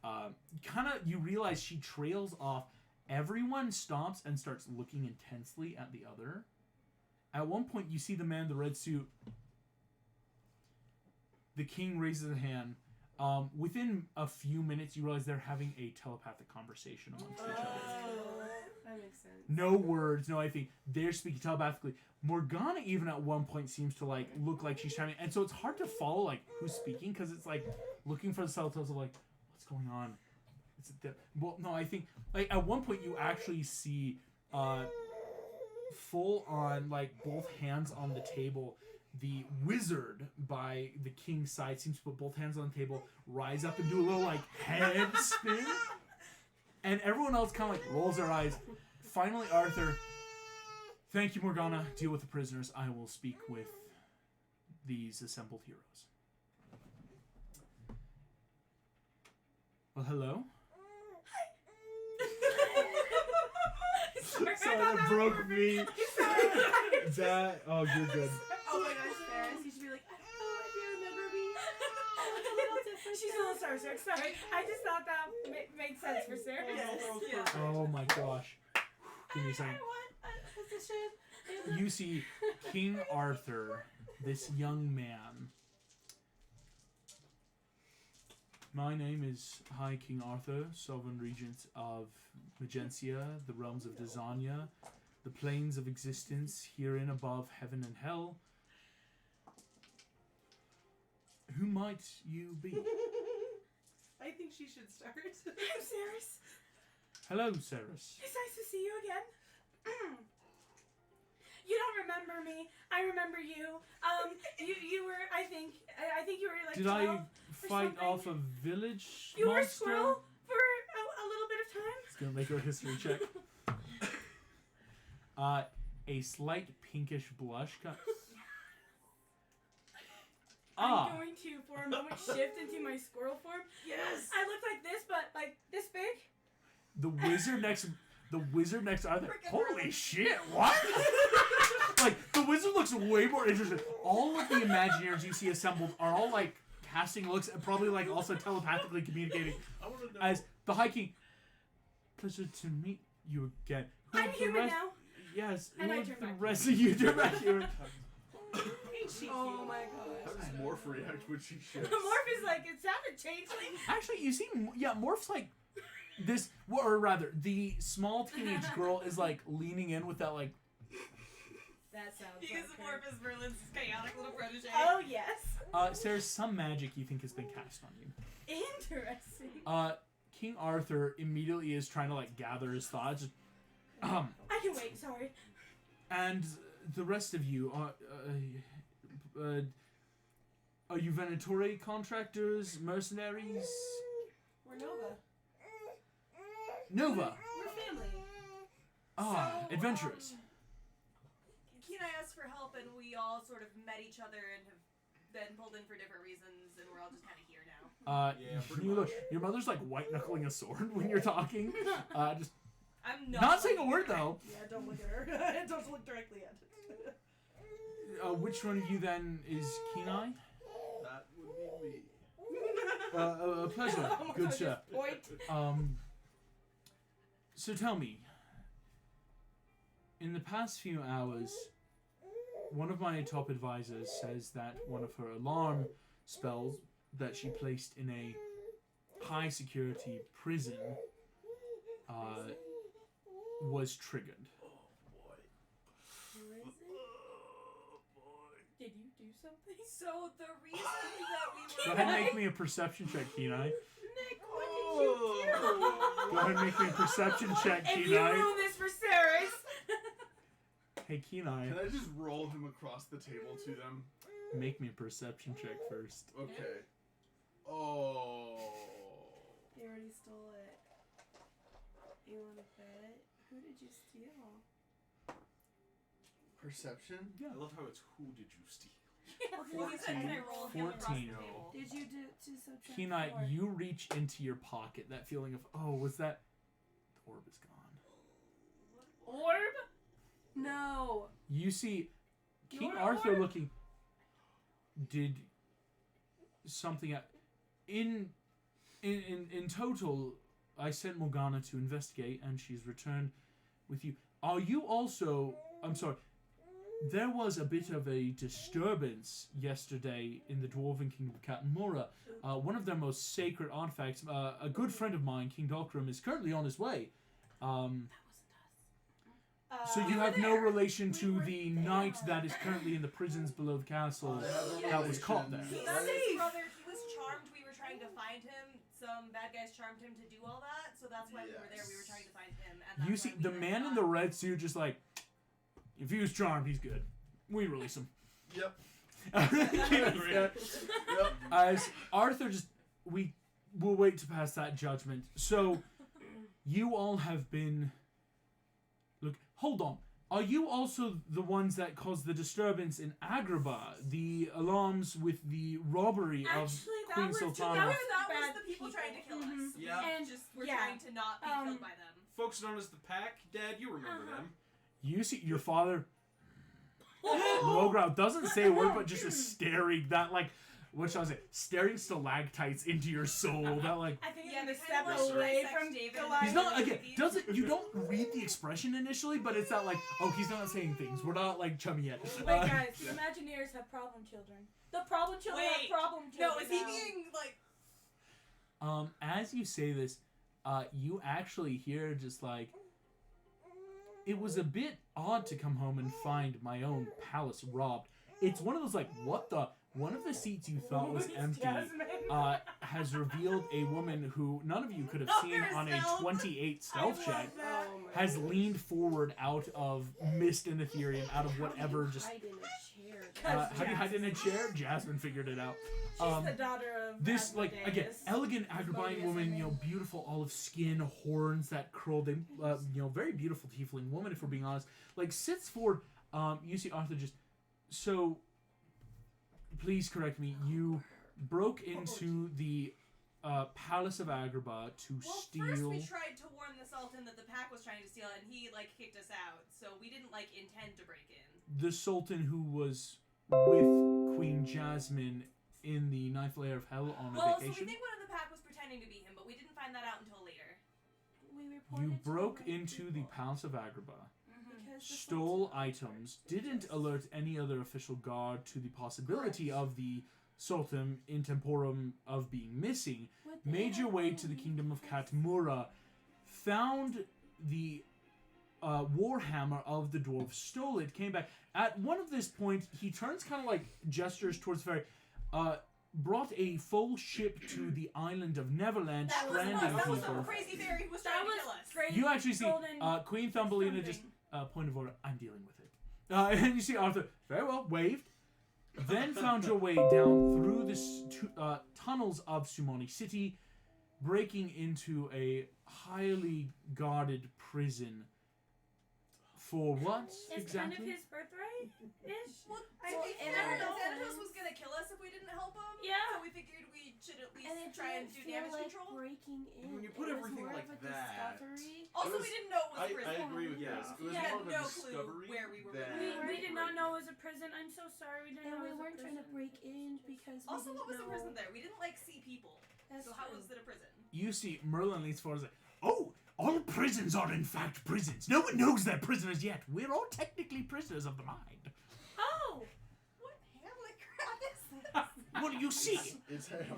[SPEAKER 1] And you realize she trails off. Everyone stops and starts looking intensely at the other. At one point, you see the man in the red suit. The king raises a hand. Within a few minutes, you realize they're having a telepathic conversation amongst each other.
[SPEAKER 4] That makes sense.
[SPEAKER 1] No words, no anything. They're speaking telepathically. Morgana even at one point seems to like look like she's trying to, and so it's hard to follow like who's speaking because it's like looking for the subtitles of like what's going on. Well, no, I think like at one point you actually see full on like both hands on the table. The wizard by the king's side seems to put both hands on the table, rise up and do a little like head spin, and everyone else kind of like rolls their eyes. Finally, Arthur, thank you, Morgana. Deal with the prisoners. I will speak with these assembled heroes. Well, hello. Sorry, that broke me. That. Oh, you're good.
[SPEAKER 4] Oh my gosh, Ferris, you should be like, I don't know if you remember me. Oh, it's a little different.
[SPEAKER 2] She's a little starstruck. Sorry, I just thought that made sense for Sarah.
[SPEAKER 3] Yes.
[SPEAKER 1] Oh my gosh. Give me a second.
[SPEAKER 4] I want a position.
[SPEAKER 1] You see King Arthur, this young man. My name is High King Arthur, Sovereign Regent of Magentia, the realms of Dazania, the planes of existence herein above heaven and hell. Who might you be?
[SPEAKER 6] I think she should start.
[SPEAKER 2] I'm Sarah's.
[SPEAKER 1] Hello, Ceres.
[SPEAKER 2] It's nice to see you again. You don't remember me. I remember you. You were. I think you were like.
[SPEAKER 1] Did
[SPEAKER 2] 12
[SPEAKER 1] I
[SPEAKER 2] or
[SPEAKER 1] fight
[SPEAKER 2] something.
[SPEAKER 1] off a village
[SPEAKER 2] You were a
[SPEAKER 1] monster?
[SPEAKER 2] squirrel for a little bit of time.
[SPEAKER 1] It's gonna make her a history check. a slight pinkish blush.
[SPEAKER 2] I'm going to, for a moment, shift into my squirrel form.
[SPEAKER 6] Yes.
[SPEAKER 2] I look like this, but like this big.
[SPEAKER 1] The wizard next are there. Holy shit! What? Like the wizard looks way more interested. All of the Imagineers you see assembled are all like casting looks and probably like also telepathically communicating.
[SPEAKER 5] I want to know.
[SPEAKER 1] As the High King, pleasure to meet you again.
[SPEAKER 2] I'm human now.
[SPEAKER 1] Yes.
[SPEAKER 2] And I
[SPEAKER 1] who
[SPEAKER 2] turn
[SPEAKER 1] the
[SPEAKER 2] back
[SPEAKER 1] rest of you turn back here.
[SPEAKER 2] Oh my
[SPEAKER 5] How
[SPEAKER 2] god.
[SPEAKER 5] does Morph react when she shifts?
[SPEAKER 2] Morph is like, it sounded changeling.
[SPEAKER 1] Actually, you see, Morph's like this, or rather, the small teenage girl is like leaning in with that like.
[SPEAKER 2] That sounds
[SPEAKER 3] He is
[SPEAKER 2] okay.
[SPEAKER 3] more of his Merlin's chaotic little protege.
[SPEAKER 2] Oh yes.
[SPEAKER 1] There's some magic you think has been cast on you.
[SPEAKER 2] Interesting.
[SPEAKER 1] King Arthur immediately is trying to like gather his thoughts.
[SPEAKER 2] I can wait. Sorry.
[SPEAKER 1] And the rest of you are you Venatori contractors, mercenaries?
[SPEAKER 6] We're Nova.
[SPEAKER 1] Nova.
[SPEAKER 6] We're family.
[SPEAKER 1] Adventurers.
[SPEAKER 3] Kenai asked for help, and we all sort of met each other and have been pulled in for different reasons, and we're all just kind of here now.
[SPEAKER 7] Yeah, pretty
[SPEAKER 1] You look,
[SPEAKER 7] much.
[SPEAKER 1] your mother's like white knuckling a sword when you're talking. Just
[SPEAKER 3] I'm
[SPEAKER 1] not saying a word though.
[SPEAKER 6] Yeah, don't look at her. Don't look directly at it.
[SPEAKER 1] Which one of you then is Kenai?
[SPEAKER 5] That would be me.
[SPEAKER 1] A pleasure,
[SPEAKER 2] Oh,
[SPEAKER 1] good
[SPEAKER 2] just
[SPEAKER 1] sir.
[SPEAKER 2] point.
[SPEAKER 1] So tell me, in the past few hours, one of my top advisors says that one of her alarm spells that she placed in a high security prison was triggered.
[SPEAKER 2] Did you do something?
[SPEAKER 3] So the reason that we
[SPEAKER 1] Go
[SPEAKER 3] were
[SPEAKER 1] ahead and make me a perception check, Kenai.
[SPEAKER 2] Nick, what did you do?
[SPEAKER 1] Go ahead and make me a perception check,
[SPEAKER 2] If you
[SPEAKER 1] Kenai.
[SPEAKER 2] ruin this for Ceres.
[SPEAKER 1] Hey, Kenai,
[SPEAKER 5] Can I just roll him across the table to them?
[SPEAKER 1] make me a perception check first.
[SPEAKER 5] Okay. Oh.
[SPEAKER 6] You already stole it. You want to bet? Who did you steal?
[SPEAKER 5] Perception?
[SPEAKER 7] I love how it's who did you steal?
[SPEAKER 3] He said, can I roll him across the
[SPEAKER 1] 14.
[SPEAKER 3] table?
[SPEAKER 6] Did you do subtract
[SPEAKER 1] Kenai,
[SPEAKER 6] 4?
[SPEAKER 1] you reach into your pocket. That feeling of, oh, was that... The orb is gone.
[SPEAKER 2] Orb?
[SPEAKER 6] No.
[SPEAKER 1] You see King
[SPEAKER 2] Your
[SPEAKER 1] Arthur
[SPEAKER 2] orb?
[SPEAKER 1] looking... Did something... In total, I sent Morgana to investigate, and she's returned with you. Are you also... I'm sorry. There was a bit of a disturbance yesterday in the Dwarven Kingdom of Katamura. One of their most sacred artifacts, a good friend of mine, King Dokram, is currently on his way. So you have no relation to the knight that is currently in the prisons below the castle that was caught there.
[SPEAKER 3] He's his brother. He was charmed. We were trying to find him. Some bad guys charmed him to do all that. So that's why we were there. We were trying to find him. And that's
[SPEAKER 1] You see,
[SPEAKER 3] why we
[SPEAKER 1] the
[SPEAKER 3] then
[SPEAKER 1] man in
[SPEAKER 3] got-
[SPEAKER 1] the red suit just like, if he was charmed, he's good. We release him.
[SPEAKER 5] Yep.
[SPEAKER 1] Yep. As Arthur just, we'll wait to pass that judgment. So, you all have been, look, hold on. Are you also the ones that caused the disturbance in Agrabah? The alarms with the robbery of
[SPEAKER 2] Actually, that
[SPEAKER 1] Queen
[SPEAKER 2] was
[SPEAKER 1] Sultana?
[SPEAKER 3] That was
[SPEAKER 2] bad
[SPEAKER 3] the people trying to kill us.
[SPEAKER 2] Mhm.
[SPEAKER 7] Yeah.
[SPEAKER 2] And
[SPEAKER 3] Just we're
[SPEAKER 2] yeah.
[SPEAKER 3] trying to not be killed by them.
[SPEAKER 7] Folks known as the Pack, Dad, you remember them.
[SPEAKER 1] You see, your father, Lograu, doesn't say a word, but just is staring that, like, what shall I say, staring stalactites into your soul. That, like,
[SPEAKER 2] I think
[SPEAKER 3] Yeah,
[SPEAKER 2] it's
[SPEAKER 3] they
[SPEAKER 2] gonna
[SPEAKER 3] kind
[SPEAKER 2] step
[SPEAKER 3] of
[SPEAKER 2] away
[SPEAKER 3] dissect
[SPEAKER 2] from
[SPEAKER 3] David.
[SPEAKER 2] Goliath.
[SPEAKER 1] he's not, again, you don't read the expression initially, but it's not like, oh, he's not saying things. We're not, like, chummy yet.
[SPEAKER 2] Wait, guys, the Imagineers have problem children. The problem children
[SPEAKER 3] Wait,
[SPEAKER 2] have problem
[SPEAKER 3] No,
[SPEAKER 2] children.
[SPEAKER 3] is he
[SPEAKER 2] now.
[SPEAKER 3] being like?
[SPEAKER 1] As you say this, you actually hear just like, it was a bit odd to come home and find my own palace robbed. It's one of those like, what the? One of the seats you thought was empty
[SPEAKER 2] Jasmine.
[SPEAKER 1] has revealed a woman who none of you could have
[SPEAKER 3] Oh,
[SPEAKER 1] seen
[SPEAKER 3] there's
[SPEAKER 1] on a
[SPEAKER 3] stealth.
[SPEAKER 1] 28 stealth check.
[SPEAKER 6] Oh my
[SPEAKER 1] Has leaned forward out of mist and Ethereum, out of whatever just...
[SPEAKER 6] Hide in a chair.
[SPEAKER 1] Have you hid in a chair? Jasmine figured it out.
[SPEAKER 6] She's the daughter of
[SPEAKER 1] This, like, again,
[SPEAKER 6] Asmodeus.
[SPEAKER 1] elegant Agrabine
[SPEAKER 6] Asmodeus,
[SPEAKER 1] woman,
[SPEAKER 6] I mean.
[SPEAKER 1] you know, beautiful olive skin, horns that curled in, you know, very beautiful tiefling woman, if we're being honest, like, sits forward. You see Arthur just, so, please correct me, you broke into the Palace of Agrabah to
[SPEAKER 3] Well,
[SPEAKER 1] steal...
[SPEAKER 3] first we tried to warn the Sultan that the pack was trying to steal it, and he, like, kicked us out, so we didn't, like, intend to break in.
[SPEAKER 1] The Sultan who was with Queen Jasmine in the ninth layer of hell on a
[SPEAKER 3] Well, so we
[SPEAKER 1] vacation.
[SPEAKER 3] think one of the pack was pretending to be him, but we didn't find that out until later.
[SPEAKER 4] We reported
[SPEAKER 1] You
[SPEAKER 4] to
[SPEAKER 1] broke
[SPEAKER 4] the right
[SPEAKER 1] into the
[SPEAKER 4] people.
[SPEAKER 1] Palace of Agrabah,
[SPEAKER 4] Because the
[SPEAKER 1] stole
[SPEAKER 4] Sultan-
[SPEAKER 1] items, didn't alert any other official guard to the possibility of the Sultan in temporum of being missing,
[SPEAKER 4] What the
[SPEAKER 1] made your
[SPEAKER 4] hell?
[SPEAKER 1] way to the kingdom of Katmura, found the warhammer of the dwarves, stole it, came back. At one of this point, he turns kind of like gestures towards the ferry, brought a full ship to the island of Neverland,
[SPEAKER 3] That was
[SPEAKER 1] stranding
[SPEAKER 3] us. That was
[SPEAKER 1] people.
[SPEAKER 3] the crazy fairy who was
[SPEAKER 2] That
[SPEAKER 3] trying to
[SPEAKER 2] was
[SPEAKER 3] kill us.
[SPEAKER 2] great.
[SPEAKER 1] You actually see
[SPEAKER 2] golden
[SPEAKER 1] Queen Thumbelina just
[SPEAKER 2] something.
[SPEAKER 1] point of order. I'm dealing with it. And you see Arthur very well waved. Then found your way down through the tunnels of Sumoni City, breaking into a highly guarded prison. For what
[SPEAKER 2] It's
[SPEAKER 1] exactly?
[SPEAKER 2] kind of his birthright ish.
[SPEAKER 3] Well,
[SPEAKER 2] I
[SPEAKER 3] to be
[SPEAKER 2] think
[SPEAKER 3] fair,
[SPEAKER 2] so.
[SPEAKER 3] Xanatos was gonna kill us if we didn't help him.
[SPEAKER 2] Yeah.
[SPEAKER 3] So we figured we should at least
[SPEAKER 4] And it
[SPEAKER 3] try and
[SPEAKER 4] didn't
[SPEAKER 3] do
[SPEAKER 4] feel
[SPEAKER 3] damage
[SPEAKER 4] like
[SPEAKER 3] control.
[SPEAKER 4] breaking in.
[SPEAKER 5] when you put
[SPEAKER 4] It was
[SPEAKER 5] everything
[SPEAKER 4] more
[SPEAKER 5] like
[SPEAKER 4] of a
[SPEAKER 5] that-
[SPEAKER 4] discovery.
[SPEAKER 3] Also,
[SPEAKER 5] It was-
[SPEAKER 3] we didn't know it was a
[SPEAKER 5] I
[SPEAKER 3] prison.
[SPEAKER 5] agree with
[SPEAKER 7] Yeah.
[SPEAKER 5] this. It was
[SPEAKER 3] We
[SPEAKER 5] more
[SPEAKER 3] had
[SPEAKER 5] of a
[SPEAKER 3] no clue
[SPEAKER 5] discovery
[SPEAKER 3] where we were
[SPEAKER 5] than-
[SPEAKER 3] going.
[SPEAKER 2] We did not know it was a prison. I'm so sorry. We didn't
[SPEAKER 4] And
[SPEAKER 2] know
[SPEAKER 4] we
[SPEAKER 2] it was
[SPEAKER 4] weren't
[SPEAKER 2] a
[SPEAKER 4] trying to
[SPEAKER 2] prison.
[SPEAKER 4] break in because we
[SPEAKER 3] Also,
[SPEAKER 4] didn't
[SPEAKER 3] what was the
[SPEAKER 4] know.
[SPEAKER 3] prison there? We didn't like see people.
[SPEAKER 4] That's
[SPEAKER 3] So how
[SPEAKER 4] true.
[SPEAKER 3] was it a prison?
[SPEAKER 1] You see Merlin leans forward and says, "Oh, all prisons are in fact prisons. No one knows they're prisoners yet. We're all technically prisoners of the mind."
[SPEAKER 2] Oh,
[SPEAKER 3] What Hamlet crap is this?
[SPEAKER 1] Well, you see,
[SPEAKER 5] It's him.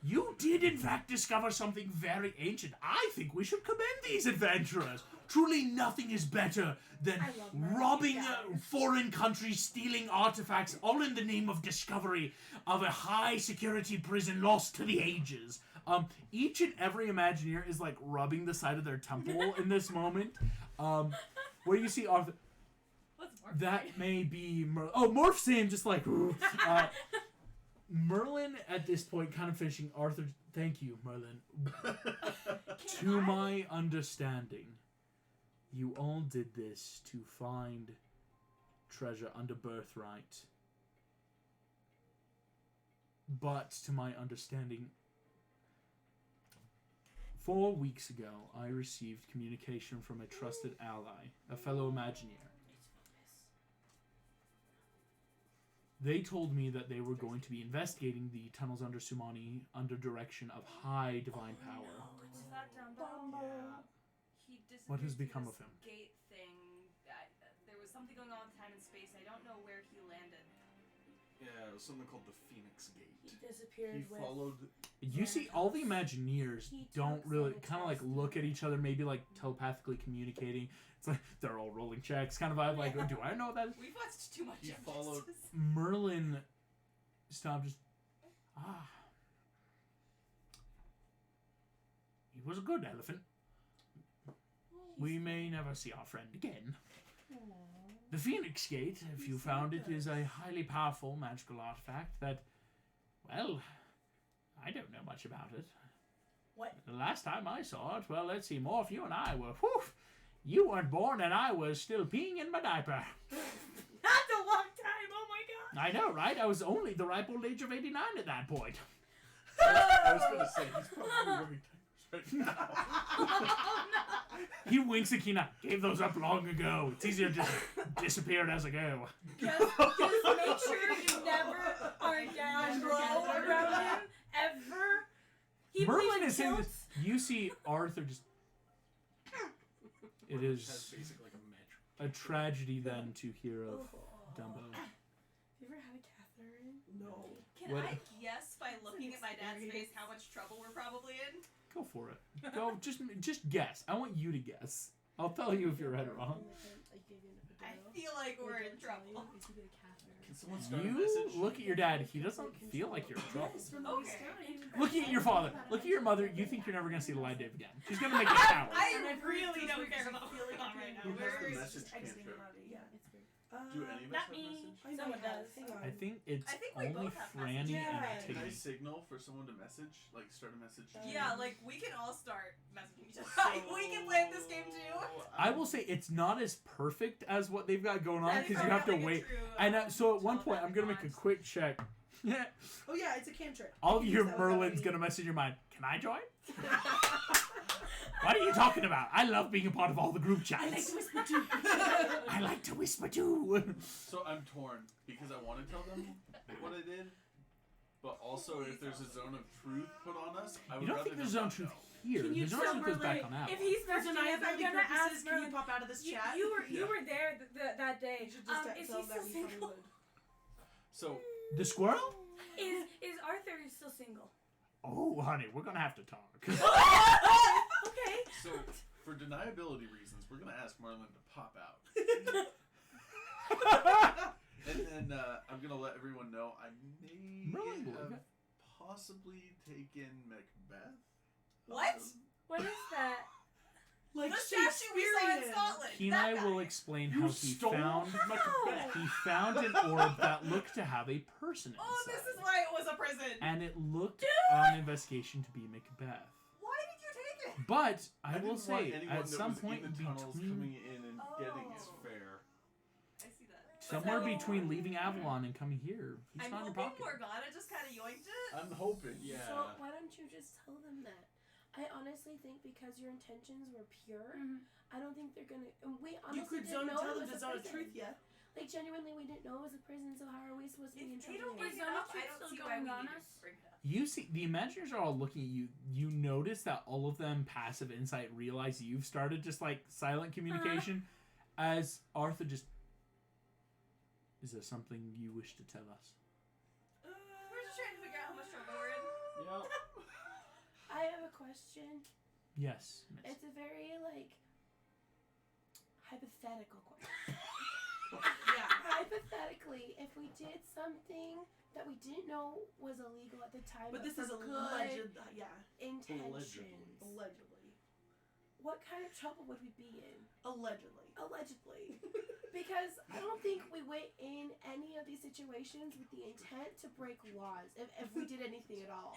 [SPEAKER 1] you did in fact discover something very ancient. I think we should commend these adventurers. Truly nothing is better than
[SPEAKER 2] I love that.
[SPEAKER 1] robbing
[SPEAKER 2] Yeah.
[SPEAKER 1] foreign countries, stealing artifacts, all in the name of discovery of a high security prison lost to the ages. Each and every Imagineer is like rubbing the side of their temple in this moment. Where you see Arthur,
[SPEAKER 3] What's more?
[SPEAKER 1] that may be Morph Sam just like Merlin at this point kind of finishing. Arthur, thank you, Merlin. To my understanding, you all did this to find treasure under birthright. But to my understanding, 4 weeks ago, I received communication from a trusted ally, a fellow Imagineer. They told me that they were going to be investigating the tunnels under Sumani under direction of high divine power.
[SPEAKER 3] Is that Dumbo?
[SPEAKER 5] Yeah.
[SPEAKER 3] He disappeared
[SPEAKER 1] What has
[SPEAKER 3] through
[SPEAKER 1] become
[SPEAKER 3] this
[SPEAKER 1] of him?
[SPEAKER 3] Gate thing. There was something going on with time and space. I don't know where he landed.
[SPEAKER 7] Yeah, it was something called the Phoenix
[SPEAKER 2] he
[SPEAKER 7] Gate.
[SPEAKER 2] disappeared
[SPEAKER 5] He
[SPEAKER 2] with.
[SPEAKER 5] followed.
[SPEAKER 1] You see, all the Imagineers
[SPEAKER 4] He
[SPEAKER 1] don't
[SPEAKER 4] took
[SPEAKER 1] really
[SPEAKER 4] Xanatos
[SPEAKER 1] kind of like look at each other, maybe like telepathically communicating. It's like they're all rolling checks, kind of vibe. Like, do I know what that is?
[SPEAKER 3] We've watched too much.
[SPEAKER 5] He
[SPEAKER 3] Injustice.
[SPEAKER 5] followed-
[SPEAKER 1] Merlin stopped. Just he was a good elephant. We may never see our friend again. The Phoenix Gate, if you found it, is a highly powerful magical artifact that, well, I don't know much about it.
[SPEAKER 6] What?
[SPEAKER 1] The last time I saw it, well, let's see, Morph, you and I were, whew, you weren't born and I was still peeing in my diaper.
[SPEAKER 2] That's a long time. Oh my god.
[SPEAKER 1] I know, right? I was only the ripe old age of 89 at that point.
[SPEAKER 5] I was gonna say he's probably wearing diapers right now.
[SPEAKER 2] Oh no.
[SPEAKER 1] He winks at Kina. Gave those up long ago. It's easier to just disappear as I go.
[SPEAKER 2] Just make sure you never are down low around him ever. He
[SPEAKER 1] Merlin
[SPEAKER 2] believes in
[SPEAKER 1] is saying this.
[SPEAKER 2] kilts.
[SPEAKER 1] You see Arthur just. It
[SPEAKER 7] That's
[SPEAKER 1] is
[SPEAKER 7] basically like a metric.
[SPEAKER 1] a tragedy then to hear of Dumbo.
[SPEAKER 6] Have you ever had a catheter in? No.
[SPEAKER 3] Can
[SPEAKER 1] What-
[SPEAKER 3] I guess by looking at my dad's
[SPEAKER 6] experience.
[SPEAKER 3] face how much trouble we're probably in?
[SPEAKER 1] Go for it. Go. Just guess. I want you to guess. I'll tell you if you're right or wrong.
[SPEAKER 3] I feel like we're in trouble.
[SPEAKER 5] Can someone start a
[SPEAKER 1] You
[SPEAKER 5] message?
[SPEAKER 1] look at your dad. He doesn't feel like you're in trouble.
[SPEAKER 6] Yes, from
[SPEAKER 3] Okay.
[SPEAKER 1] Looking at your father. Look at your mother. You think you're never gonna see the light of day again. She's gonna make it count.
[SPEAKER 3] I
[SPEAKER 6] And I've
[SPEAKER 3] really
[SPEAKER 6] heard
[SPEAKER 3] don't
[SPEAKER 6] those
[SPEAKER 3] care
[SPEAKER 6] because
[SPEAKER 3] about
[SPEAKER 6] I feel
[SPEAKER 3] what's
[SPEAKER 6] like
[SPEAKER 3] going on right now.
[SPEAKER 5] Who has the
[SPEAKER 3] Where is
[SPEAKER 5] message
[SPEAKER 6] just exiting
[SPEAKER 5] cantrip?
[SPEAKER 6] your body, yeah.
[SPEAKER 5] Do any of us
[SPEAKER 2] Not
[SPEAKER 5] have
[SPEAKER 2] me.
[SPEAKER 5] message?
[SPEAKER 6] I
[SPEAKER 2] Someone
[SPEAKER 6] might have.
[SPEAKER 2] does.
[SPEAKER 6] Hang on.
[SPEAKER 1] I think it's
[SPEAKER 3] I think we
[SPEAKER 1] only
[SPEAKER 3] both have
[SPEAKER 1] Franny
[SPEAKER 3] messages.
[SPEAKER 6] Yeah.
[SPEAKER 1] and
[SPEAKER 5] Can I
[SPEAKER 1] Tiggy.
[SPEAKER 5] signal for someone to message? Like, start a message?
[SPEAKER 3] Yeah, like we can all start messaging each other. We can play this game too.
[SPEAKER 1] I will say it's not as perfect as what they've got going on
[SPEAKER 3] That's
[SPEAKER 1] because you
[SPEAKER 3] probably
[SPEAKER 1] have to
[SPEAKER 3] like a
[SPEAKER 1] wait.
[SPEAKER 3] true,
[SPEAKER 1] And so at one point, I'm
[SPEAKER 3] telepathic
[SPEAKER 1] gonna make a
[SPEAKER 3] bond.
[SPEAKER 1] quick check.
[SPEAKER 6] Oh yeah, it's a cantrip.
[SPEAKER 1] All
[SPEAKER 6] You
[SPEAKER 1] of
[SPEAKER 6] can
[SPEAKER 1] you
[SPEAKER 6] use
[SPEAKER 1] hear
[SPEAKER 6] that without
[SPEAKER 1] Merlin's
[SPEAKER 6] any-
[SPEAKER 1] gonna message your mind. Can I join? What are you talking about? I love being a part of all the group chats.
[SPEAKER 6] I like to whisper too.
[SPEAKER 1] I like to whisper too.
[SPEAKER 5] So I'm torn because I want to tell them what I did, but also if there's a zone of truth put on us, I would
[SPEAKER 1] You don't
[SPEAKER 5] rather
[SPEAKER 1] think there's
[SPEAKER 5] them
[SPEAKER 1] zone
[SPEAKER 5] not
[SPEAKER 1] truth
[SPEAKER 5] know.
[SPEAKER 1] here?
[SPEAKER 6] Can you
[SPEAKER 1] The zone
[SPEAKER 6] tell
[SPEAKER 1] truth goes back
[SPEAKER 6] Merlin
[SPEAKER 1] on
[SPEAKER 2] If
[SPEAKER 1] Apple.
[SPEAKER 2] he's
[SPEAKER 6] For
[SPEAKER 2] messaging us, I'm
[SPEAKER 6] deniability
[SPEAKER 2] gonna ask
[SPEAKER 6] purposes, can you
[SPEAKER 2] Merlin.
[SPEAKER 6] pop out of this chat?
[SPEAKER 2] You
[SPEAKER 5] Yeah.
[SPEAKER 2] were there that day.
[SPEAKER 6] You should just
[SPEAKER 2] Is
[SPEAKER 6] tell
[SPEAKER 2] he
[SPEAKER 6] them that
[SPEAKER 2] still
[SPEAKER 6] we probably
[SPEAKER 2] single?
[SPEAKER 6] would.
[SPEAKER 5] So
[SPEAKER 1] The squirrel?
[SPEAKER 2] Is Arthur still single?
[SPEAKER 1] Oh, honey, we're gonna have to talk.
[SPEAKER 2] Okay.
[SPEAKER 5] so for deniability reasons, we're gonna ask Marlon to pop out, and then I'm gonna let everyone know I may
[SPEAKER 1] Merlin will,
[SPEAKER 5] have
[SPEAKER 1] okay.
[SPEAKER 5] possibly taken Macbeth.
[SPEAKER 3] What?
[SPEAKER 2] What is that?
[SPEAKER 6] Like
[SPEAKER 3] The statue we saw in
[SPEAKER 6] Shakespearean.
[SPEAKER 3] Scotland.
[SPEAKER 1] Kenai
[SPEAKER 3] that
[SPEAKER 1] will
[SPEAKER 3] guy.
[SPEAKER 1] explain
[SPEAKER 5] You
[SPEAKER 1] how he
[SPEAKER 5] stole
[SPEAKER 1] found
[SPEAKER 5] Macbeth.
[SPEAKER 1] he found an orb that looked to have a person inside.
[SPEAKER 3] Oh, this is why it was a prison.
[SPEAKER 1] And it looked on investigation to be Macbeth.
[SPEAKER 3] Why did you take it?
[SPEAKER 1] But I
[SPEAKER 5] didn't
[SPEAKER 1] will
[SPEAKER 5] want
[SPEAKER 1] say,
[SPEAKER 5] anyone
[SPEAKER 1] at
[SPEAKER 5] that
[SPEAKER 1] some
[SPEAKER 5] was
[SPEAKER 1] point
[SPEAKER 5] in the tunnels
[SPEAKER 1] between
[SPEAKER 5] coming in and getting his
[SPEAKER 3] Oh.
[SPEAKER 5] fare.
[SPEAKER 3] I see that.
[SPEAKER 1] somewhere
[SPEAKER 3] So-
[SPEAKER 1] between leaving Avalon and coming here, he's
[SPEAKER 3] I'm
[SPEAKER 1] not in your
[SPEAKER 3] hoping
[SPEAKER 1] pocket.
[SPEAKER 3] Morgana just kind of yoinked it.
[SPEAKER 5] I'm hoping.
[SPEAKER 7] Yeah.
[SPEAKER 4] So why don't you just tell them that? I honestly think because your intentions were pure, I don't think they're gonna. We honestly
[SPEAKER 6] You could
[SPEAKER 4] didn't know
[SPEAKER 6] tell
[SPEAKER 4] it
[SPEAKER 6] them
[SPEAKER 4] was
[SPEAKER 6] the
[SPEAKER 4] a
[SPEAKER 6] zone of
[SPEAKER 4] prison.
[SPEAKER 6] truth, yeah.
[SPEAKER 4] Like genuinely, we didn't know it was a prison. So how are we supposed to be in
[SPEAKER 3] If they
[SPEAKER 4] trouble?
[SPEAKER 3] don't bring
[SPEAKER 2] Is
[SPEAKER 3] it
[SPEAKER 2] Zone of
[SPEAKER 3] up, I
[SPEAKER 2] Truth
[SPEAKER 3] don't
[SPEAKER 2] still
[SPEAKER 3] see why we
[SPEAKER 2] going on
[SPEAKER 3] need
[SPEAKER 2] us?
[SPEAKER 3] to bring it up.
[SPEAKER 1] You see, the Imaginers are all looking at you. You notice that all of them, passive insight, realize you've started just like silent communication. As Arthur just, is there something you wish to tell us?
[SPEAKER 3] We're just trying to figure out how much trouble we're in.
[SPEAKER 7] Yep.
[SPEAKER 4] I have a question.
[SPEAKER 1] Yes, miss.
[SPEAKER 4] It's a very like hypothetical question.
[SPEAKER 6] Yeah.
[SPEAKER 4] Hypothetically, if we did something that we didn't know was illegal at the time,
[SPEAKER 6] But this
[SPEAKER 4] for
[SPEAKER 6] is a
[SPEAKER 4] good
[SPEAKER 6] legend. Yeah.
[SPEAKER 4] intentions,
[SPEAKER 6] Allegedly.
[SPEAKER 4] what kind of trouble would we be in?
[SPEAKER 6] Allegedly.
[SPEAKER 4] Allegedly. Because I don't think we went in any of these situations with the intent to break laws, if we did anything at all.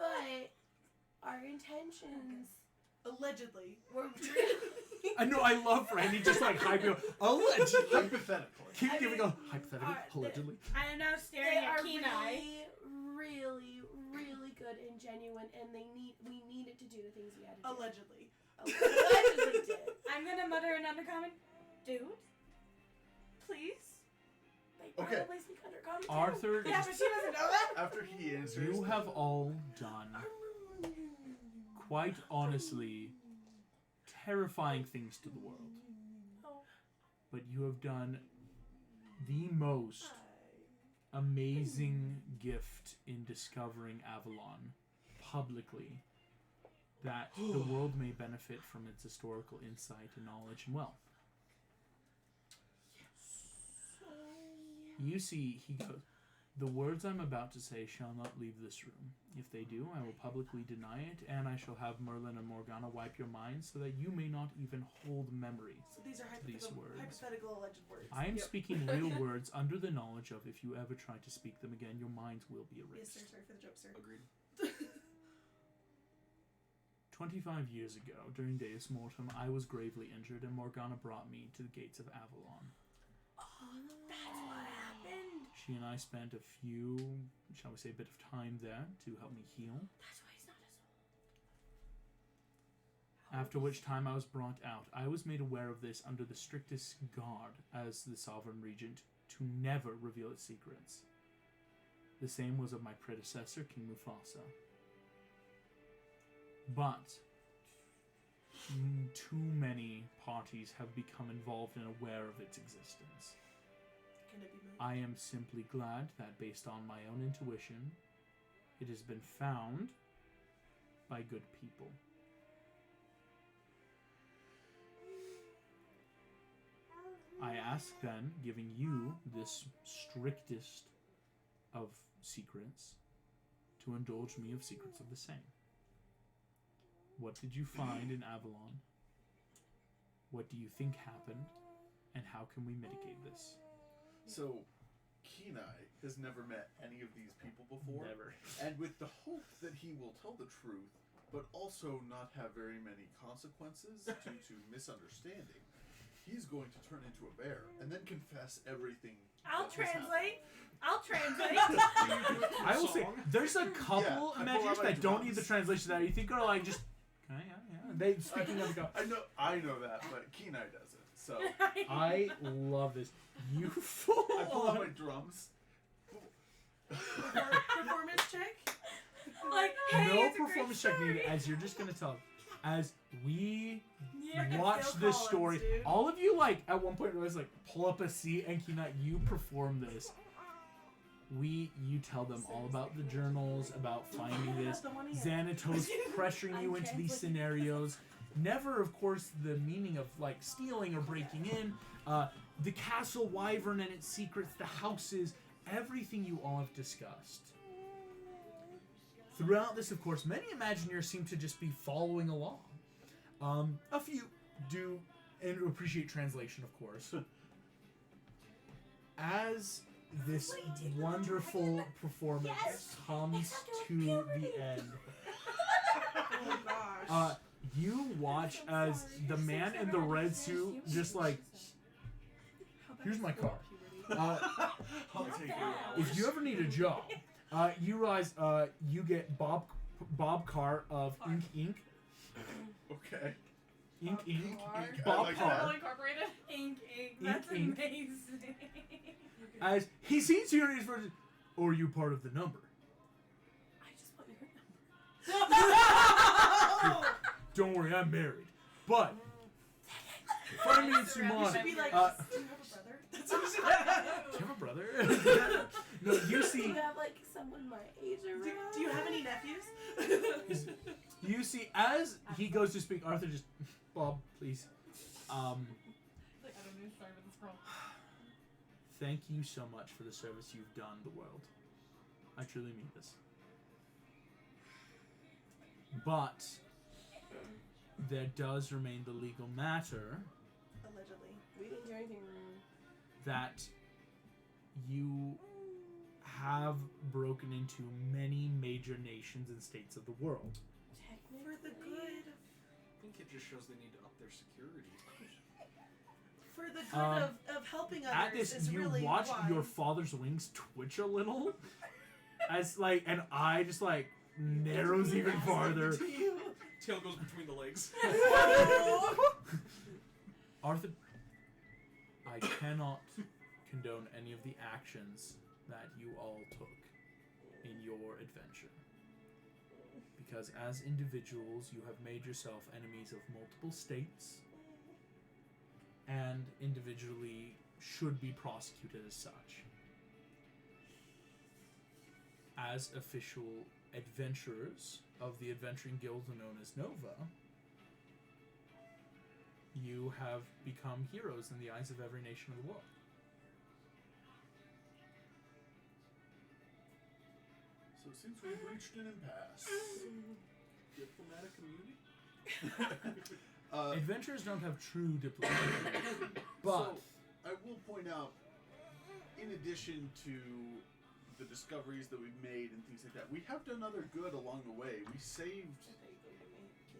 [SPEAKER 4] But our intentions
[SPEAKER 6] Allegedly.
[SPEAKER 4] were really...
[SPEAKER 1] I know. I love Randy just like hyper. Allegedly.
[SPEAKER 5] Hypothetically.
[SPEAKER 1] Keep
[SPEAKER 4] I
[SPEAKER 1] giving
[SPEAKER 4] mean,
[SPEAKER 1] a hypothetical. Allegedly.
[SPEAKER 2] I am now
[SPEAKER 4] They
[SPEAKER 2] staring
[SPEAKER 4] are
[SPEAKER 2] at Kenai.
[SPEAKER 4] really good and genuine, and we needed to do the things we had to do.
[SPEAKER 6] Allegedly.
[SPEAKER 4] Allegedly did.
[SPEAKER 2] I'm gonna mutter an undercomment. Dude, please.
[SPEAKER 4] They
[SPEAKER 5] Okay.
[SPEAKER 4] probably speak undercommon too.
[SPEAKER 1] Arthur,
[SPEAKER 2] Yeah, but she doesn't know that.
[SPEAKER 5] After he answers,
[SPEAKER 1] you have all done, quite honestly, terrifying things to the world.
[SPEAKER 2] Oh.
[SPEAKER 1] But you have done the most amazing gift in discovering Avalon publicly, that the world may benefit from its historical insight and knowledge and wealth. You see, he goes, the words I'm about to say shall not leave this room. If they do, I will publicly deny it, and I shall have Merlin and Morgana wipe your minds so that you may not even hold memory.
[SPEAKER 6] So these are
[SPEAKER 1] These words.
[SPEAKER 6] hypothetical alleged words.
[SPEAKER 1] I am
[SPEAKER 6] Yep.
[SPEAKER 1] speaking real words under the knowledge of if you ever try to speak them again, your minds will be
[SPEAKER 6] Yes,
[SPEAKER 1] erased.
[SPEAKER 6] sir. Sorry for the joke, sir.
[SPEAKER 7] Agreed.
[SPEAKER 1] 25 years ago, during Deus Mortem, I was gravely injured, and Morgana brought me to the gates of Avalon.
[SPEAKER 4] That's what happened.
[SPEAKER 1] She and I spent a few, shall we say, a bit of time there to help me heal.
[SPEAKER 4] That's why he's not as
[SPEAKER 1] After which time I was brought out. I was made aware of this under the strictest guard as the Sovereign Regent to never reveal its secrets. The same was of my predecessor, King Mufasa. But too many parties have become involved and aware of its existence.
[SPEAKER 6] Can it be moved?
[SPEAKER 1] I am simply glad that, based on my own intuition, it has been found by good people. I ask then, giving you this strictest of secrets, to indulge me of secrets of the same. What did you find in Avalon? What do you think happened? and how can we mitigate this?
[SPEAKER 5] So, Kenai has never met any of these people before.
[SPEAKER 1] Never.
[SPEAKER 5] And with the hope that he will tell the truth, but also not have very many consequences due to misunderstanding, he's going to turn into a bear and then confess everything.
[SPEAKER 2] I'll
[SPEAKER 5] that has happened.
[SPEAKER 2] translate. I'll translate.
[SPEAKER 1] I will say, there's a couple
[SPEAKER 5] Yeah, I pull
[SPEAKER 1] imaginers
[SPEAKER 5] out my
[SPEAKER 1] that don't need the
[SPEAKER 5] drums.
[SPEAKER 1] translation that you think are like just, yeah. They speaking of go.
[SPEAKER 5] I know that, but Kenai doesn't. So
[SPEAKER 1] I love this. You full
[SPEAKER 5] I pull out my
[SPEAKER 1] on.
[SPEAKER 5] drums.
[SPEAKER 6] Performance check.
[SPEAKER 2] Like, hey,
[SPEAKER 1] No
[SPEAKER 2] it's a great
[SPEAKER 1] performance check
[SPEAKER 2] story.
[SPEAKER 1] needed, as you're just gonna tell. As we
[SPEAKER 2] Yeah,
[SPEAKER 1] watch
[SPEAKER 6] Phil
[SPEAKER 1] this
[SPEAKER 6] Collins,
[SPEAKER 1] story,
[SPEAKER 6] dude.
[SPEAKER 1] all of you like at one point realize like pull up a seat and Kina, you perform this. You tell them all about the journals, about finding this.
[SPEAKER 6] The one he had.
[SPEAKER 1] Xanatos pressuring you into these scenarios. Never, of course, the meaning of like stealing or breaking in. The castle wyvern and its secrets, the houses, everything you all have discussed. Throughout this, of course, many Imagineers seem to just be following along. A few do and appreciate translation, of course. As this wonderful performance comes to the end,
[SPEAKER 6] Oh gosh.
[SPEAKER 1] you watch as the man in the red suit just like,
[SPEAKER 6] How bad
[SPEAKER 1] here's
[SPEAKER 6] is
[SPEAKER 1] my
[SPEAKER 6] school
[SPEAKER 1] car.
[SPEAKER 6] puberty?
[SPEAKER 5] I'll take it.
[SPEAKER 1] If you ever need a job, you realize you get Bob Carr of Ink Ink.
[SPEAKER 5] Okay.
[SPEAKER 1] Ink Ink.
[SPEAKER 2] Carr.
[SPEAKER 5] I
[SPEAKER 1] Bob
[SPEAKER 5] like
[SPEAKER 1] Carr.
[SPEAKER 5] that.
[SPEAKER 3] All incorporated.
[SPEAKER 2] Ink, ink. That's
[SPEAKER 1] Ink.
[SPEAKER 2] amazing.
[SPEAKER 1] As he sees you and he's for, or are you part of the number?
[SPEAKER 4] I just want your number.
[SPEAKER 1] Don't worry, I'm married. But find me in
[SPEAKER 6] You
[SPEAKER 1] Sumana.
[SPEAKER 6] should be like,
[SPEAKER 1] Uh,
[SPEAKER 6] do you have a brother? That's what you should
[SPEAKER 1] Do you have a brother? No, you
[SPEAKER 4] Do
[SPEAKER 1] see,
[SPEAKER 4] you have like someone my age around?
[SPEAKER 6] do you have any nephews?
[SPEAKER 1] you see, as he goes to speak, Arthur just, Bob, please.
[SPEAKER 3] Like, I don't know. Sorry about this girl.
[SPEAKER 1] Thank you so much for the service you've done the world. I truly mean this. But there does remain the legal matter
[SPEAKER 6] Allegedly.
[SPEAKER 4] We didn't do anything wrong.
[SPEAKER 1] that you have broken into many major nations and states of the world.
[SPEAKER 6] For the good.
[SPEAKER 7] I think it just shows they need to up their security.
[SPEAKER 6] For the good of helping others.
[SPEAKER 1] At this,
[SPEAKER 6] is
[SPEAKER 1] you
[SPEAKER 6] really
[SPEAKER 1] watch
[SPEAKER 6] why.
[SPEAKER 1] your father's wings twitch a little, as like an eye just like narrows even farther.
[SPEAKER 7] Tail goes between the legs.
[SPEAKER 1] Arthur, I cannot condone any of the actions that you all took in your adventure. Because as individuals, you have made yourself enemies of multiple states, and individually should be prosecuted as such. As official adventurers of the adventuring guild known as Nova, you have become heroes in the eyes of every nation of the world.
[SPEAKER 5] So it seems we've reached an impasse.
[SPEAKER 7] Diplomatic immunity?
[SPEAKER 1] Adventurers don't have true diplomacy, but
[SPEAKER 5] So, I will point out, in addition to the discoveries that we've made and things like that, we have done other good along the way. We saved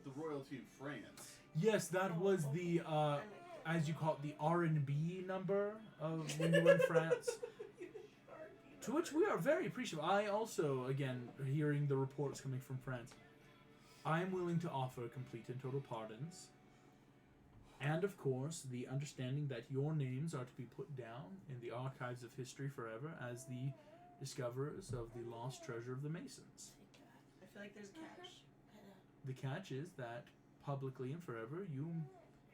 [SPEAKER 5] the royalty of France.
[SPEAKER 1] yes, that was the as you call it, the R&B number of when you were in France. To which we are very appreciative. I also, again, hearing the reports coming from France, I am willing to offer complete and total pardons. And, of course, the understanding that your names are to be put down in the archives of history forever as the discoverers of the lost treasure of the Masons.
[SPEAKER 6] I feel like there's a catch.
[SPEAKER 1] The catch is that publicly and forever, you,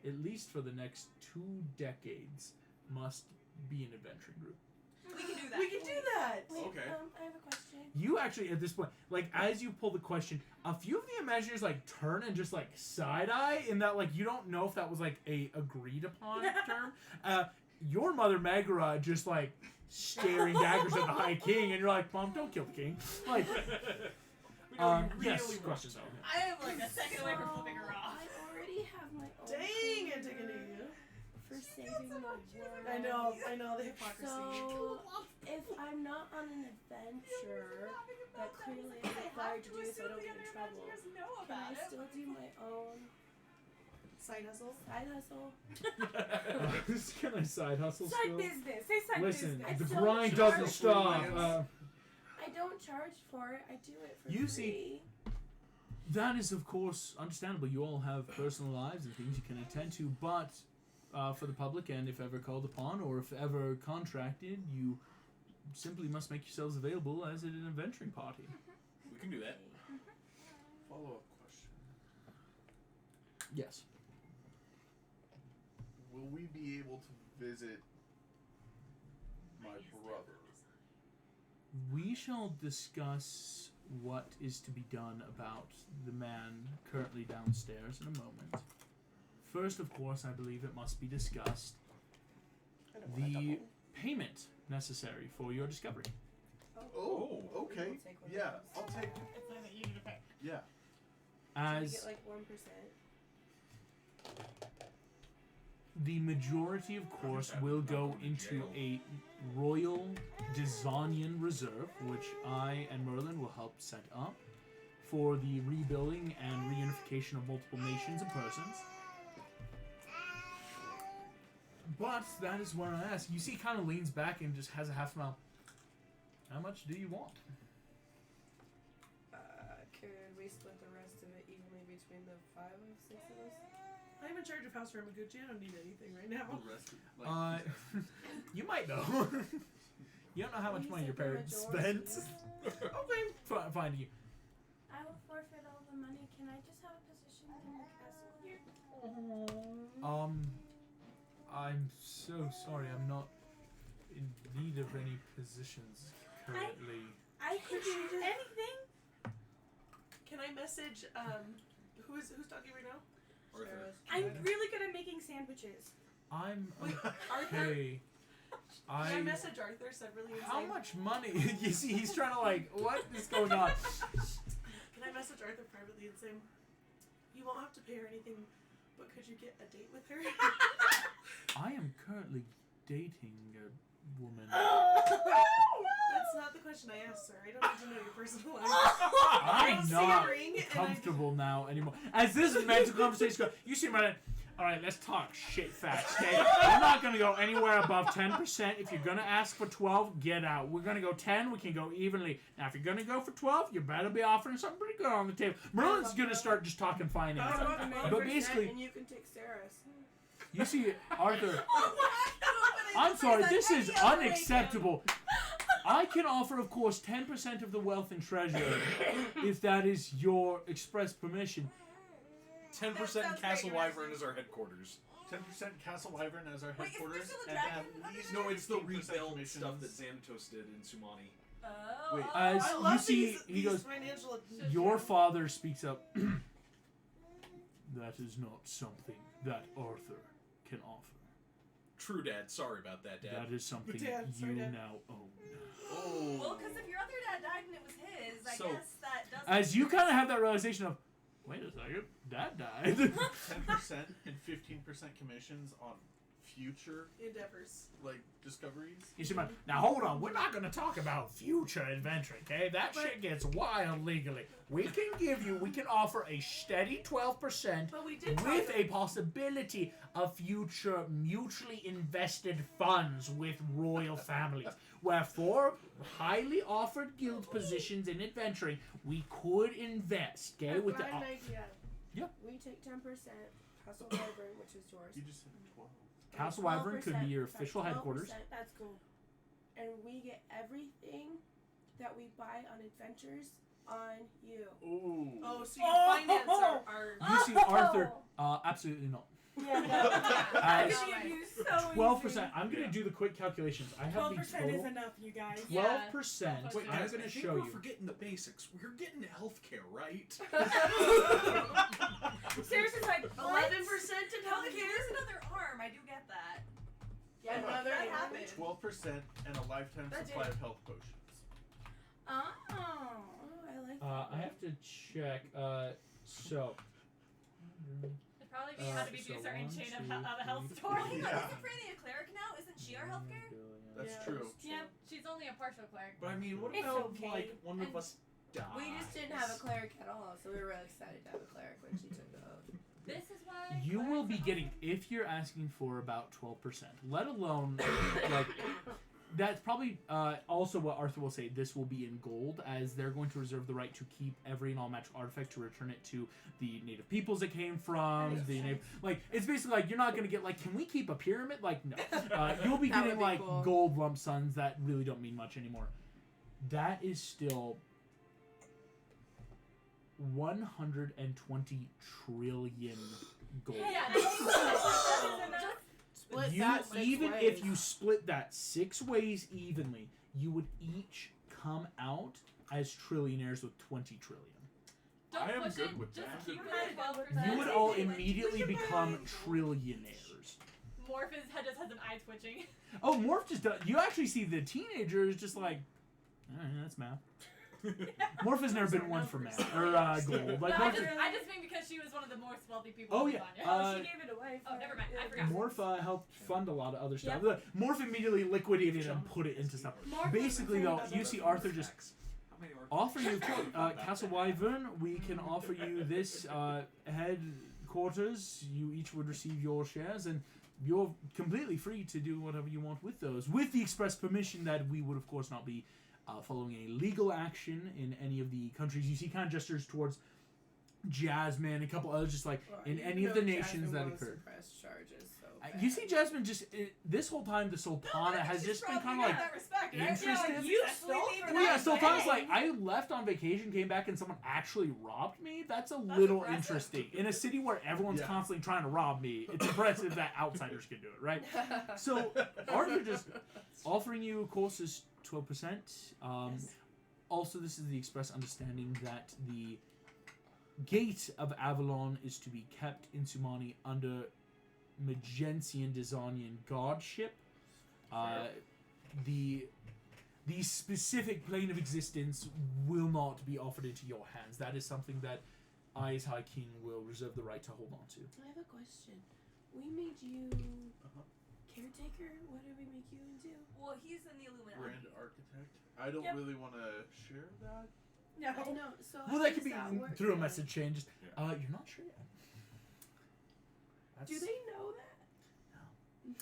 [SPEAKER 1] at least for the next 2 decades, must be an adventuring group.
[SPEAKER 3] We can do that.
[SPEAKER 6] We can do that!
[SPEAKER 4] Wait,
[SPEAKER 7] Okay.
[SPEAKER 4] I have a question.
[SPEAKER 1] You actually, at this point, like, as you pull the question, a few of the Imagineers, like, turn and just, like, side-eye in that, like, you don't know if that was, like, a agreed-upon term. Your mother, Megara, just, like, staring daggers at the High King, and you're like, Mom, don't kill the king. Like,
[SPEAKER 7] We know you
[SPEAKER 1] yes,
[SPEAKER 7] really want
[SPEAKER 1] questions.
[SPEAKER 7] to.
[SPEAKER 3] I am like a second away from flipping her off.
[SPEAKER 4] I already have my own.
[SPEAKER 6] Dang, Antigone.
[SPEAKER 4] for saving the world.
[SPEAKER 6] I know the hypocrisy.
[SPEAKER 4] So, if I'm not on an adventure that clearly is required to do so I don't get in trouble, can I still do my own
[SPEAKER 6] Side hustle.
[SPEAKER 1] Can I side hustle
[SPEAKER 2] Side
[SPEAKER 1] still?
[SPEAKER 2] business. Say side
[SPEAKER 1] Listen,
[SPEAKER 2] business.
[SPEAKER 1] the
[SPEAKER 4] still
[SPEAKER 1] grind
[SPEAKER 4] charge
[SPEAKER 1] doesn't
[SPEAKER 4] for
[SPEAKER 1] stop.
[SPEAKER 4] it. I don't charge for it. I do it for
[SPEAKER 1] You
[SPEAKER 4] free.
[SPEAKER 1] see- That is, of course, understandable. You all have personal lives and things you can attend to, but for the public, and if ever called upon or if ever contracted, you simply must make yourselves available as an adventuring party.
[SPEAKER 7] We can do that.
[SPEAKER 5] Follow-up question.
[SPEAKER 1] Yes.
[SPEAKER 5] Will we be able to visit my brother?
[SPEAKER 1] We shall discuss what is to be done about the man currently downstairs in a moment. First, of course, I believe it must be discussed the payment necessary for your discovery.
[SPEAKER 5] Oh, okay. Yeah, I'll take. Yeah.
[SPEAKER 4] Can we
[SPEAKER 1] As
[SPEAKER 4] get like 1%?
[SPEAKER 1] the majority, of course, will go into a Royal Desanian Reserve, which I and Merlin will help set up for the rebuilding and reunification of multiple nations and persons. But that is where I ask. You see, he kind of leans back and just has a half smile. How much do you want?
[SPEAKER 4] Could we split the rest of it evenly between the 5 of 6 of us?
[SPEAKER 6] I'm in charge of House Ramaguchi. I don't need anything right now.
[SPEAKER 5] The rest of,
[SPEAKER 1] You might know. You don't know how much
[SPEAKER 4] You
[SPEAKER 1] money your
[SPEAKER 4] said the
[SPEAKER 1] parents
[SPEAKER 4] majority.
[SPEAKER 1] spent
[SPEAKER 6] Okay.
[SPEAKER 1] finding you.
[SPEAKER 2] I will forfeit all the money. Can I just have a position in the castle here?
[SPEAKER 1] I'm so sorry. I'm not in need of any positions currently.
[SPEAKER 2] I can do anything.
[SPEAKER 6] Can I message who's talking right now?
[SPEAKER 7] Arthur.
[SPEAKER 2] I'm really good at making sandwiches.
[SPEAKER 1] I'm
[SPEAKER 6] Wait, Arthur?
[SPEAKER 1] okay.
[SPEAKER 6] Can I message Arthur separately and
[SPEAKER 1] How
[SPEAKER 6] say,
[SPEAKER 1] much money? You see, he's trying to like, what is going on?
[SPEAKER 6] Can I message Arthur privately and say, you won't have to pay her anything, but could you get a date with her?
[SPEAKER 1] I am currently dating a woman.
[SPEAKER 6] That's not the question I asked, sir. I don't need to know your personal life. I
[SPEAKER 1] I'm
[SPEAKER 6] see
[SPEAKER 1] not
[SPEAKER 6] a ring and
[SPEAKER 1] comfortable now anymore. As this mental conversation goes, you see my. Alright, let's talk shit facts, okay? We're not gonna go anywhere above 10%. If you're gonna ask for 12, get out. We're gonna go 10, we can go evenly. Now, if you're gonna go for 12, you better be offering something pretty good on the table. Merlin's gonna start just talking finance. But basically,
[SPEAKER 4] And you can take Sarah's.
[SPEAKER 1] you see, Arthur,
[SPEAKER 3] Oh
[SPEAKER 1] I'm sorry, this is unacceptable. I can offer, of course, 10% of the wealth and treasure if that is your express permission.
[SPEAKER 7] 10%
[SPEAKER 3] That sounds
[SPEAKER 7] Castle
[SPEAKER 3] great,
[SPEAKER 7] Wyvern is our headquarters.
[SPEAKER 5] 10% Castle Wyvern as our
[SPEAKER 3] Wait, isn't there
[SPEAKER 5] headquarters,
[SPEAKER 3] still a
[SPEAKER 5] and
[SPEAKER 3] dragon
[SPEAKER 5] at
[SPEAKER 3] under
[SPEAKER 5] least
[SPEAKER 7] No, it's the
[SPEAKER 5] 15%
[SPEAKER 7] rebuild
[SPEAKER 5] commissions.
[SPEAKER 7] stuff that Xanatos did in Sumani.
[SPEAKER 3] Oh.
[SPEAKER 5] Wait,
[SPEAKER 1] As
[SPEAKER 6] I
[SPEAKER 1] you
[SPEAKER 6] love
[SPEAKER 1] see,
[SPEAKER 6] these
[SPEAKER 1] he goes,
[SPEAKER 6] financial.
[SPEAKER 1] your father speaks up. That is not something that Arthur can offer.
[SPEAKER 7] True, Dad. Sorry about that, Dad.
[SPEAKER 1] That is something
[SPEAKER 6] Dad,
[SPEAKER 1] you
[SPEAKER 6] sorry, Dad.
[SPEAKER 1] now own.
[SPEAKER 5] Oh.
[SPEAKER 3] Well, because if your other dad died and it was his, I
[SPEAKER 7] So-
[SPEAKER 3] guess that doesn't.
[SPEAKER 1] As you kind of have that realization of, wait a second, Dad died.
[SPEAKER 5] 10% and 15% commissions on future
[SPEAKER 6] endeavors.
[SPEAKER 5] like discoveries.
[SPEAKER 1] You see, now hold on, we're not going to talk about future adventure, okay? That shit gets wild legally. We can offer a steady 12%
[SPEAKER 6] But we did
[SPEAKER 1] with
[SPEAKER 6] talk
[SPEAKER 1] a possibility of future mutually invested funds with royal families. Where for highly offered guild positions in adventuring, we could invest, okay?
[SPEAKER 4] I've
[SPEAKER 1] With the
[SPEAKER 4] got an idea.
[SPEAKER 1] Yeah.
[SPEAKER 4] We take 10%, Castle Wyvern, which is yours.
[SPEAKER 5] You just said 12.
[SPEAKER 1] Castle Wyvern could be
[SPEAKER 4] 12%,
[SPEAKER 1] your
[SPEAKER 4] that's
[SPEAKER 1] official
[SPEAKER 4] 12%,
[SPEAKER 1] headquarters.
[SPEAKER 2] That's cool.
[SPEAKER 4] And we get everything that we buy on adventures on you.
[SPEAKER 5] Ooh.
[SPEAKER 6] Oh, so your finance are
[SPEAKER 1] You see, Arthur, absolutely not.
[SPEAKER 2] Yeah, no.
[SPEAKER 1] As
[SPEAKER 2] I could use so
[SPEAKER 1] 12%, I'm going to do the quick calculations. I have the
[SPEAKER 2] 12% is
[SPEAKER 1] total.
[SPEAKER 2] enough, you guys.
[SPEAKER 1] 12%.
[SPEAKER 7] Wait,
[SPEAKER 1] I'm
[SPEAKER 7] guys,
[SPEAKER 1] going
[SPEAKER 7] I
[SPEAKER 1] to
[SPEAKER 7] think
[SPEAKER 1] show
[SPEAKER 7] we're
[SPEAKER 1] you.
[SPEAKER 7] forgetting the basics. We're getting healthcare, right?
[SPEAKER 2] Sarah's is like
[SPEAKER 6] 11% in
[SPEAKER 3] Okay,
[SPEAKER 6] healthcare.
[SPEAKER 3] there's another arm. I do get that.
[SPEAKER 6] Yeah, another
[SPEAKER 3] that
[SPEAKER 6] one.
[SPEAKER 3] happened.
[SPEAKER 5] 12% and a lifetime
[SPEAKER 6] That
[SPEAKER 5] supply
[SPEAKER 6] did.
[SPEAKER 5] of health potions.
[SPEAKER 2] Oh.
[SPEAKER 4] Oh, I like that.
[SPEAKER 1] I have to check. So.
[SPEAKER 3] Probably be how to be
[SPEAKER 1] so
[SPEAKER 3] do certain
[SPEAKER 1] 1,
[SPEAKER 3] chain
[SPEAKER 1] 2,
[SPEAKER 3] of a health
[SPEAKER 1] 3,
[SPEAKER 3] store.
[SPEAKER 5] Yeah.
[SPEAKER 3] Isn't Franny a cleric now? Isn't she our healthcare?
[SPEAKER 5] That's
[SPEAKER 6] Yeah,
[SPEAKER 5] true.
[SPEAKER 6] that's
[SPEAKER 3] Yeah, she's only a partial cleric.
[SPEAKER 7] But I mean, what
[SPEAKER 2] It's
[SPEAKER 7] about
[SPEAKER 2] okay.
[SPEAKER 7] like one of
[SPEAKER 4] And
[SPEAKER 7] us dies?
[SPEAKER 4] We just didn't have a cleric at all, so we were really excited to have a cleric when she took the oath.
[SPEAKER 3] This is why
[SPEAKER 1] You will
[SPEAKER 3] clerics
[SPEAKER 1] be
[SPEAKER 3] are
[SPEAKER 1] getting,
[SPEAKER 3] awesome.
[SPEAKER 1] if you're asking for about 12%, let alone, like, that's probably also what Arthur will say. This will be in gold, as they're going to reserve the right to keep every and all magical artifact to return it to the native peoples it came from.
[SPEAKER 4] That
[SPEAKER 1] The
[SPEAKER 4] makes
[SPEAKER 1] native, like, it's basically like, you're not going to get, like, can we keep a pyramid? Like, no. You'll be
[SPEAKER 4] That would
[SPEAKER 1] getting,
[SPEAKER 4] be
[SPEAKER 1] like,
[SPEAKER 4] cool.
[SPEAKER 1] gold lump sums that really don't mean much anymore. That is still 120 trillion gold.
[SPEAKER 3] Yeah, just
[SPEAKER 4] Split
[SPEAKER 1] You,
[SPEAKER 4] that 6
[SPEAKER 1] even
[SPEAKER 4] ways.
[SPEAKER 1] if you split that 6 ways evenly, you would each come out as trillionaires with 20 trillion.
[SPEAKER 3] don't
[SPEAKER 7] I am
[SPEAKER 3] push
[SPEAKER 7] good
[SPEAKER 3] it.
[SPEAKER 7] with
[SPEAKER 3] Just
[SPEAKER 7] that.
[SPEAKER 3] keep it at 12%.
[SPEAKER 1] You would all immediately become trillionaires.
[SPEAKER 3] Morphe's head just has an eye twitching.
[SPEAKER 1] Oh, Morph just does. You actually see the teenager is just like, that's math. Morph has never been one for math or gold. Like
[SPEAKER 3] No, I
[SPEAKER 1] Morph,
[SPEAKER 3] just mean because she was one of the most wealthy people.
[SPEAKER 1] Oh,
[SPEAKER 3] in
[SPEAKER 1] yeah.
[SPEAKER 3] Lasagna.
[SPEAKER 2] she gave it away.
[SPEAKER 3] Oh, never mind. I
[SPEAKER 2] Yeah.
[SPEAKER 3] forgot.
[SPEAKER 1] Morph helped fund a lot of other stuff. Morph immediately liquidated and put it into stuff.
[SPEAKER 2] Morph
[SPEAKER 1] Basically, though, you see Arthur just
[SPEAKER 7] How many
[SPEAKER 1] offer you Castle Wyvern. We can offer you this headquarters. You each would receive your shares, and you're completely free to do whatever you want with those, with the express permission that we would, of course, not be following any legal action in any of the countries. You see kind of gestures towards Jasmine, a couple others, just like
[SPEAKER 4] Well,
[SPEAKER 1] in
[SPEAKER 4] you
[SPEAKER 1] any of
[SPEAKER 4] know
[SPEAKER 1] the nations
[SPEAKER 4] Jasmine
[SPEAKER 1] that
[SPEAKER 4] wants
[SPEAKER 1] occurred.
[SPEAKER 4] to press charges, so
[SPEAKER 1] You
[SPEAKER 4] bad.
[SPEAKER 1] see Jasmine just this whole time, the Sultana has just been kind of like
[SPEAKER 3] that respect, right?
[SPEAKER 1] interested.
[SPEAKER 3] Yeah, you stole from
[SPEAKER 1] Well, yeah,
[SPEAKER 3] us,
[SPEAKER 1] Sultana's
[SPEAKER 3] hey.
[SPEAKER 1] like, I left on vacation, came back, and someone actually robbed me? That's a little
[SPEAKER 3] impressive.
[SPEAKER 1] interesting. In a city where everyone's
[SPEAKER 5] Yeah.
[SPEAKER 1] constantly trying to rob me, it's impressive that outsiders can do it, right? So, Arthur just offering you, of course, is 12%.
[SPEAKER 4] Yes.
[SPEAKER 1] Also, this is the express understanding that the gate of Avalon is to be kept in Sumani under Magensian Dizanian godship. The specific plane of existence will not be offered into your hands. That is something that I, as High King, will reserve the right to hold on to.
[SPEAKER 4] I have a question. We made you
[SPEAKER 5] Uh-huh.
[SPEAKER 4] caretaker. What did we make you into?
[SPEAKER 3] Well, he's in the Illuminati.
[SPEAKER 5] Grand architect. I don't
[SPEAKER 3] Yep.
[SPEAKER 5] really want to share that.
[SPEAKER 2] No.
[SPEAKER 4] I know. So
[SPEAKER 1] Well,
[SPEAKER 4] how
[SPEAKER 1] that could
[SPEAKER 4] does
[SPEAKER 1] be
[SPEAKER 4] that work
[SPEAKER 1] through a
[SPEAKER 4] then?
[SPEAKER 1] message chain. Just,
[SPEAKER 7] Yeah.
[SPEAKER 1] you're not sure yet.
[SPEAKER 4] Do they know that?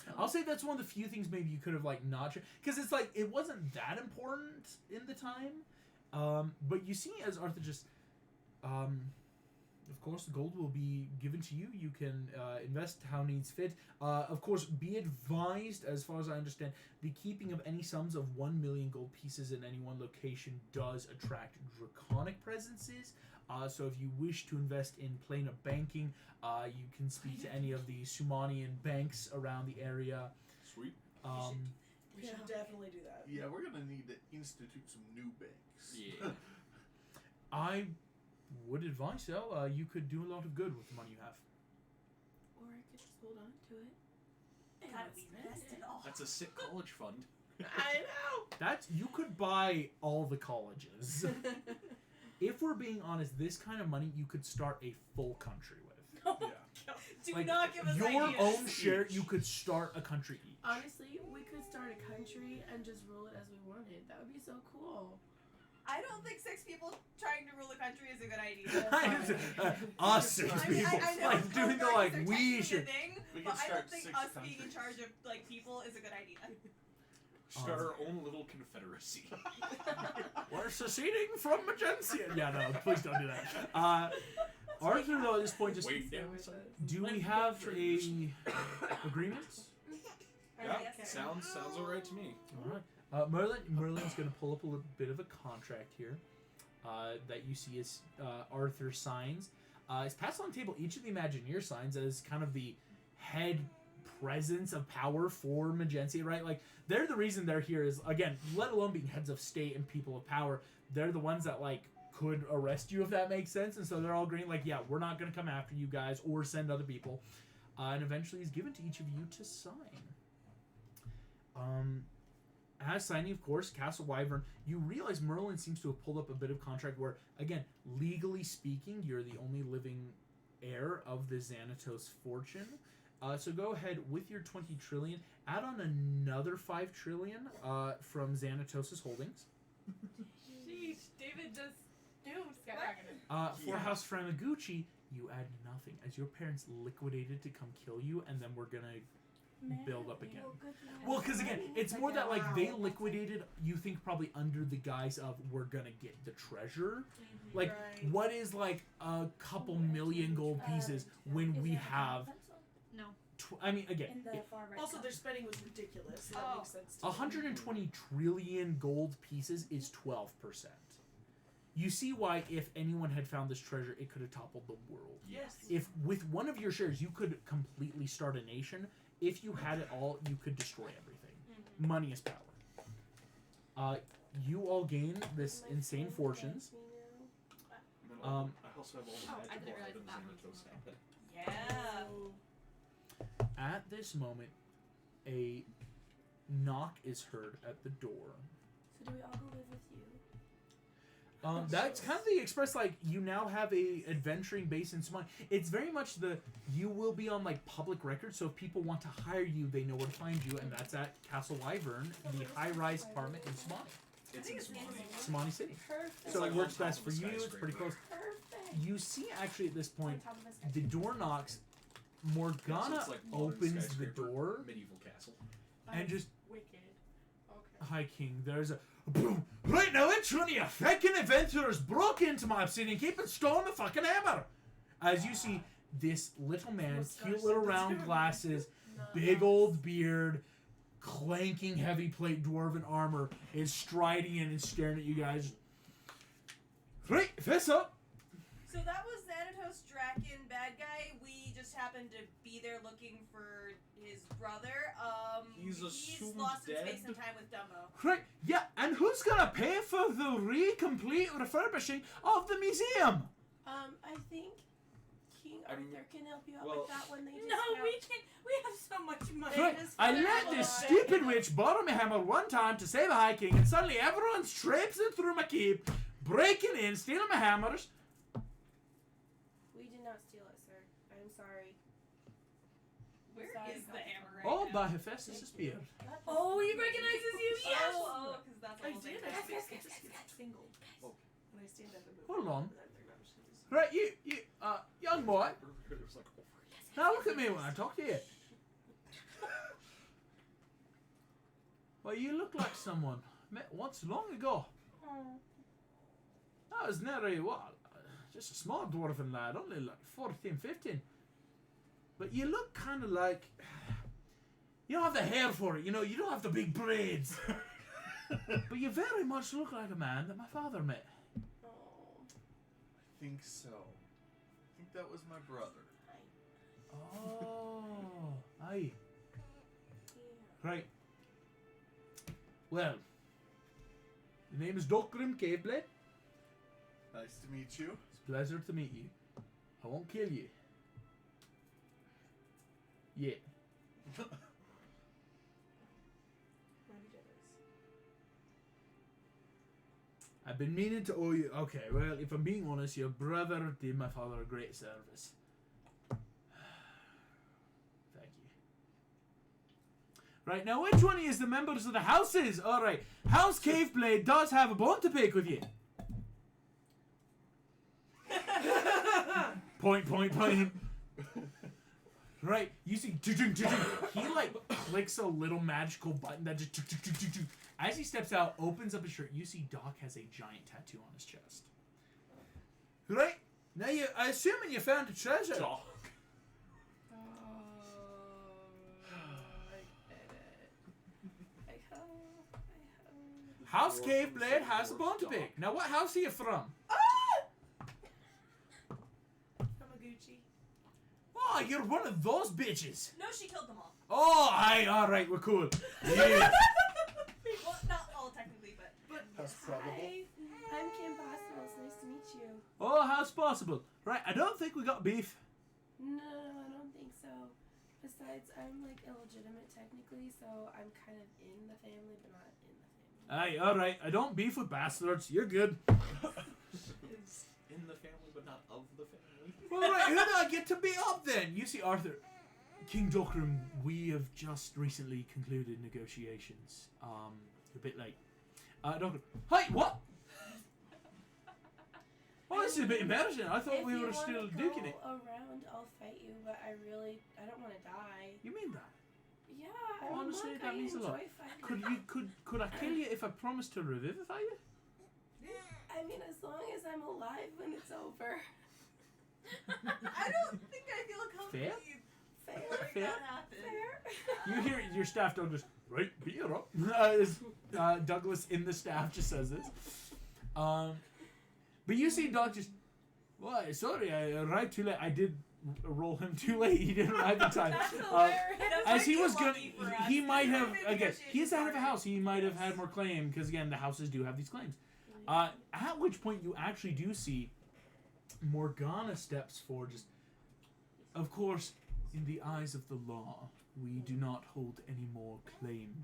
[SPEAKER 4] No.
[SPEAKER 1] I'll say that's one of the few things maybe you could have like not because it's like it wasn't that important in the time, but you see as Arthur just, of course the gold will be given to you. You can invest how needs fit. Of course, be advised, as far as I understand, the keeping of any sums of 1 million gold pieces in any one location does attract draconic presences. So if you wish to invest in plane of banking, you can speak to any of the Sumanian banks around the area.
[SPEAKER 7] Sweet.
[SPEAKER 6] We should definitely do that.
[SPEAKER 5] Yeah, we're gonna need to institute some new banks.
[SPEAKER 7] Yeah.
[SPEAKER 1] I would advise so. You could do a lot of good with the money you have.
[SPEAKER 4] Or I could just hold on to it. And
[SPEAKER 3] Gotta
[SPEAKER 4] not
[SPEAKER 3] be
[SPEAKER 4] spend
[SPEAKER 3] invested
[SPEAKER 4] it.
[SPEAKER 3] all.
[SPEAKER 7] That's a sick college fund.
[SPEAKER 4] I know.
[SPEAKER 1] That's you could buy all the colleges. If we're being honest, this kind of money you could start a full country with.
[SPEAKER 5] Yeah.
[SPEAKER 3] Do
[SPEAKER 1] Like,
[SPEAKER 3] not give us
[SPEAKER 1] your
[SPEAKER 3] ideas.
[SPEAKER 1] own share, you could start a country each.
[SPEAKER 4] Honestly, we could start a country and just rule it as we wanted. That would be so cool.
[SPEAKER 3] I don't think 6 people trying to rule a country is a good idea.
[SPEAKER 1] Us six
[SPEAKER 3] I mean,
[SPEAKER 1] people
[SPEAKER 3] I know
[SPEAKER 1] like doing the like
[SPEAKER 3] they're
[SPEAKER 1] we
[SPEAKER 3] technically a
[SPEAKER 1] should.
[SPEAKER 3] thing,
[SPEAKER 5] We
[SPEAKER 3] but
[SPEAKER 5] can
[SPEAKER 3] I
[SPEAKER 5] start
[SPEAKER 3] don't think
[SPEAKER 5] 6
[SPEAKER 3] us being in
[SPEAKER 5] countries.
[SPEAKER 3] charge of like people is a good idea.
[SPEAKER 7] Start our own little confederacy.
[SPEAKER 1] We're seceding from Magensian. Yeah, no, please don't do that. Arthur, though, at this point, just
[SPEAKER 7] Wait,
[SPEAKER 4] Yeah,
[SPEAKER 7] down
[SPEAKER 4] with
[SPEAKER 7] some-
[SPEAKER 4] us.
[SPEAKER 1] do we have a agreement?
[SPEAKER 7] Yeah,
[SPEAKER 3] Yes.
[SPEAKER 7] sounds alright to me.
[SPEAKER 1] All right. Merlin's going to pull up a little bit of a contract here that you see as Arthur signs. It's passed on the table. Each of the Imagineer signs as kind of the head presence of power for Magensia, right? Like, they're the reason they're here is, again, let alone being heads of state and people of power, they're the ones that, like, could arrest you if that makes sense. And so they're all agreeing, like, yeah, we're not going to come after you guys or send other people. And eventually is given to each of you to sign. As signing, of course, Castle Wyvern, you realize Merlin seems to have pulled up a bit of contract where, again, legally speaking, you're the only living heir of the Xanatos fortune. So go ahead with your 20 trillion. Add on another 5 trillion from Xanatos' holdings.
[SPEAKER 3] Sheesh, David just
[SPEAKER 2] Skyrocketed.
[SPEAKER 1] For House Framaguchi, you add nothing, as your parents liquidated to come kill you, and then we're gonna build up again. Well, because again, it's more that like they liquidated. You think probably under the guise of we're gonna get the treasure. Like,
[SPEAKER 6] Right.
[SPEAKER 1] what is like a couple million gold pieces when we have?
[SPEAKER 3] No.
[SPEAKER 1] I mean, again,
[SPEAKER 2] In the far right.
[SPEAKER 6] Also, their spending was ridiculous. So that
[SPEAKER 3] Oh.
[SPEAKER 6] makes sense. To me.
[SPEAKER 1] 120 trillion gold pieces is 12%. You see why if anyone had found this treasure, it could have toppled the world.
[SPEAKER 6] Yes.
[SPEAKER 1] If with one of your shares, you could completely start a nation. If you had it all, you could destroy everything. Money is power. You all gain this insane fortunes.
[SPEAKER 8] And then I also have all the
[SPEAKER 3] I
[SPEAKER 8] magical
[SPEAKER 3] didn't realize
[SPEAKER 8] items
[SPEAKER 3] that
[SPEAKER 8] Xanatos had.
[SPEAKER 3] Yeah.
[SPEAKER 1] At this moment, a knock is heard at the door.
[SPEAKER 4] So do we all go live with you?
[SPEAKER 1] That's kind of the express, like, you now have a adventuring base in Smani. It's very much you will be on, like, public record, so if people want to hire you, they know where to find you, and that's at Castle Wyvern, the high-rise apartment in Smani.
[SPEAKER 8] It's in Smani.
[SPEAKER 1] Smani City.
[SPEAKER 4] Perfect.
[SPEAKER 1] So
[SPEAKER 8] like
[SPEAKER 1] it works
[SPEAKER 8] on top
[SPEAKER 1] best
[SPEAKER 8] of
[SPEAKER 1] for
[SPEAKER 8] a
[SPEAKER 1] you, it's pretty close.
[SPEAKER 4] Perfect.
[SPEAKER 1] You see, actually, at this point,
[SPEAKER 4] On top of a skyscraper.
[SPEAKER 1] the door knocks,
[SPEAKER 8] Yeah, so
[SPEAKER 1] Morgana
[SPEAKER 8] it's like modern
[SPEAKER 1] opens the
[SPEAKER 8] skyscraper,
[SPEAKER 1] door,
[SPEAKER 8] medieval castle.
[SPEAKER 1] and just,
[SPEAKER 6] Wicked. Okay.
[SPEAKER 1] hi, King, there's a... Boom! Right now, which one of you fucking adventurers broke into my obsidian keep and stole my fucking hammer? As you see, this little man, cute little round glasses, big old beard, clanking heavy plate dwarven armor, is striding in and staring at you guys. Right, fess up!
[SPEAKER 3] So that was Xanatos Draken, bad guy. We just happened to be there looking for his brother.
[SPEAKER 8] He's assumed
[SPEAKER 3] lost in
[SPEAKER 8] dead?
[SPEAKER 3] space and time with Dumbo.
[SPEAKER 1] Right, yeah, and who's gonna pay for the complete refurbishing of the museum?
[SPEAKER 4] I think King
[SPEAKER 8] I
[SPEAKER 4] Arthur
[SPEAKER 8] mean,
[SPEAKER 4] can help you out
[SPEAKER 8] well-
[SPEAKER 4] with that one. They just
[SPEAKER 2] No,
[SPEAKER 4] found-
[SPEAKER 2] we can't. We have so much money.
[SPEAKER 1] Right, I let this stupid witch borrow my hammer one time to save a high king, and suddenly everyone's traipsing through my keep, breaking in, stealing my hammers.
[SPEAKER 4] We did not steal it, sir. I'm sorry.
[SPEAKER 3] Where
[SPEAKER 4] Sorry,
[SPEAKER 3] is the
[SPEAKER 4] Godfather.
[SPEAKER 3] hammer right
[SPEAKER 1] All
[SPEAKER 3] now?
[SPEAKER 1] by Hephaestus' beard.
[SPEAKER 2] Oh, he recognizes you. Yes.
[SPEAKER 3] Oh, because that's
[SPEAKER 6] I
[SPEAKER 3] all
[SPEAKER 6] did.
[SPEAKER 3] they
[SPEAKER 6] I
[SPEAKER 3] have.
[SPEAKER 6] just get single.
[SPEAKER 8] Oh.
[SPEAKER 6] When I stand up and move.
[SPEAKER 1] Hold on.
[SPEAKER 6] And I'm like, no, she's-
[SPEAKER 1] Right, you, young boy,
[SPEAKER 8] Earlier it was like over here.
[SPEAKER 1] now look at me when I talk to you. Well, you look like someone met once long ago. I was nearly, just a small dwarven lad, only like 14, 15. But you look kind of like... You don't have the hair for it, you know, you don't have the big braids. But you very much look like a man that my father met.
[SPEAKER 4] Oh.
[SPEAKER 5] I think so. I think that was my brother.
[SPEAKER 1] Oh, aye.
[SPEAKER 4] Yeah.
[SPEAKER 1] Right. Well, your name is Dokrim Caveblade.
[SPEAKER 5] Nice to meet you.
[SPEAKER 1] It's a pleasure to meet you. I won't kill you. Yet.
[SPEAKER 6] Mighty Jeddis.
[SPEAKER 1] I've been meaning to owe you. Okay, well, if I'm being honest, your brother did my father a great service. Thank you. Right, now which one of you is the members of the houses? Alright, House Caveblade does have a bone to pick with you. Point. Right, you see, he like clicks a little magical button that just, as he steps out, opens up his shirt. You see Doc has a giant tattoo on his chest. Right, now I assuming you found a treasure.
[SPEAKER 8] Doc.
[SPEAKER 1] House Caveblade has a bone to pick. Now, what house are you from?
[SPEAKER 6] Yamaguchi.
[SPEAKER 1] Oh, you're one of those bitches.
[SPEAKER 3] No, she killed them all.
[SPEAKER 1] Oh, aye, alright, we're cool. Yeah.
[SPEAKER 3] Well, not all technically, but
[SPEAKER 5] That's probable.
[SPEAKER 4] Hi, I'm Kim Possible. It's nice to meet you.
[SPEAKER 1] Oh, how's possible? Right, I don't think we got beef.
[SPEAKER 4] No, I don't think so. Besides, I'm like illegitimate technically, so I'm kind of in the family, but not in the family.
[SPEAKER 1] Aye, alright, I don't beef with bastards. You're good.
[SPEAKER 8] Is in the family, but not of the family.
[SPEAKER 1] Well, right, who do I get to be up then? You see, Arthur, King Dokram, we have just recently concluded negotiations. A bit late. Dokram, hey, what? Oh, this is a bit embarrassing. I thought we were still duking it.
[SPEAKER 4] Around, I'll fight you, but I don't want to die.
[SPEAKER 1] You mean that?
[SPEAKER 4] Yeah, I
[SPEAKER 1] Honestly,
[SPEAKER 4] look,
[SPEAKER 1] that
[SPEAKER 4] I
[SPEAKER 1] means a lot.
[SPEAKER 4] enjoy fighting.
[SPEAKER 1] Could I kill you if I promised to revivify you?
[SPEAKER 4] I mean, as long as I'm alive when it's over.
[SPEAKER 3] I don't think I feel comfortable
[SPEAKER 4] Fair.
[SPEAKER 3] letting that happen.
[SPEAKER 4] Fair.
[SPEAKER 1] You hear your staff dog just right, beat her up. Douglas in the staff just says this. But you see Doug just, well, sorry, I arrived too late. I did roll him too late. He didn't arrive in time.
[SPEAKER 3] That's hilarious.
[SPEAKER 1] As he was gonna,
[SPEAKER 3] lucky for us.
[SPEAKER 1] he might have,
[SPEAKER 3] Maybe
[SPEAKER 1] again, he's the head of a
[SPEAKER 3] started.
[SPEAKER 1] house. He might have had more claim because again, the houses do have these claims. At which point you actually do see Morgana steps forward. Just, of course, in the eyes of the law, we do not hold any more claim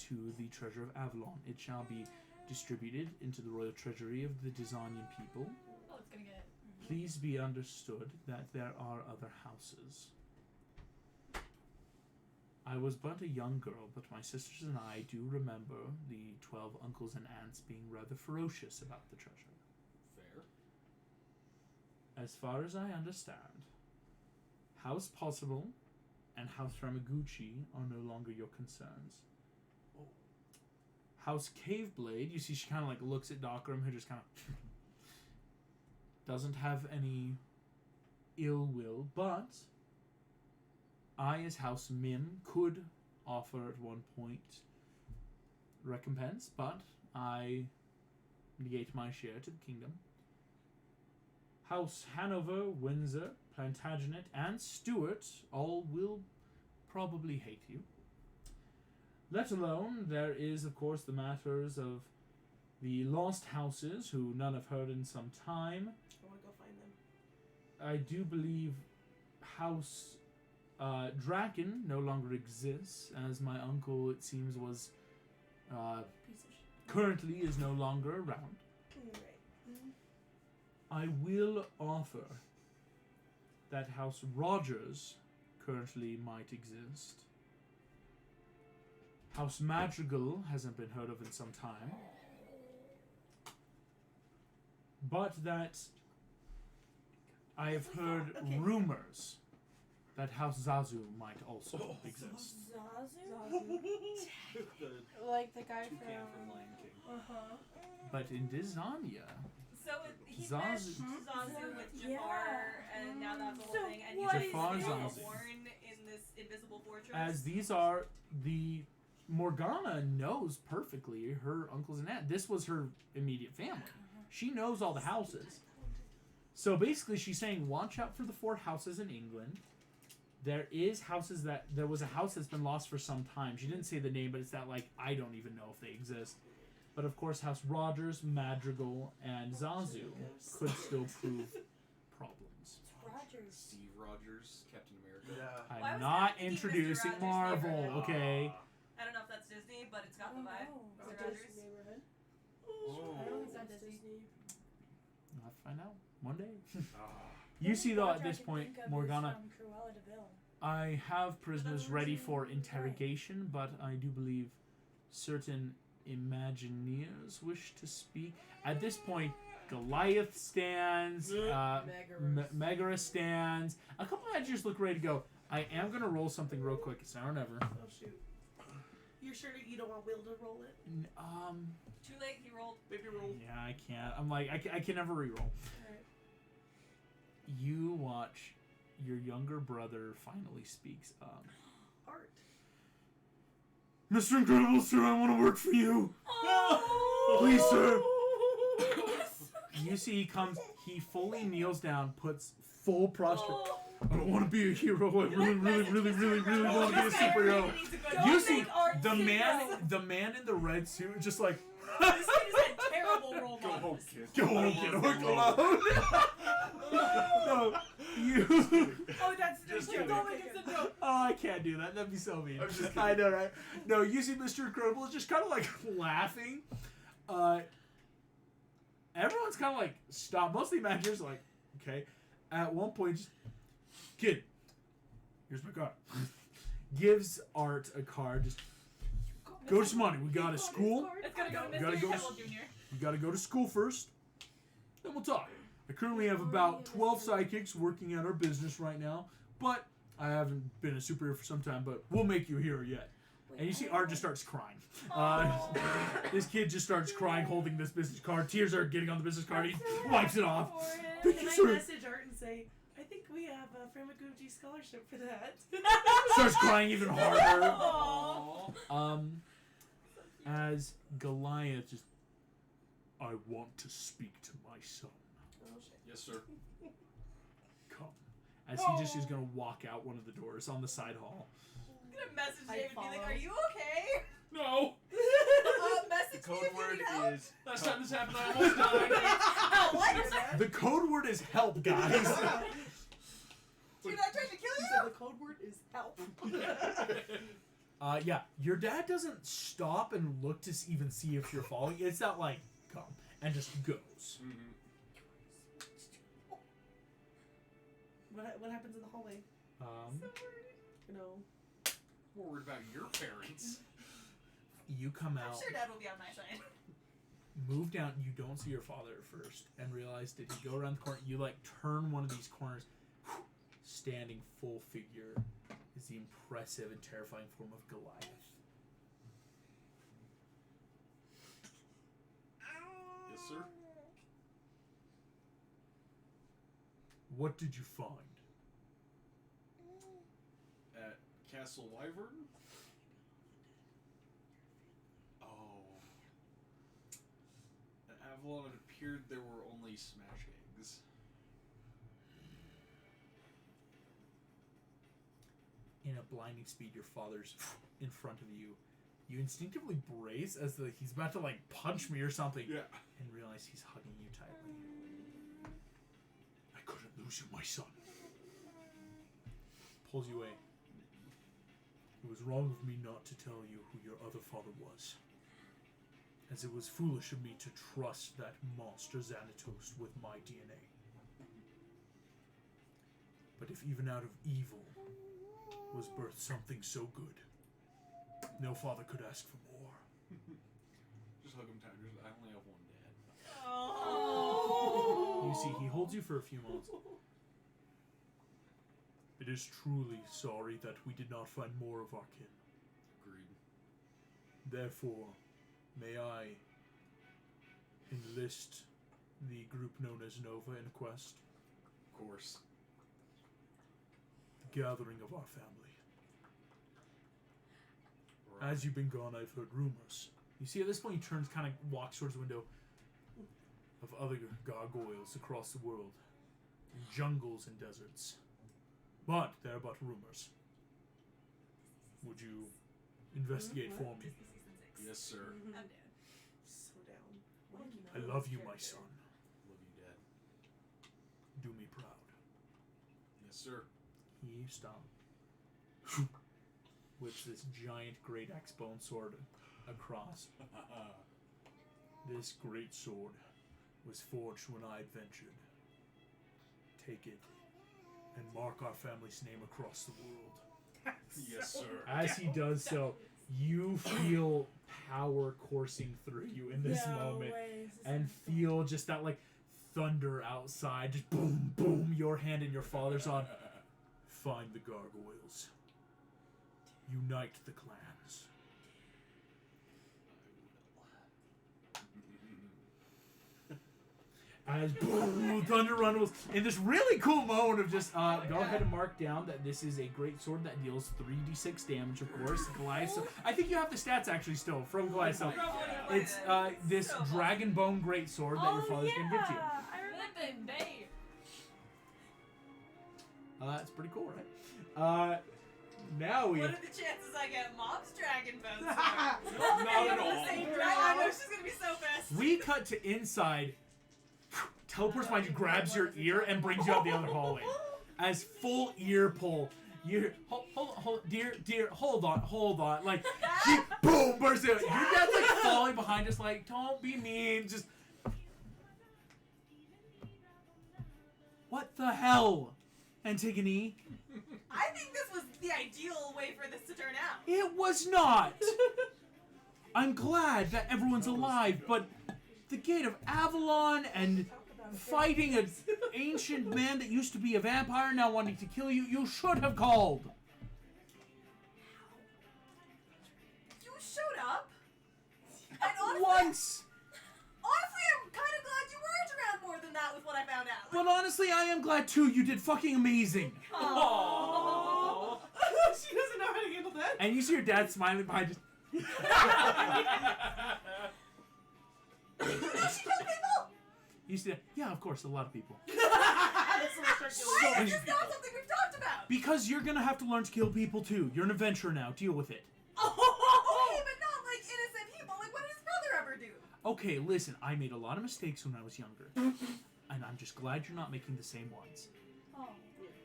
[SPEAKER 1] to the treasure of Avalon. It shall be distributed into the royal treasury of the Dizanian people.
[SPEAKER 2] Oh, it's gonna get.
[SPEAKER 1] Please be understood that there are other houses. I was but a young girl, but my sisters and I do remember the 12 uncles and aunts being rather ferocious about the treasure.
[SPEAKER 7] Fair.
[SPEAKER 1] As far as I understand, House Possible and House Ramaguchi are no longer your concerns. House Caveblade, you see she kind of like looks at Dokram, who just kind of doesn't have any ill will, but I, as House Mim, could offer at one point recompense, but I negate my share to the kingdom. House Hanover, Windsor, Plantagenet, and Stuart all will probably hate you. Let alone, there is, of course, the matters of the lost houses, who none have heard in some time.
[SPEAKER 6] I want to go find them.
[SPEAKER 1] I do believe House Draken no longer exists, as my uncle, it seems, was
[SPEAKER 6] Piece of shit.
[SPEAKER 1] currently is no longer around.
[SPEAKER 6] Right.
[SPEAKER 1] I will offer that House Rogers currently might exist. House Madrigal hasn't been heard of in some time. But that I have heard
[SPEAKER 6] Okay.
[SPEAKER 1] rumors that House Zazu might also exist.
[SPEAKER 2] Zazu?
[SPEAKER 8] The
[SPEAKER 2] Like the guy
[SPEAKER 8] toucan from
[SPEAKER 2] from.
[SPEAKER 8] Lion King.
[SPEAKER 2] Uh-huh.
[SPEAKER 1] But in Dizania,
[SPEAKER 3] So he
[SPEAKER 1] Zazu.
[SPEAKER 3] met Zazu with Jafar,
[SPEAKER 2] Yeah.
[SPEAKER 3] and now that's the
[SPEAKER 2] So
[SPEAKER 3] whole thing. And
[SPEAKER 2] what
[SPEAKER 3] he's
[SPEAKER 2] is
[SPEAKER 1] Jafar
[SPEAKER 3] being
[SPEAKER 1] Zazu.
[SPEAKER 3] born in this invisible fortress.
[SPEAKER 1] as these are the Morgana knows perfectly her uncles and aunt. This was her immediate family. She knows all the houses. So basically she's saying watch out for the 4 houses in England. There was a house that's been lost for some time. She didn't say the name, but it's that like I don't even know if they exist. But of course House Rogers, Madrigal, and Zazu could still prove problems.
[SPEAKER 2] Rogers.
[SPEAKER 7] Steve Rogers, Captain America.
[SPEAKER 5] Yeah.
[SPEAKER 3] Well, I
[SPEAKER 1] I'm
[SPEAKER 3] was
[SPEAKER 1] not
[SPEAKER 3] kinda thinking Mr.
[SPEAKER 1] introducing
[SPEAKER 3] Rogers'
[SPEAKER 1] Marvel,
[SPEAKER 3] neighborhood.
[SPEAKER 1] okay?
[SPEAKER 3] I don't know if that's Disney, but it's got
[SPEAKER 2] I
[SPEAKER 3] the
[SPEAKER 2] don't
[SPEAKER 3] vibe.
[SPEAKER 2] know.
[SPEAKER 3] Mr.
[SPEAKER 4] Disney
[SPEAKER 3] Rogers.
[SPEAKER 4] neighborhood.
[SPEAKER 5] Oh.
[SPEAKER 4] I don't think
[SPEAKER 2] That's
[SPEAKER 4] that's Disney.
[SPEAKER 1] I'll have to find out one day.
[SPEAKER 8] Ah.
[SPEAKER 1] You see though
[SPEAKER 2] Roger
[SPEAKER 1] at
[SPEAKER 2] I
[SPEAKER 1] this
[SPEAKER 2] can
[SPEAKER 1] point,
[SPEAKER 2] think of is
[SPEAKER 1] Morgana,
[SPEAKER 2] from Cruella de Vil.
[SPEAKER 1] I have prisoners ready for
[SPEAKER 2] Right.
[SPEAKER 1] interrogation, but I do believe certain Imagineers wish to speak. At this point, Goliath stands, Megara stands. A couple of Imagineers look ready to go. I am going to roll something real quick. It's now or never.
[SPEAKER 6] Oh shoot. You're sure that you don't want Will to roll it?
[SPEAKER 3] Too late, he rolled.
[SPEAKER 8] Baby roll.
[SPEAKER 1] Yeah, I can't. I'm like, I can never reroll.
[SPEAKER 6] Alright.
[SPEAKER 1] You watch your younger brother finally speaks up.
[SPEAKER 6] Art.
[SPEAKER 1] Mr. Incredible, sir, I want to work for you.
[SPEAKER 2] Oh!
[SPEAKER 1] Please, sir. You see, he comes, he fully kneels down, puts full prostrate. I don't want to be a hero. I really want to be a superhero. You see, the man in the red suit, just like,
[SPEAKER 3] This kid has had terrible role
[SPEAKER 8] Go home,
[SPEAKER 3] models.
[SPEAKER 8] kid.
[SPEAKER 1] go home, get work alone. No, you.
[SPEAKER 6] Oh, that's
[SPEAKER 8] Just
[SPEAKER 6] joke.
[SPEAKER 8] kidding.
[SPEAKER 6] Don't make it a joke.
[SPEAKER 1] Oh, I can't do that. That'd be so mean.
[SPEAKER 5] I'm just kidding.
[SPEAKER 1] I know, right? No, you see Mr. Incredible is just kind of like laughing. Everyone's kind of like, stop. Most of the Imagineers are like, okay. at one point, just, kid, here's my card. Gives Art a card. Just go to Shimani. We got a school.
[SPEAKER 3] It's gonna go to
[SPEAKER 1] gotta
[SPEAKER 3] Mr.
[SPEAKER 1] go-
[SPEAKER 3] Kettle Jr.
[SPEAKER 1] You got to go to school first. Then we'll talk. I currently have about 12 sidekicks working at our business right now, but I haven't been a superhero for some time. But we'll make you a hero yet. And you see Art just starts crying. This kid just starts crying, holding this business card. Tears are getting on the business card. He wipes it off. Thank
[SPEAKER 6] Can
[SPEAKER 1] you,
[SPEAKER 6] I
[SPEAKER 1] sir.
[SPEAKER 6] message Art and say, I think we have a Framaguchi scholarship for that.
[SPEAKER 1] Starts crying even harder.
[SPEAKER 3] Aww.
[SPEAKER 1] As Goliath just, I want to speak to my son.
[SPEAKER 6] Oh, shit.
[SPEAKER 7] Yes, sir.
[SPEAKER 1] Come. As he just is going to walk out one of the doors on the side hall.
[SPEAKER 3] I'm gonna message
[SPEAKER 6] I
[SPEAKER 3] David and be like,
[SPEAKER 6] follow.
[SPEAKER 3] are you okay?
[SPEAKER 7] No.
[SPEAKER 3] Message
[SPEAKER 5] The
[SPEAKER 3] me
[SPEAKER 5] code
[SPEAKER 3] if you
[SPEAKER 5] word
[SPEAKER 3] need help.
[SPEAKER 5] is.
[SPEAKER 7] Last time this happened, I almost died.
[SPEAKER 3] Oh, what?
[SPEAKER 1] The code word is help, guys.
[SPEAKER 3] Dude, I tried to kill
[SPEAKER 6] He
[SPEAKER 3] you?
[SPEAKER 6] said the code word is help.
[SPEAKER 1] Yeah, your dad doesn't stop and look to even see if you're falling. It's not like, come, and just goes.
[SPEAKER 6] What happens in the hallway? You know.
[SPEAKER 7] More worried about your parents.
[SPEAKER 1] You come
[SPEAKER 3] I'm
[SPEAKER 1] out,
[SPEAKER 3] sure Dad will be on my side.
[SPEAKER 1] move down, you don't see your father at first, and realize that you go around the corner, you like turn one of these corners, standing full figure is the impressive and terrifying form of Goliath.
[SPEAKER 7] Yes, sir.
[SPEAKER 1] What did you find?
[SPEAKER 7] At Castle Wyvern? Oh. At Avalon, it appeared there were only smash eggs.
[SPEAKER 1] In a blinding speed, your father's in front of you. You instinctively brace as though he's about to like punch me or something,
[SPEAKER 7] Yeah.
[SPEAKER 1] and realize he's hugging you tightly. I couldn't lose you, my son. Pulls you away. It was wrong of me not to tell you who your other father was, as it was foolish of me to trust that monster Xanatos with my DNA. But if even out of evil was birthed something so good, no father could ask for more.
[SPEAKER 7] Just hug him tight. I only have one dad.
[SPEAKER 3] Oh.
[SPEAKER 1] You see, he holds you for a few moments. It is truly sorry that we did not find more of our kin.
[SPEAKER 7] Agreed.
[SPEAKER 1] Therefore, may I enlist the group known as Nova in a quest?
[SPEAKER 7] Of course.
[SPEAKER 1] The gathering of our family.
[SPEAKER 7] Right.
[SPEAKER 1] As you've been gone, I've heard rumors. You see, at this point, he turns, kind of walks towards the window, of other gargoyles across the world, in jungles and deserts. But they're but rumors. Would you investigate for me?
[SPEAKER 7] Yes, sir.
[SPEAKER 3] I'm down.
[SPEAKER 6] So down.
[SPEAKER 1] I love you, my son.
[SPEAKER 7] Love you, Dad.
[SPEAKER 1] Do me proud.
[SPEAKER 7] Yes, sir.
[SPEAKER 1] He stopped. Whips this giant great axe bone sword across. This great sword was forged when I adventured. Take it and mark our family's name across the world.
[SPEAKER 7] Yes, sir.
[SPEAKER 1] As he does so, you feel power coursing through you in this moment, and feel just that like thunder outside, just boom, boom. Your hand and your father's on. Find the gargoyles. Unite the clans. As boom, thunder rumbles in this really cool moment of just go ahead and mark down that this is a great sword that deals 3d6 damage, of course. Goliath. So I think you have the stats actually still from Goliath. So it's this dragon bone great sword that your father's gonna give to you.
[SPEAKER 2] I remember.
[SPEAKER 1] It's pretty cool, right? Now we.
[SPEAKER 3] What are the chances I get Mom's dragon bones?
[SPEAKER 7] Not at all.
[SPEAKER 3] Same dragon. I know she's gonna be so pissed.
[SPEAKER 1] We cut to inside. Teleports behind you, grabs your ear, and brings you out the other hallway. As full ear pull. You hold, dear, hold on. Like, she, boom, bursts out. Your dad's like falling behind us, like, don't be mean, just. What the hell, Antigone?
[SPEAKER 3] I think this was the ideal way for this to turn out.
[SPEAKER 1] It was not! I'm glad that everyone's alive, but the Gate of Avalon and fighting an ancient man that used to be a vampire now wanting to kill you, you should have called.
[SPEAKER 3] You showed up. And honestly,
[SPEAKER 1] Once!
[SPEAKER 3] honestly, I'm kind of glad you weren't around more than that with what I found out.
[SPEAKER 1] But honestly, I am glad too. You did fucking amazing.
[SPEAKER 7] Aww.
[SPEAKER 6] She doesn't know how to handle that.
[SPEAKER 1] And you see your dad smiling behind you.
[SPEAKER 3] She killed people.
[SPEAKER 1] You see, yeah, of course, a lot of people.
[SPEAKER 6] That's the most
[SPEAKER 3] Why
[SPEAKER 1] And
[SPEAKER 3] is
[SPEAKER 1] you-
[SPEAKER 3] this not something we've talked about?
[SPEAKER 1] Because you're gonna have to learn to kill people too. You're an adventurer now. Deal with it.
[SPEAKER 3] Okay, but not like innocent people. Like, what did his brother ever do?
[SPEAKER 1] Okay, listen, I made a lot of mistakes when I was younger. And I'm just glad you're not making the same ones.
[SPEAKER 2] Oh.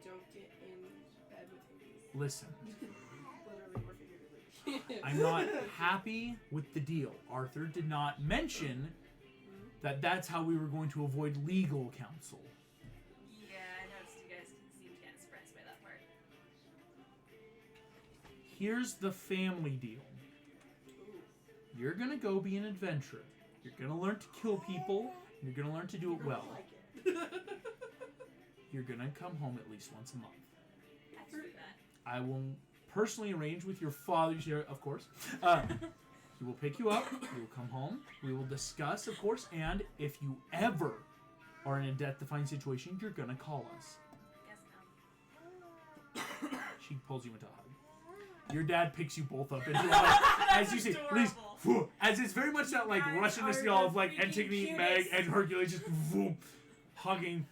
[SPEAKER 4] Don't get in bed with me.
[SPEAKER 1] Listen,
[SPEAKER 6] Literally or figuratively.
[SPEAKER 1] I'm not happy with the deal. Arthur did not mention that that's how we were going to avoid legal counsel.
[SPEAKER 3] Yeah, I noticed you guys seemed kind of surprised by that part.
[SPEAKER 1] Here's the family deal. You're gonna go be an adventurer. You're gonna learn to kill people. And you're gonna learn to do it well. You're gonna come home at least once a month.
[SPEAKER 3] I can do that.
[SPEAKER 1] I will personally arrange with your father, of course. He will pick you up. We will come home. We will discuss, of course. And if you ever are in a death-defying situation, you're gonna call us.
[SPEAKER 3] Guess no.
[SPEAKER 1] She pulls you into a hug. Your dad picks you both up into a hug. As you see, please,
[SPEAKER 3] adorable.
[SPEAKER 1] as it's very much that like
[SPEAKER 2] You guys
[SPEAKER 1] Russian-ness
[SPEAKER 2] are
[SPEAKER 1] y'all
[SPEAKER 2] the
[SPEAKER 1] of like
[SPEAKER 2] freaking
[SPEAKER 1] Antigone,
[SPEAKER 2] cutest.
[SPEAKER 1] Meg, and Hercules just hugging.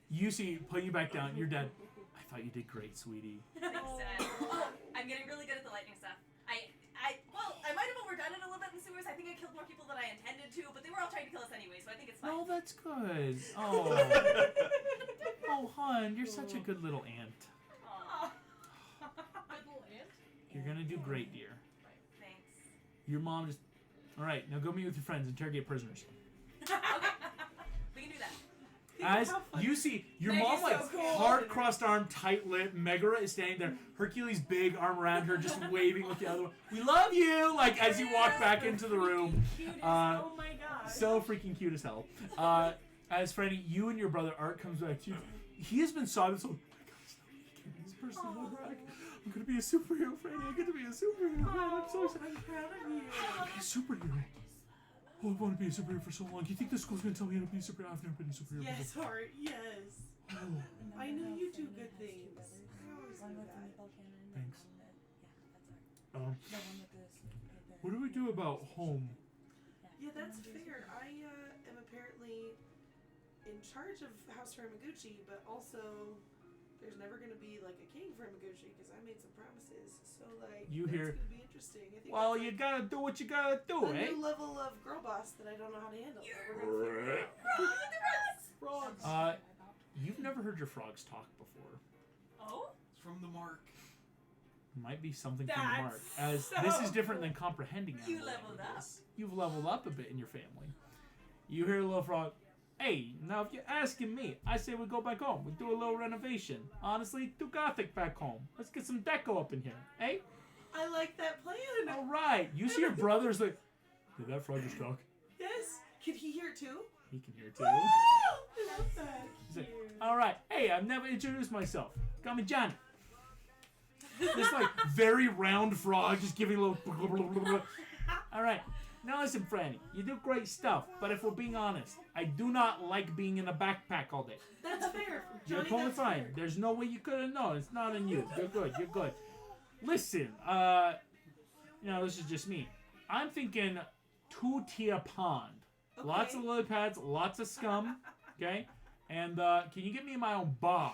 [SPEAKER 1] You see, putting you back down. Your dad. I thought you did great, sweetie.
[SPEAKER 3] Thanks, Dad. Oh, I'm getting really good at the lightning stuff. I might have overdone it a little bit in the sewers. I think I killed more people than I intended to, but they were all trying to kill us anyway, so I think it's fine.
[SPEAKER 1] Oh, that's good. Oh, oh, hon, you're such a good little aunt.
[SPEAKER 3] Aw,
[SPEAKER 8] Good little ant.
[SPEAKER 1] You're gonna do great, dear.
[SPEAKER 3] thanks.
[SPEAKER 1] Your mom just. All right, now go meet with your friends, interrogate prisoners.
[SPEAKER 3] Okay, we can do that.
[SPEAKER 1] As you see, your
[SPEAKER 2] Meg
[SPEAKER 1] mom
[SPEAKER 2] is
[SPEAKER 1] like
[SPEAKER 2] so cool.
[SPEAKER 1] hard crossed arm, tight lip. Megara is standing there. Hercules big arm around her, just waving with the other one. We love you. Like as you walk back into the room.
[SPEAKER 2] Cutest.
[SPEAKER 1] Uh,
[SPEAKER 2] Oh my gosh.
[SPEAKER 1] So freaking cute as hell. As Franny, you and your brother Art comes back to you. He has been sobbing so. Oh my God, it's not me again. This person will back. I'm gonna be a superhero, Franny. I'm gonna be a superhero. Man, I'm so excited.
[SPEAKER 2] I'm proud of you.
[SPEAKER 1] I'm gonna be a superhero. Oh, I want to be a superhero for so long. Do you think the school's gonna tell me how to be a superhero? I've never been a superhero
[SPEAKER 6] Yes,
[SPEAKER 1] before.
[SPEAKER 6] Art, yes.
[SPEAKER 1] Oh,
[SPEAKER 6] I know you do good things. I always
[SPEAKER 2] One
[SPEAKER 6] knew
[SPEAKER 2] with the
[SPEAKER 6] that.
[SPEAKER 2] meatball cannon. and
[SPEAKER 1] Thanks.
[SPEAKER 2] one that- yeah, that's art. The one with the
[SPEAKER 1] what do we do about home?
[SPEAKER 6] Yeah, that's fair. I am apparently in charge of House Ramaguchi, but also there's never going to be like a king for Ramaguchi because I made some promises. So like,
[SPEAKER 1] You
[SPEAKER 6] that's
[SPEAKER 1] hear-
[SPEAKER 6] going to be interesting. I think
[SPEAKER 1] Well,
[SPEAKER 6] that's,
[SPEAKER 1] you
[SPEAKER 6] like,
[SPEAKER 1] gotta do what you gotta do,
[SPEAKER 6] a
[SPEAKER 1] eh?
[SPEAKER 6] new level of girl boss that I don't know how to handle. But we're gonna figure it out. Frogs.
[SPEAKER 1] You've never heard your frogs talk before.
[SPEAKER 3] Oh?
[SPEAKER 7] It's from the mark.
[SPEAKER 1] Might be something from the
[SPEAKER 2] That's
[SPEAKER 1] mark. As
[SPEAKER 2] so
[SPEAKER 1] this is different than comprehending
[SPEAKER 3] You
[SPEAKER 1] animal
[SPEAKER 3] leveled up.
[SPEAKER 1] languages. You've leveled up a bit in your family. You hear a little frog. Hey, now if you're asking me, I say we go back home. We do a little renovation. Honestly, do Gothic back home. Let's get some deco up in here, eh?
[SPEAKER 6] I like that plan.
[SPEAKER 1] All right. You see your brother's like, did that frog just talk?
[SPEAKER 6] Yes. Can he hear it too?
[SPEAKER 1] He can hear it too.
[SPEAKER 6] I love that.
[SPEAKER 1] He's like, all right. Hey, I've never introduced myself. Call me Johnny. This like very round frog just giving a little. All right. Now listen, Franny. You do great stuff, but if we're being honest, I do not like being in a backpack all day.
[SPEAKER 6] That's fair.
[SPEAKER 1] You're
[SPEAKER 6] Johnny,
[SPEAKER 1] totally
[SPEAKER 6] that's
[SPEAKER 1] fine.
[SPEAKER 6] fair.
[SPEAKER 1] There's no way you could have known. It's not on you. You're good. You're good. Listen, this is just me. I'm thinking two-tier pond.
[SPEAKER 6] Okay.
[SPEAKER 1] Lots of lily pads, lots of scum. Okay? And can you get me my own bar?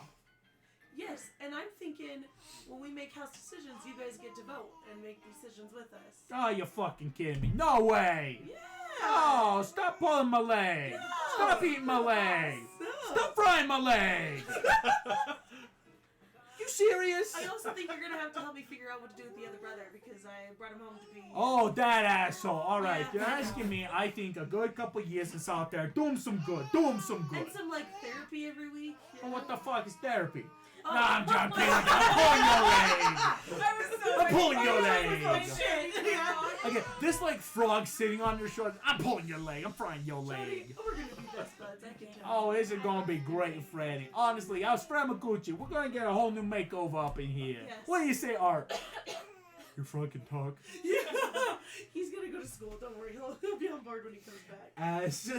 [SPEAKER 6] Yes, and I'm thinking when we make house decisions, you guys get to vote and make decisions with us.
[SPEAKER 1] Oh, you're fucking kidding me. No way.
[SPEAKER 6] Yeah.
[SPEAKER 1] Oh, stop pulling my leg.
[SPEAKER 6] No.
[SPEAKER 1] Stop eating my leg.
[SPEAKER 6] No.
[SPEAKER 1] Stop frying my leg. You serious?
[SPEAKER 6] I also think you're gonna have to help me figure out what to do with the other brother because I brought him home to be.
[SPEAKER 1] Oh, that asshole. All right,
[SPEAKER 6] Yeah.
[SPEAKER 1] you're asking me. I think a good couple years is out there. Do him some good. Do him some good.
[SPEAKER 6] And some like therapy every week. you
[SPEAKER 1] Oh,
[SPEAKER 6] know?
[SPEAKER 1] what the fuck is therapy?
[SPEAKER 6] Oh.
[SPEAKER 1] Nah, I'm kidding. I'm pulling your leg.
[SPEAKER 3] I was so
[SPEAKER 1] I'm pulling your
[SPEAKER 6] Oh,
[SPEAKER 1] leg.
[SPEAKER 6] shit. Yeah.
[SPEAKER 1] Okay, this like frog sitting on your shoulder. I'm pulling your leg. I'm frying your
[SPEAKER 6] Johnny,
[SPEAKER 1] leg.
[SPEAKER 6] we're gonna be best buds. I can tell.
[SPEAKER 1] Oh, this is gonna be great, Freddy. Honestly, I was Framaguchi. We're gonna get a whole new makeover up in here.
[SPEAKER 6] Yes.
[SPEAKER 1] What do you say, Art? Your frog can talk.
[SPEAKER 6] Yeah. He's gonna go to school. Don't worry. He'll be on board when he comes back.
[SPEAKER 1] As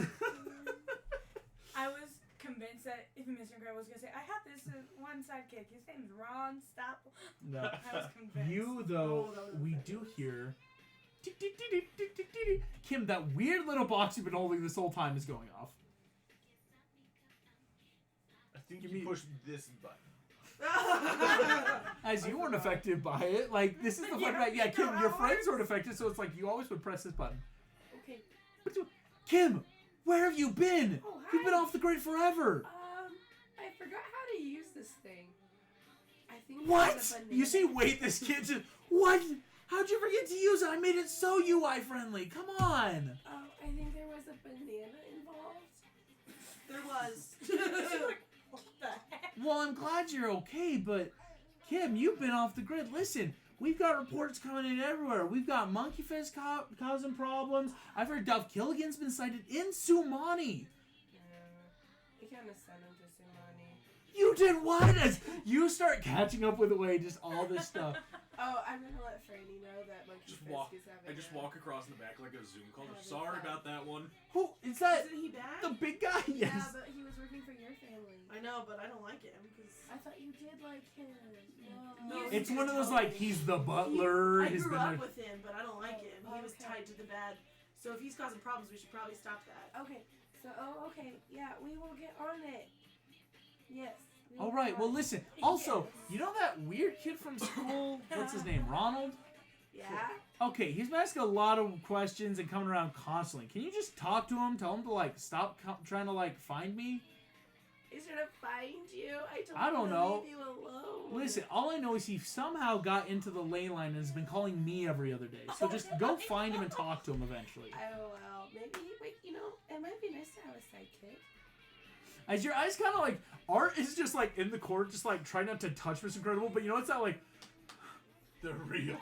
[SPEAKER 2] I was convinced that if Mr. Incredible was gonna say, I have this one sidekick. His name's Ron Stopple.
[SPEAKER 1] no.
[SPEAKER 2] I was convinced.
[SPEAKER 1] You though,
[SPEAKER 6] Oh, that would've
[SPEAKER 1] we
[SPEAKER 6] been
[SPEAKER 1] do
[SPEAKER 6] fabulous.
[SPEAKER 1] hear. Kim, that weird little box you've been holding this whole time is going off.
[SPEAKER 5] I think
[SPEAKER 1] Give
[SPEAKER 5] you
[SPEAKER 1] me-
[SPEAKER 5] push this button.
[SPEAKER 1] As you weren't affected by it, like this is the fun fact. Yeah, Kim, your friends weren't affected, so it's like you always would press this button.
[SPEAKER 4] Okay.
[SPEAKER 1] Kim, where have you been?
[SPEAKER 4] Oh,
[SPEAKER 1] You've been
[SPEAKER 4] hi.
[SPEAKER 1] off the grid forever.
[SPEAKER 4] I forgot how to use this thing. I think
[SPEAKER 1] What?
[SPEAKER 4] there's a banana.
[SPEAKER 1] You see, wait, this kid just what? How'd you forget to use it? I made it so UI friendly. Come on.
[SPEAKER 4] Oh, I think there was a banana involved.
[SPEAKER 6] There was.
[SPEAKER 2] What the heck?
[SPEAKER 1] Well, I'm glad you're okay, but Kim, you've been off the grid. Listen, we've got reports coming in everywhere. We've got Monkey Fist causing problems. I've heard Duff Killigan's been sighted in Sumani.
[SPEAKER 4] We kind of sent him to Sumani.
[SPEAKER 1] You did what? As you start catching up with the way, just all this stuff.
[SPEAKER 4] Oh, I'm gonna let Franny know that Monkey
[SPEAKER 7] Just
[SPEAKER 4] Fisk
[SPEAKER 7] walk.
[SPEAKER 4] is having
[SPEAKER 7] I just
[SPEAKER 4] a-
[SPEAKER 7] walk across in the back like a Zoom call.
[SPEAKER 4] Having
[SPEAKER 7] Sorry
[SPEAKER 4] fun.
[SPEAKER 7] about that one.
[SPEAKER 1] Who is that?
[SPEAKER 6] Isn't he back?
[SPEAKER 1] The big guy?
[SPEAKER 4] Yeah,
[SPEAKER 1] Yes.
[SPEAKER 4] but he was working for your family.
[SPEAKER 6] I know, but I don't like him because.
[SPEAKER 4] I thought you did like him.
[SPEAKER 6] No,
[SPEAKER 1] It's
[SPEAKER 6] you
[SPEAKER 1] one of
[SPEAKER 6] can
[SPEAKER 1] those
[SPEAKER 6] tell
[SPEAKER 1] like
[SPEAKER 6] me.
[SPEAKER 1] he's the butler.
[SPEAKER 6] I
[SPEAKER 1] He's
[SPEAKER 6] grew
[SPEAKER 1] been
[SPEAKER 6] up
[SPEAKER 1] there.
[SPEAKER 6] with him, but I don't like him. He was
[SPEAKER 4] Okay.
[SPEAKER 6] tied to the bad. So if he's causing problems, we should probably stop that.
[SPEAKER 4] Okay, so okay, yeah, we will get on it. Yes. we will
[SPEAKER 1] All right.
[SPEAKER 4] get
[SPEAKER 1] Well,
[SPEAKER 4] on it.
[SPEAKER 1] listen. Also, you know that weird kid from school? What's his name? Ronald.
[SPEAKER 4] Yeah.
[SPEAKER 1] Okay, he's been asking a lot of questions and coming around constantly. Can you just talk to him? Tell him to like stop trying to like find me.
[SPEAKER 4] He's gonna find you.
[SPEAKER 1] I
[SPEAKER 4] I told
[SPEAKER 1] don't
[SPEAKER 4] him
[SPEAKER 1] know.
[SPEAKER 4] to leave you alone.
[SPEAKER 1] Listen, all I know is he somehow got into the ley line and has been calling me every other day. So just go find him and talk to him eventually.
[SPEAKER 4] Oh well, maybe. Wait, you know, it might be nice to have a sidekick.
[SPEAKER 1] As your eyes kind of like, Art is just like in the corner, just like trying not to touch Mr. Incredible, but you know it's not like
[SPEAKER 5] They're real.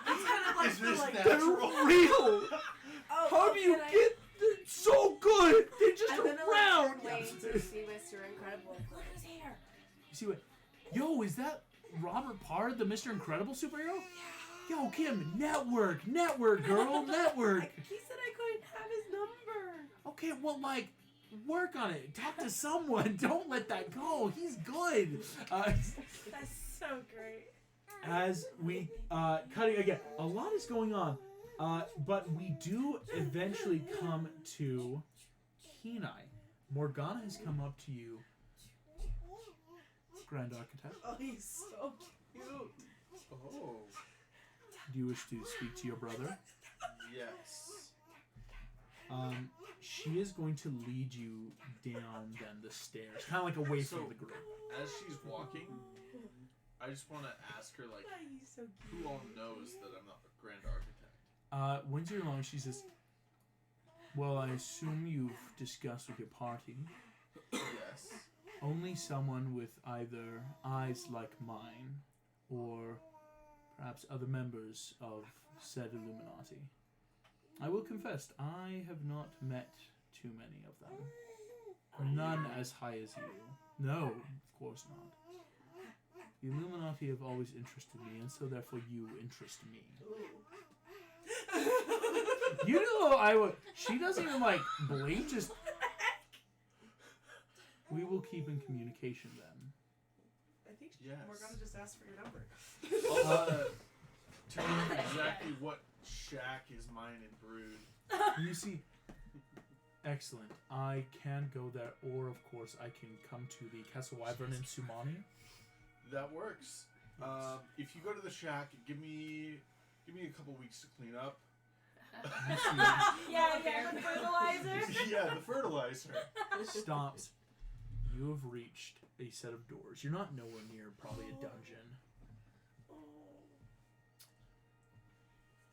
[SPEAKER 6] It's kind of like
[SPEAKER 5] Is
[SPEAKER 6] the
[SPEAKER 5] this
[SPEAKER 6] like.
[SPEAKER 1] they're
[SPEAKER 5] natural?
[SPEAKER 1] real.
[SPEAKER 4] Oh,
[SPEAKER 1] How do you
[SPEAKER 4] can I-
[SPEAKER 1] get? They're so good. They're just
[SPEAKER 4] I'm gonna
[SPEAKER 1] around.
[SPEAKER 4] wait to see Mr. Incredible. Look at his hair.
[SPEAKER 1] You see what? Yo, is that Robert Parr, the Mr. Incredible superhero? Yo, Kim, network, girl, network.
[SPEAKER 4] He said I couldn't have his number.
[SPEAKER 1] Okay, well, like, work on it. Talk to someone. Don't let that go. He's good.
[SPEAKER 2] That's so great.
[SPEAKER 1] As we cutting again, a lot is going on, but we do eventually come to Kenai. Morgana has come up to you, Grand Architect.
[SPEAKER 6] Oh, he's so cute.
[SPEAKER 5] Oh,
[SPEAKER 1] Do you wish to speak to your brother?
[SPEAKER 5] yes.
[SPEAKER 1] She is going to lead you down then the stairs, kind of like away from the group.
[SPEAKER 5] As she's walking, I just want to ask her, like,
[SPEAKER 6] He's so
[SPEAKER 5] who all knows that I'm not the Grand Architect?
[SPEAKER 1] Once you're alone, she says, "Well, I assume you've discussed with your party.
[SPEAKER 5] Yes.
[SPEAKER 1] Only someone with either eyes like mine, or perhaps other members of said Illuminati. I will confess, I have not met too many of them. None as high as you. No, of course not. The Illuminati have always interested me, and so therefore you interest me." You know, I would. She doesn't even like blink. Just we will keep in communication then.
[SPEAKER 6] I think
[SPEAKER 5] Yes.
[SPEAKER 6] Morgana just asked for your number.
[SPEAKER 5] I'll tell you exactly what shack is mine in Brood.
[SPEAKER 1] You see, excellent. I can go there, or of course I can come to the Castle Wyvern in Sumani.
[SPEAKER 5] That works. If you go to the shack, give me a couple weeks to clean up.
[SPEAKER 2] Yeah, the fertilizer.
[SPEAKER 5] Yeah, the fertilizer.
[SPEAKER 1] Stops. You you have reached a set of doors. You're not nowhere near probably a dungeon.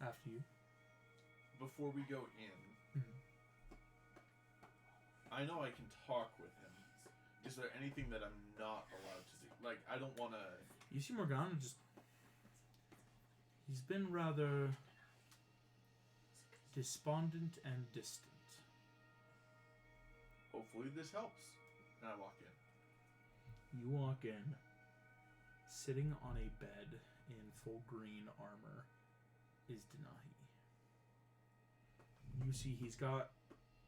[SPEAKER 1] After you.
[SPEAKER 5] Before we go in, I know I can talk with him. Is there anything that I'm not allowed to do? Like, I don't want to...
[SPEAKER 1] You see Morgana just... He's been rather despondent and distant.
[SPEAKER 5] Hopefully this helps. And I walk in.
[SPEAKER 1] You walk in, sitting on a bed in full green armor is Denahi. You see he's got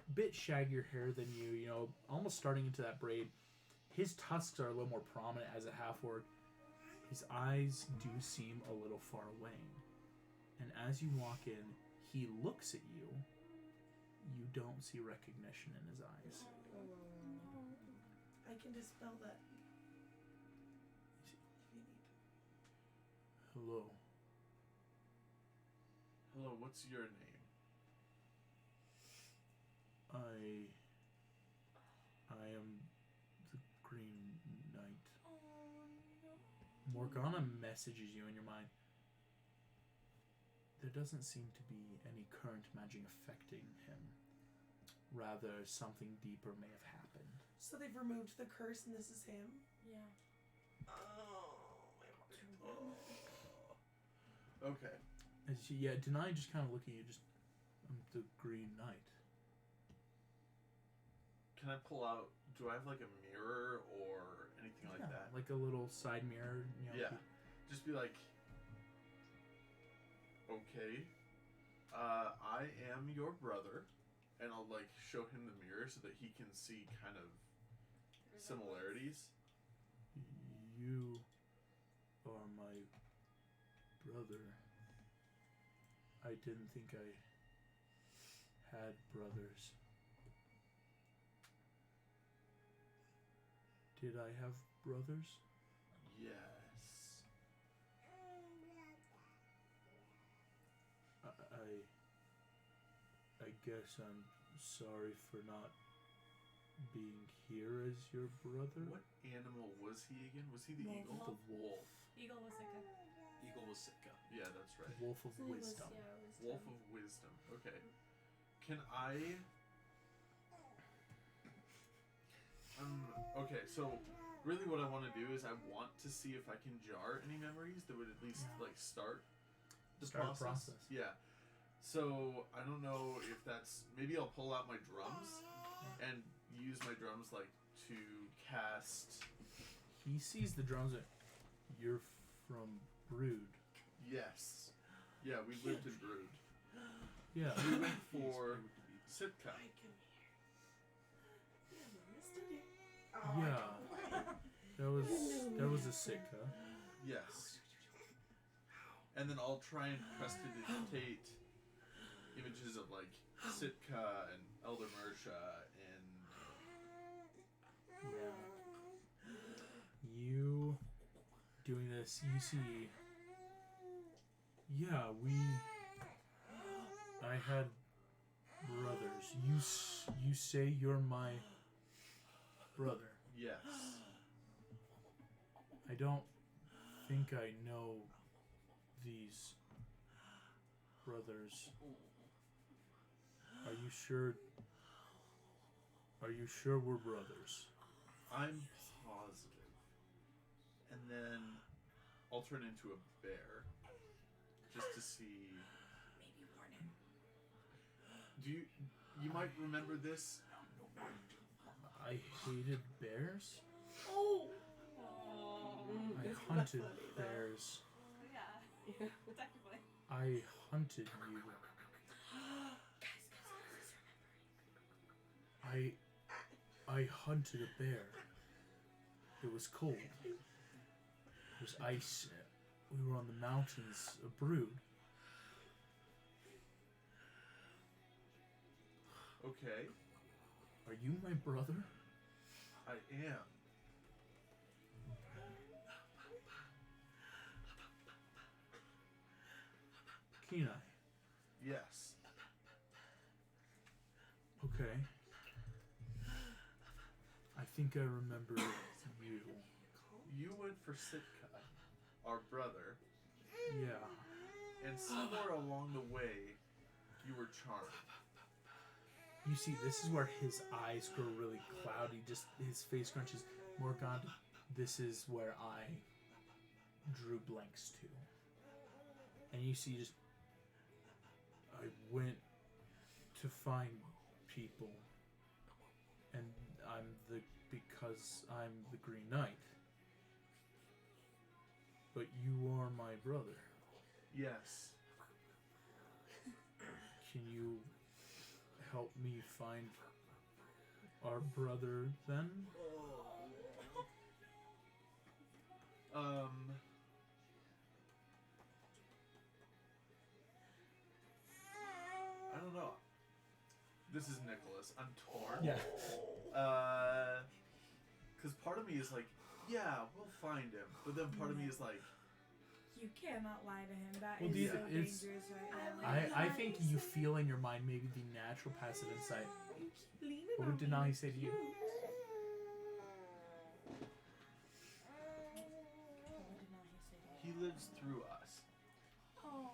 [SPEAKER 1] a bit shaggier hair than you know, almost starting into that braid. His tusks are a little more prominent as a half-orc. His eyes do seem a little far away. And as you walk in, he looks at you. You don't see recognition in his eyes.
[SPEAKER 6] I can dispel that.
[SPEAKER 1] Hello.
[SPEAKER 5] Hello, what's your name?
[SPEAKER 1] I am the Green Knight. Morgana messages you in your mind. There doesn't seem to be any current magic affecting him. Rather, something deeper may have happened.
[SPEAKER 6] So they've removed the curse and this is him?
[SPEAKER 2] Yeah.
[SPEAKER 5] Okay.
[SPEAKER 1] Denai just kind of looking at you, just, I'm the Green Knight.
[SPEAKER 5] Can I pull out, do I have like a mirror or anything like that?
[SPEAKER 1] Like a little side mirror, you know.
[SPEAKER 5] Yeah. Just be like, okay, I am your brother, and I'll like show him the mirror so that he can see kind of similarities. You are my brother. I didn't think I had brothers. Did I have brothers? Yes.
[SPEAKER 1] I guess I'm sorry for not being here as your brother.
[SPEAKER 5] What animal was he again? Was he the
[SPEAKER 2] Wolf.
[SPEAKER 5] eagle?
[SPEAKER 1] The wolf.
[SPEAKER 3] Eagle was Sika.
[SPEAKER 7] Eagle was Sitka.
[SPEAKER 5] Yeah, that's right.
[SPEAKER 1] Wolf of wisdom.
[SPEAKER 5] Wolf of wisdom. Okay. Can I... okay, so really what I want to do is I want to see if I can jar any memories that would at least like start the process. Yeah. So I don't know if that's, maybe I'll pull out my drums and use my drums like to cast.
[SPEAKER 1] He sees the drums. You're from Brood.
[SPEAKER 5] Yes. Yeah, we lived in Brood.
[SPEAKER 1] Yeah.
[SPEAKER 5] We went for Sitka.
[SPEAKER 1] Yeah. That was a Sitka.
[SPEAKER 5] Yes. And then I'll try and prestidigitate images of like Sitka and Elder Mersha and
[SPEAKER 1] Yeah. You doing this, you see. Yeah, I had brothers. You say you're my brother.
[SPEAKER 5] yes.
[SPEAKER 1] I don't think I know these brothers. Are you sure? Are you sure we're brothers?
[SPEAKER 5] I'm positive. And then I'll turn into a bear just to see.
[SPEAKER 3] Maybe warn him.
[SPEAKER 5] Do you might remember this?
[SPEAKER 1] I hated bears.
[SPEAKER 6] Oh!
[SPEAKER 1] I hunted bears.
[SPEAKER 3] Yeah. Technically.
[SPEAKER 1] I hunted you. I hunted a bear. It was cold. It was ice. We were on the mountains of Brood.
[SPEAKER 5] Okay,
[SPEAKER 1] Are you my brother?
[SPEAKER 5] I am.
[SPEAKER 1] Kenai.
[SPEAKER 5] Yes.
[SPEAKER 1] Okay. I think I remember you.
[SPEAKER 5] You went for Sitka, our brother,
[SPEAKER 1] Yeah.
[SPEAKER 5] and somewhere along the way, you were charmed.
[SPEAKER 1] You see, this is where his eyes grow really cloudy. Just his face crunches. Morgana, this is where I drew blanks to. And you see, just I went to find people, and because I'm the Green Knight. But you are my brother.
[SPEAKER 5] Yes.
[SPEAKER 1] Can you help me find our brother then?
[SPEAKER 5] I don't know. This is Nicholas. I'm torn.
[SPEAKER 1] Yeah.
[SPEAKER 5] Because part of me is like, yeah, we'll find him. But then part of me is like,
[SPEAKER 2] You cannot lie to him. That
[SPEAKER 1] Well,
[SPEAKER 2] is
[SPEAKER 1] these-
[SPEAKER 2] so
[SPEAKER 1] it's-
[SPEAKER 2] dangerous right now.
[SPEAKER 1] I think you feel in your mind maybe the natural passive insight. What did Denahi say to you?
[SPEAKER 2] What did Nahi say to
[SPEAKER 5] he lives through us.
[SPEAKER 2] you? Oh.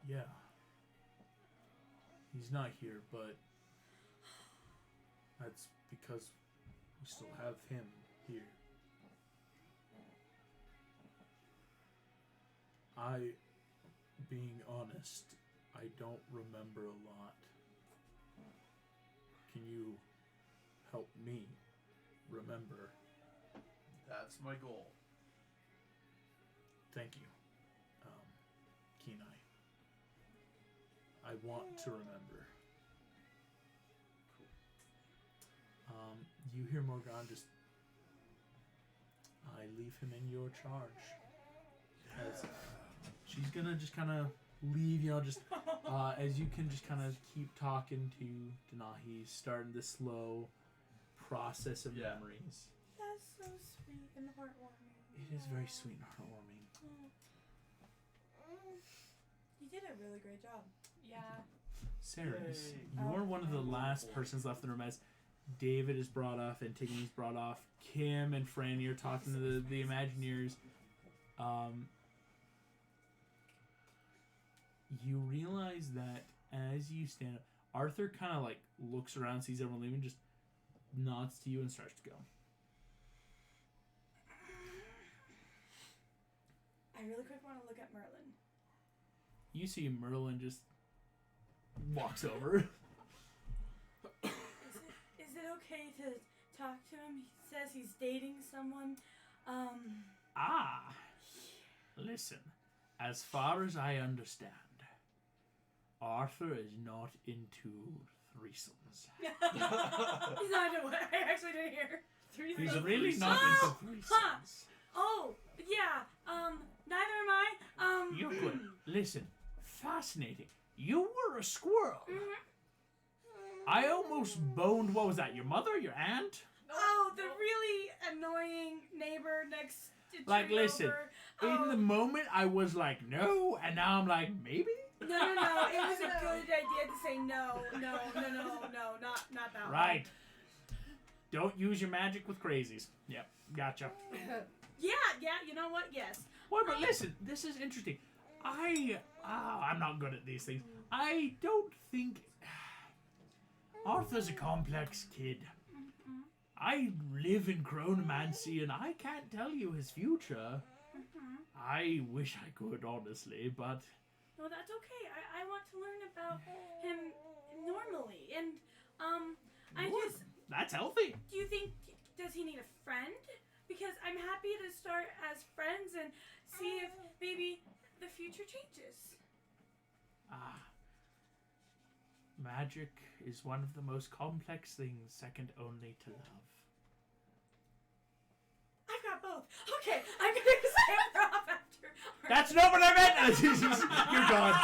[SPEAKER 1] Yeah. He's not here, but that's because we still have him here. Being honest, I don't remember a lot. Can you help me remember?
[SPEAKER 5] That's my goal.
[SPEAKER 1] Thank you, Kenai. I want to remember. You hear Morgan just, I leave him in your charge. As she's gonna just kind of leave, just as you can just kind of keep talking to Denahi, starting this slow process of memories.
[SPEAKER 2] That's so sweet and heartwarming.
[SPEAKER 1] It is very sweet and heartwarming.
[SPEAKER 2] You did a really great job. Yeah.
[SPEAKER 1] Saris,
[SPEAKER 5] Yay.
[SPEAKER 1] you are one of the last persons left in the room as David is brought off, Antigone's brought off. Kim and Franny are talking to the Imagineers. You realize that as you stand up, Arthur kind of like looks around, sees everyone leaving, just nods to you and starts to go.
[SPEAKER 2] I really quick want to look at Merlin.
[SPEAKER 1] You see Merlin just walks over.
[SPEAKER 2] Is it okay to talk to him? He says he's dating someone.
[SPEAKER 1] Listen, as far as I understand, Arthur is not into threesomes.
[SPEAKER 2] He's not into what? I actually didn't hear.
[SPEAKER 1] He's really not into threesomes.
[SPEAKER 2] Oh, yeah. Neither am I.
[SPEAKER 1] You're good. Listen, fascinating. You were a squirrel. I almost boned, what was that, your mother, your aunt?
[SPEAKER 2] Oh, the really annoying neighbor next to
[SPEAKER 1] Like, listen,
[SPEAKER 2] over.
[SPEAKER 1] in the moment I was like, no, and now I'm like, maybe?
[SPEAKER 2] No. It was a good idea to say no, not that one.
[SPEAKER 1] Right. Don't use your magic with crazies. Yep, gotcha.
[SPEAKER 2] Yeah, you know what? Yes.
[SPEAKER 1] Well, but listen, this is interesting. I'm not good at these things. I don't think... Arthur's a complex kid. I live in chronomancy and I can't tell you his future. I wish I could, honestly, but...
[SPEAKER 2] No, that's okay. I want to learn about him normally. And,
[SPEAKER 1] Good. That's healthy.
[SPEAKER 2] do you think, does he need a friend? Because I'm happy to start as friends and see if maybe the future changes.
[SPEAKER 1] Magic is one of the most complex things, second only to love.
[SPEAKER 2] I've got both. Okay, I'm gonna sign her off after.
[SPEAKER 1] That's not what I meant! You're gone.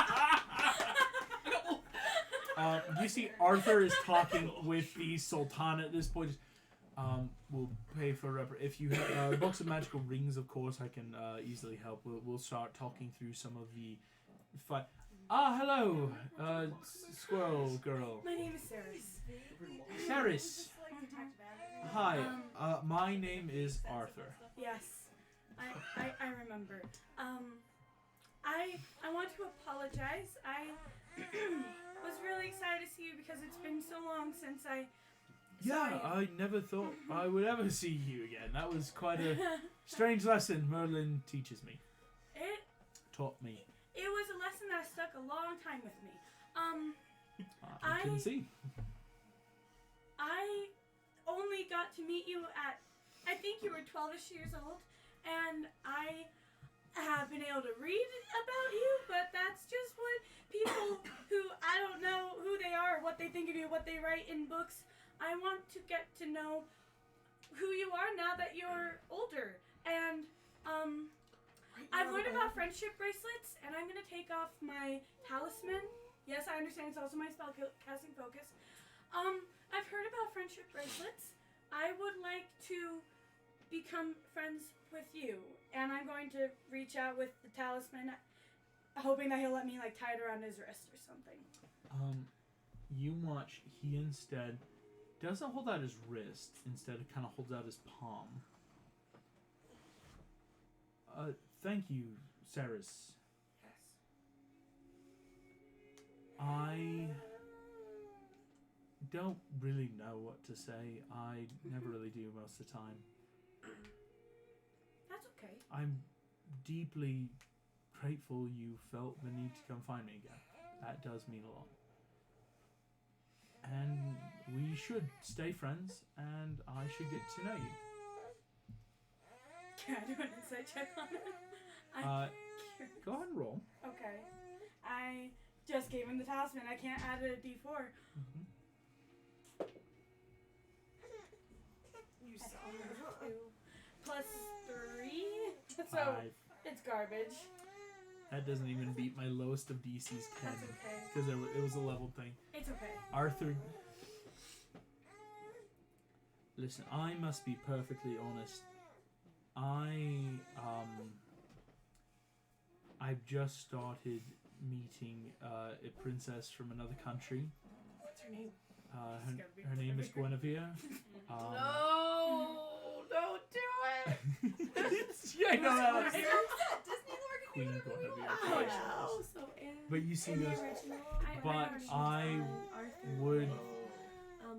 [SPEAKER 1] You see Arthur is talking with the Sultan at this point. We'll pay for if you have books of magical rings, of course, I can easily help. We'll start talking through some of the fun. Hello, squirrel girl.
[SPEAKER 2] My name is Saris.
[SPEAKER 1] Saris. Hi, my name is Arthur.
[SPEAKER 2] Yes, I remember. I want to apologize. I was really excited to see you because it's been so long since I saw
[SPEAKER 1] Yeah,
[SPEAKER 2] you.
[SPEAKER 1] I never thought I would ever see you again. That was quite a strange lesson Merlin teaches me. Taught me.
[SPEAKER 2] It was a lesson that stuck a long time with me.
[SPEAKER 1] I can see.
[SPEAKER 2] I only got to meet you at, I think you were 12ish years old, and I have been able to read about you, but that's just what people who I don't know who they are, what they think of you, what they write in books. I want to get to know who you are now that you're older, and I've learned about friendship bracelets, and I'm going to take off my talisman. Yes, I understand it's also my spellcasting focus. I've heard about friendship bracelets. I would like to become friends with you, and I'm going to reach out with the talisman, hoping that he'll let me, like, tie it around his wrist or something.
[SPEAKER 1] You watch, he instead doesn't hold out his wrist, instead it kind of holds out his palm. Thank you, Saris.
[SPEAKER 2] Yes.
[SPEAKER 1] I don't really know what to say. I never really do most of the time.
[SPEAKER 2] That's okay.
[SPEAKER 1] I'm deeply grateful you felt the need to come find me again. That does mean a lot. And we should stay friends, and I should get to know you.
[SPEAKER 2] Can I do an insight check on it?
[SPEAKER 1] Go ahead and roll.
[SPEAKER 2] Okay. I just gave him the talisman. I can't add a d4.
[SPEAKER 1] Mm-hmm.
[SPEAKER 6] You saw
[SPEAKER 2] 2 plus 3. So
[SPEAKER 1] 5.
[SPEAKER 2] it's garbage.
[SPEAKER 1] That doesn't even beat my lowest of DC's 10.
[SPEAKER 2] That's okay.
[SPEAKER 1] Because it was a level thing.
[SPEAKER 2] It's okay.
[SPEAKER 1] Arthur... Listen, I must be perfectly honest. I've just started meeting a princess from another country.
[SPEAKER 6] What's her name?
[SPEAKER 1] Her name is Guinevere.
[SPEAKER 4] No, don't do it.
[SPEAKER 1] Yeah, I know that.
[SPEAKER 3] Disney Lord
[SPEAKER 1] Queen
[SPEAKER 3] whatever we
[SPEAKER 1] Guinevere.
[SPEAKER 3] want.
[SPEAKER 4] Wow. So
[SPEAKER 1] But you see
[SPEAKER 2] In the
[SPEAKER 1] those.
[SPEAKER 2] original,
[SPEAKER 1] But I
[SPEAKER 4] Arthur.
[SPEAKER 1] would.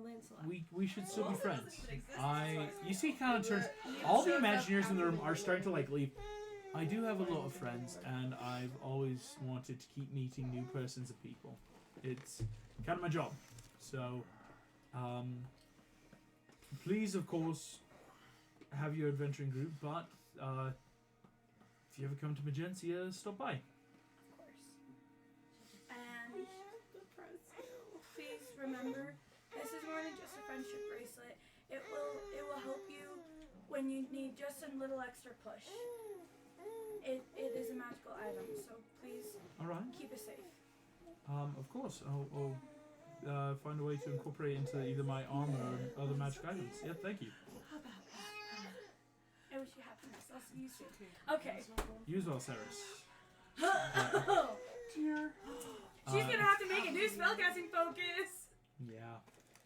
[SPEAKER 4] Lancelot.
[SPEAKER 1] We should still be
[SPEAKER 3] Also
[SPEAKER 1] friends.
[SPEAKER 3] doesn't even exist as far as
[SPEAKER 1] You see, kind of turns. All the Imagineers in the room are starting to like leave. I do have a lot of friends, and I've always wanted to keep meeting new persons and people. It's kind of my job. So, please, of course, have your adventuring group. But if you ever come to Magencia, stop by.
[SPEAKER 2] Of course. And please remember, this is more than just a friendship bracelet. It will help you when you need just a little extra push. It is a magical item, so please
[SPEAKER 1] All right.
[SPEAKER 2] keep it safe.
[SPEAKER 1] Of course, I'll find a way to incorporate it into either my armor or other magic items. Yeah, thank you.
[SPEAKER 2] I wish you happiness. I'll see you soon. Okay.
[SPEAKER 1] You as well, Saris.
[SPEAKER 2] Dear. She's gonna have to make a new spellcasting focus.
[SPEAKER 1] Yeah.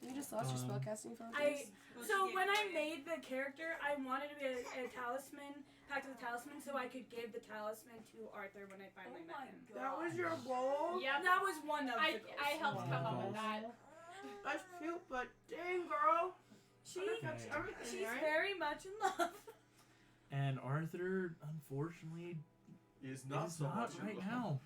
[SPEAKER 4] You just lost your spellcasting focus.
[SPEAKER 2] So when I made the character, I wanted to be a talisman, pact of the talisman, so I could give the talisman to Arthur when I finally met him.
[SPEAKER 6] That was your goal?
[SPEAKER 8] Yep.
[SPEAKER 2] That was one of the goals.
[SPEAKER 8] I helped come up with that.
[SPEAKER 6] That's cute, but dang, girl.
[SPEAKER 2] She's
[SPEAKER 6] Everything, right?
[SPEAKER 2] very much in love.
[SPEAKER 1] And Arthur, unfortunately,
[SPEAKER 5] Is not
[SPEAKER 1] is
[SPEAKER 5] so
[SPEAKER 1] not
[SPEAKER 5] much
[SPEAKER 1] right
[SPEAKER 5] in love.
[SPEAKER 1] now.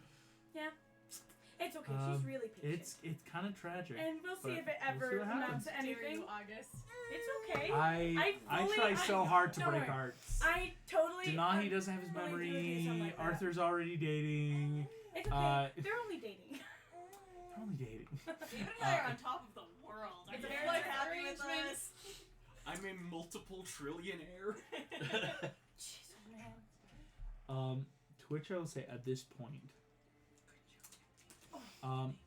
[SPEAKER 2] It's okay. She's really patient.
[SPEAKER 1] It's kind of tragic.
[SPEAKER 2] And we'll see
[SPEAKER 1] but
[SPEAKER 2] if it
[SPEAKER 1] we'll see
[SPEAKER 2] ever
[SPEAKER 1] what
[SPEAKER 2] amounts
[SPEAKER 1] happens.
[SPEAKER 2] to
[SPEAKER 8] Dare
[SPEAKER 2] anything.
[SPEAKER 8] you, August.
[SPEAKER 2] It's okay.
[SPEAKER 1] I
[SPEAKER 2] fully-
[SPEAKER 1] try so hard to
[SPEAKER 2] don't
[SPEAKER 1] break
[SPEAKER 2] worry.
[SPEAKER 1] hearts.
[SPEAKER 2] I totally.
[SPEAKER 1] Denahi doesn't have his
[SPEAKER 2] willing to do
[SPEAKER 1] memory.
[SPEAKER 2] something like that.
[SPEAKER 1] Arthur's already dating.
[SPEAKER 2] It's okay.
[SPEAKER 1] They're
[SPEAKER 2] They're only dating.
[SPEAKER 1] only dating.
[SPEAKER 3] David and I are on top of the world. I'm
[SPEAKER 8] It's a
[SPEAKER 3] very
[SPEAKER 8] marriage
[SPEAKER 3] happy with
[SPEAKER 8] arrangement.
[SPEAKER 3] us.
[SPEAKER 7] I'm a multiple trillionaire.
[SPEAKER 2] Jeez, man.
[SPEAKER 1] Twitch, I will say at this point,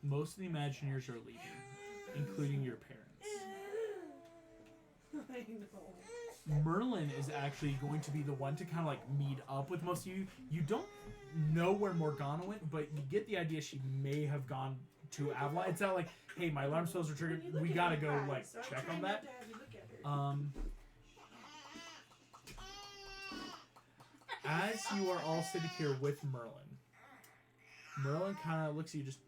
[SPEAKER 1] most of the Imagineers are leaving, including your parents.
[SPEAKER 6] I know.
[SPEAKER 1] Merlin is actually going to be the one to kind of like meet up with most of you. You don't know where Morgana went, but you get the idea she may have gone to Avalon. It's not like, hey, my alarm spells are triggered.
[SPEAKER 6] When you look
[SPEAKER 1] We
[SPEAKER 6] at
[SPEAKER 1] gotta
[SPEAKER 6] her
[SPEAKER 1] go
[SPEAKER 6] eyes,
[SPEAKER 1] like
[SPEAKER 6] so I'm
[SPEAKER 1] check
[SPEAKER 6] trying
[SPEAKER 1] on
[SPEAKER 6] not
[SPEAKER 1] that.
[SPEAKER 6] to have you look at her.
[SPEAKER 1] As you are all sitting here with Merlin kind of looks at you just,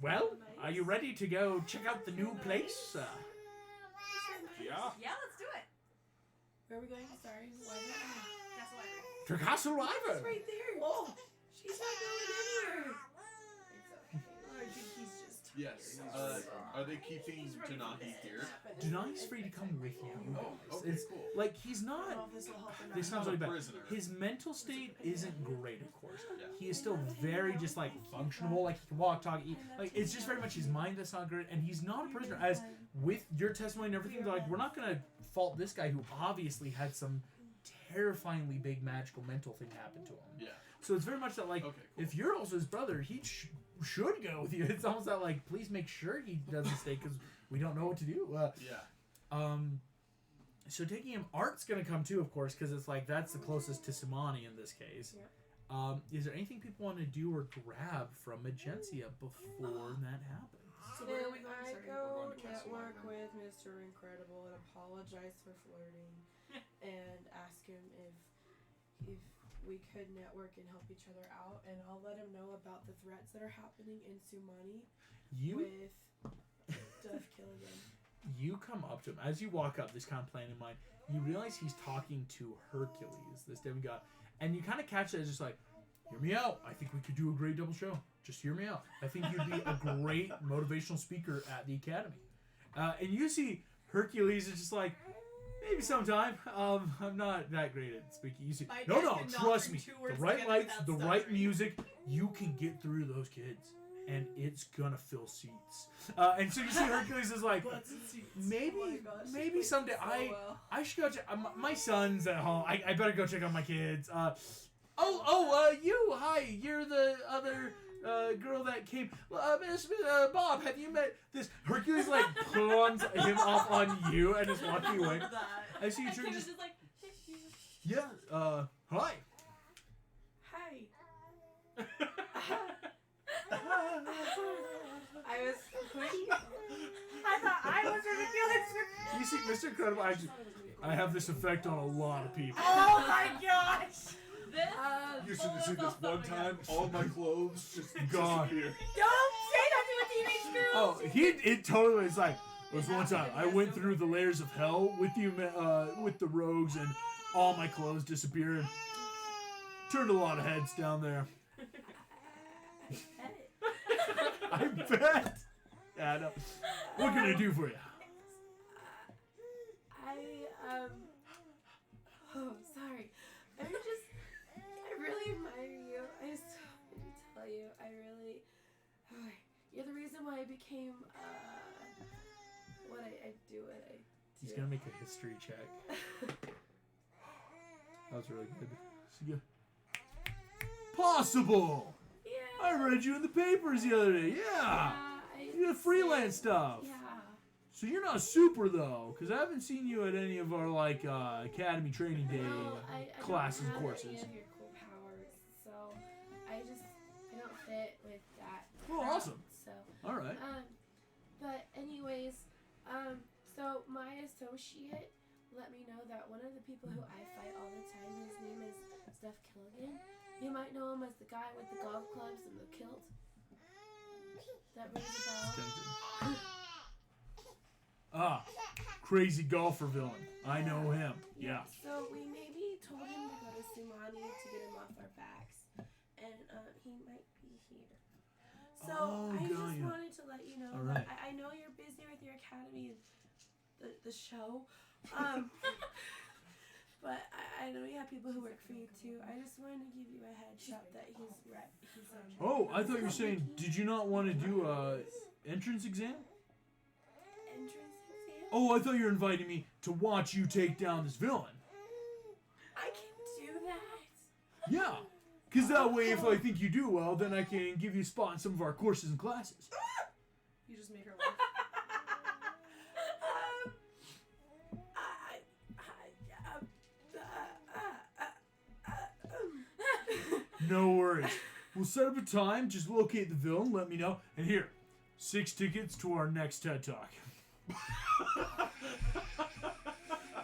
[SPEAKER 1] well, are you ready to go check out the new place?
[SPEAKER 7] Yeah.
[SPEAKER 3] Yeah, let's do it.
[SPEAKER 4] Where are we going? Sorry. Why not?
[SPEAKER 3] Castle Library.
[SPEAKER 1] To Castle
[SPEAKER 4] It's
[SPEAKER 1] Wyvern!
[SPEAKER 4] right there. Whoa. She's not going anywhere. It's okay. I think he's just
[SPEAKER 5] Yes. Are they keeping Janahi here?
[SPEAKER 1] Denahi's free to come with you.
[SPEAKER 5] Oh,
[SPEAKER 1] guys.
[SPEAKER 5] okay,
[SPEAKER 1] It's
[SPEAKER 5] cool.
[SPEAKER 1] like he's
[SPEAKER 4] I don't
[SPEAKER 1] not.
[SPEAKER 4] know if this will help or not.
[SPEAKER 1] This sounds
[SPEAKER 5] Not
[SPEAKER 1] really
[SPEAKER 5] a
[SPEAKER 1] bad.
[SPEAKER 5] prisoner.
[SPEAKER 1] His mental state isn't great, of course.
[SPEAKER 5] Yeah.
[SPEAKER 1] He is still very just like functional, like he can walk, talk, eat. Like it's just very much his mind that's not great, and he's not a prisoner. As with your testimony and everything, they're like, we're not gonna fault this guy who obviously had some terrifyingly big magical mental thing happen to him.
[SPEAKER 5] Yeah.
[SPEAKER 1] So it's very much that like,
[SPEAKER 5] Okay, cool.
[SPEAKER 1] if you're also his brother, he should go with you. It's almost that like, please make sure he doesn't stay because we don't know what to do.
[SPEAKER 5] Yeah.
[SPEAKER 1] So taking him, Art's gonna come too, of course, because it's like that's the closest to Simani in this case.
[SPEAKER 4] Yeah.
[SPEAKER 1] Is there anything people want to do or grab from Agencia before that happens?
[SPEAKER 6] So where are we
[SPEAKER 4] Can
[SPEAKER 6] going?
[SPEAKER 4] I
[SPEAKER 6] Sorry,
[SPEAKER 4] go
[SPEAKER 6] we're going to Castle
[SPEAKER 4] network
[SPEAKER 6] Wyvern.
[SPEAKER 4] with Mr. Incredible and apologize for flirting, and ask him if we could network and help each other out, and I'll let him know about the threats that are happening in Sumani with Duff Killigan.
[SPEAKER 1] You come up to him as you walk up. This kind of plan in mind. You realize he's talking to Hercules, this demigod, and you kind of catch that as just like, hear me out. I think we could do a great double show. Just hear me out. I think you'd be a great motivational speaker at the academy. And you see Hercules is just like, maybe sometime. I'm not that great at speaking. You see,
[SPEAKER 3] My
[SPEAKER 1] no,
[SPEAKER 3] dad could not
[SPEAKER 1] trust
[SPEAKER 3] bring
[SPEAKER 1] me.
[SPEAKER 3] two
[SPEAKER 1] The
[SPEAKER 3] words
[SPEAKER 1] right
[SPEAKER 3] together
[SPEAKER 1] lights,
[SPEAKER 3] without
[SPEAKER 1] the right
[SPEAKER 3] stuttering.
[SPEAKER 1] music, you can get through those kids, and it's gonna fill seats. And so you see Hercules is like, maybe,
[SPEAKER 4] Oh my gosh, she
[SPEAKER 1] maybe
[SPEAKER 4] plays
[SPEAKER 1] someday
[SPEAKER 4] so well.
[SPEAKER 1] I should go check. My son's at home. I better go check on my kids. You. Hi, you're the other girl that came. Bob, have you met this? Hercules like pawns him off on you and is walking away. I see you
[SPEAKER 3] And
[SPEAKER 1] turn
[SPEAKER 3] Kim was
[SPEAKER 1] just
[SPEAKER 3] just like,
[SPEAKER 1] yeah. Hi.
[SPEAKER 4] Hi. I was. I thought I was ridiculous.
[SPEAKER 1] You see, Mr. Incredible. I have this effect on a lot of people.
[SPEAKER 4] Oh my gosh!
[SPEAKER 3] this?
[SPEAKER 5] You should have seen this one time. All my clothes just
[SPEAKER 1] Gone.
[SPEAKER 5] disappeared.
[SPEAKER 4] Don't say that to a teenage girl.
[SPEAKER 1] Oh, it totally is like. It was one time I went through the layers of hell with you, with the rogues, and all my clothes disappeared. Turned a lot of heads down there. I bet. Yeah, I know. What can I do for you?
[SPEAKER 4] Oh, sorry. I really admire you. I just want to tell you, you're the reason why I became, what I do.
[SPEAKER 1] He's gonna make a history check. That was really good. So you possible!
[SPEAKER 4] Yeah.
[SPEAKER 1] I read you in the papers the other day. Yeah! You did freelance stuff.
[SPEAKER 4] Yeah.
[SPEAKER 1] So you're not super though, because I haven't seen you at any of our like academy training day
[SPEAKER 4] No, I
[SPEAKER 1] classes
[SPEAKER 4] don't
[SPEAKER 1] and
[SPEAKER 4] have
[SPEAKER 1] courses.
[SPEAKER 4] any of your cool powers, so I don't fit with that.
[SPEAKER 1] Oh,
[SPEAKER 4] crowd,
[SPEAKER 1] awesome.
[SPEAKER 4] So,
[SPEAKER 1] All right.
[SPEAKER 4] but anyways, so my associate let me know that one of the people who I fight all the time, his name is Steph Killigan. You might know him as the guy with the golf clubs and the kilt. That rings a bell.
[SPEAKER 1] Ah, crazy golfer villain. I know him. Yeah.
[SPEAKER 4] So we maybe told him to go to Sumani to get him off our backs, and he might be here. So
[SPEAKER 1] Oh,
[SPEAKER 4] I
[SPEAKER 1] got
[SPEAKER 4] just
[SPEAKER 1] ya.
[SPEAKER 4] wanted to let you know.
[SPEAKER 1] All
[SPEAKER 4] that
[SPEAKER 1] right.
[SPEAKER 4] I know you're busy with your academy, the show, but I know you have people who work for you too. I just wanted to give you a heads up that he's
[SPEAKER 1] Oh, I thought you were saying, did you not want to do a entrance exam?
[SPEAKER 4] entrance exam.
[SPEAKER 1] Oh, I thought you were inviting me to watch you take down this villain.
[SPEAKER 4] I can do that.
[SPEAKER 1] Yeah. Because that way, if I think you do well, then I can give you a spot in some of our courses and classes.
[SPEAKER 6] You just made her laugh.
[SPEAKER 1] No worries. We'll set up a time, just locate the villain, let me know, and here, 6 tickets to our next TED Talk.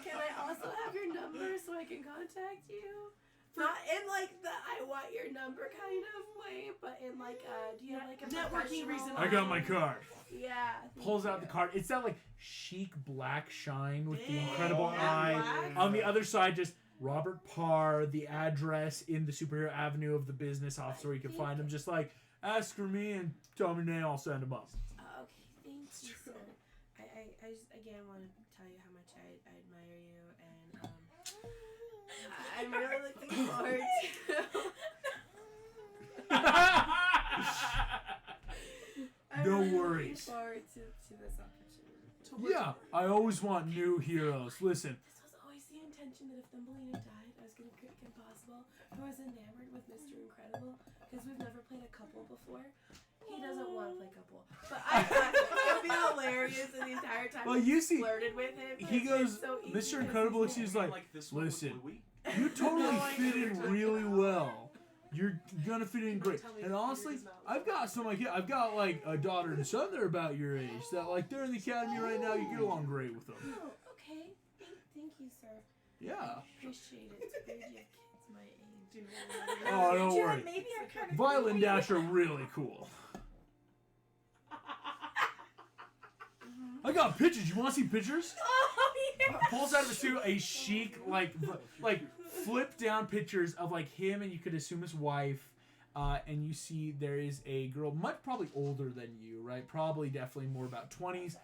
[SPEAKER 4] Can I also have your number so I can contact you? Not in like the I want your number kind of way, but in like do you have like a
[SPEAKER 6] Networking reason.
[SPEAKER 1] I got my card.
[SPEAKER 4] Yeah.
[SPEAKER 1] Pulls out the card. It's that like chic black shine with the
[SPEAKER 6] Yeah,
[SPEAKER 1] incredible eye.
[SPEAKER 6] black.
[SPEAKER 1] On the other side, just Robert Parr, the address in the superhero avenue of the business office where you can find him. Just like, ask for me and tell me name, I'll send him up.
[SPEAKER 4] Okay, thank you, sir. I just again want to tell you how much I admire you, and I'm really looking forward to.
[SPEAKER 1] No
[SPEAKER 4] I'm really
[SPEAKER 1] worries.
[SPEAKER 4] Looking forward to this opportunity.
[SPEAKER 1] Yeah, I always want new heroes. Listen,
[SPEAKER 4] This was always the intention that if Thumbelina died, I was gonna create Kim Possible, who was enamored with Mr. Incredible, because we've never played a couple before. He doesn't want to play couple, but it would be hilarious, and the entire time
[SPEAKER 1] Well, you see,
[SPEAKER 4] flirted with him.
[SPEAKER 1] he
[SPEAKER 4] it's
[SPEAKER 1] goes,
[SPEAKER 4] so easy
[SPEAKER 1] Mr.
[SPEAKER 4] because
[SPEAKER 1] Incredible,
[SPEAKER 4] he's
[SPEAKER 1] she's
[SPEAKER 4] there.
[SPEAKER 1] like,
[SPEAKER 7] this one with
[SPEAKER 1] listen,
[SPEAKER 7] Bluey.
[SPEAKER 1] you totally
[SPEAKER 6] No, I
[SPEAKER 1] fit
[SPEAKER 6] know
[SPEAKER 1] in
[SPEAKER 6] you're
[SPEAKER 1] really
[SPEAKER 6] talking
[SPEAKER 1] well. You're gonna fit in great.
[SPEAKER 6] Tell me
[SPEAKER 1] And
[SPEAKER 6] if
[SPEAKER 1] honestly,
[SPEAKER 6] yours is not
[SPEAKER 1] I've got some like I've got like a daughter and son that are about your age that like they're in the academy right now. You get along great with them.
[SPEAKER 4] Oh, okay. Thank you, sir.
[SPEAKER 1] Yeah.
[SPEAKER 4] I appreciate it. It's weird you have kids my age.
[SPEAKER 6] Do you know
[SPEAKER 1] Oh, don't
[SPEAKER 2] Jared,
[SPEAKER 1] worry.
[SPEAKER 2] maybe I kind of
[SPEAKER 1] Violet and Dash are really cool. I got pictures. You want to see pictures?
[SPEAKER 2] Oh, yeah.
[SPEAKER 1] Pulls out of his suit a chic like flip down pictures of like him and you could assume his wife. And you see there is a girl much probably older than you, right? Probably definitely more about 20s.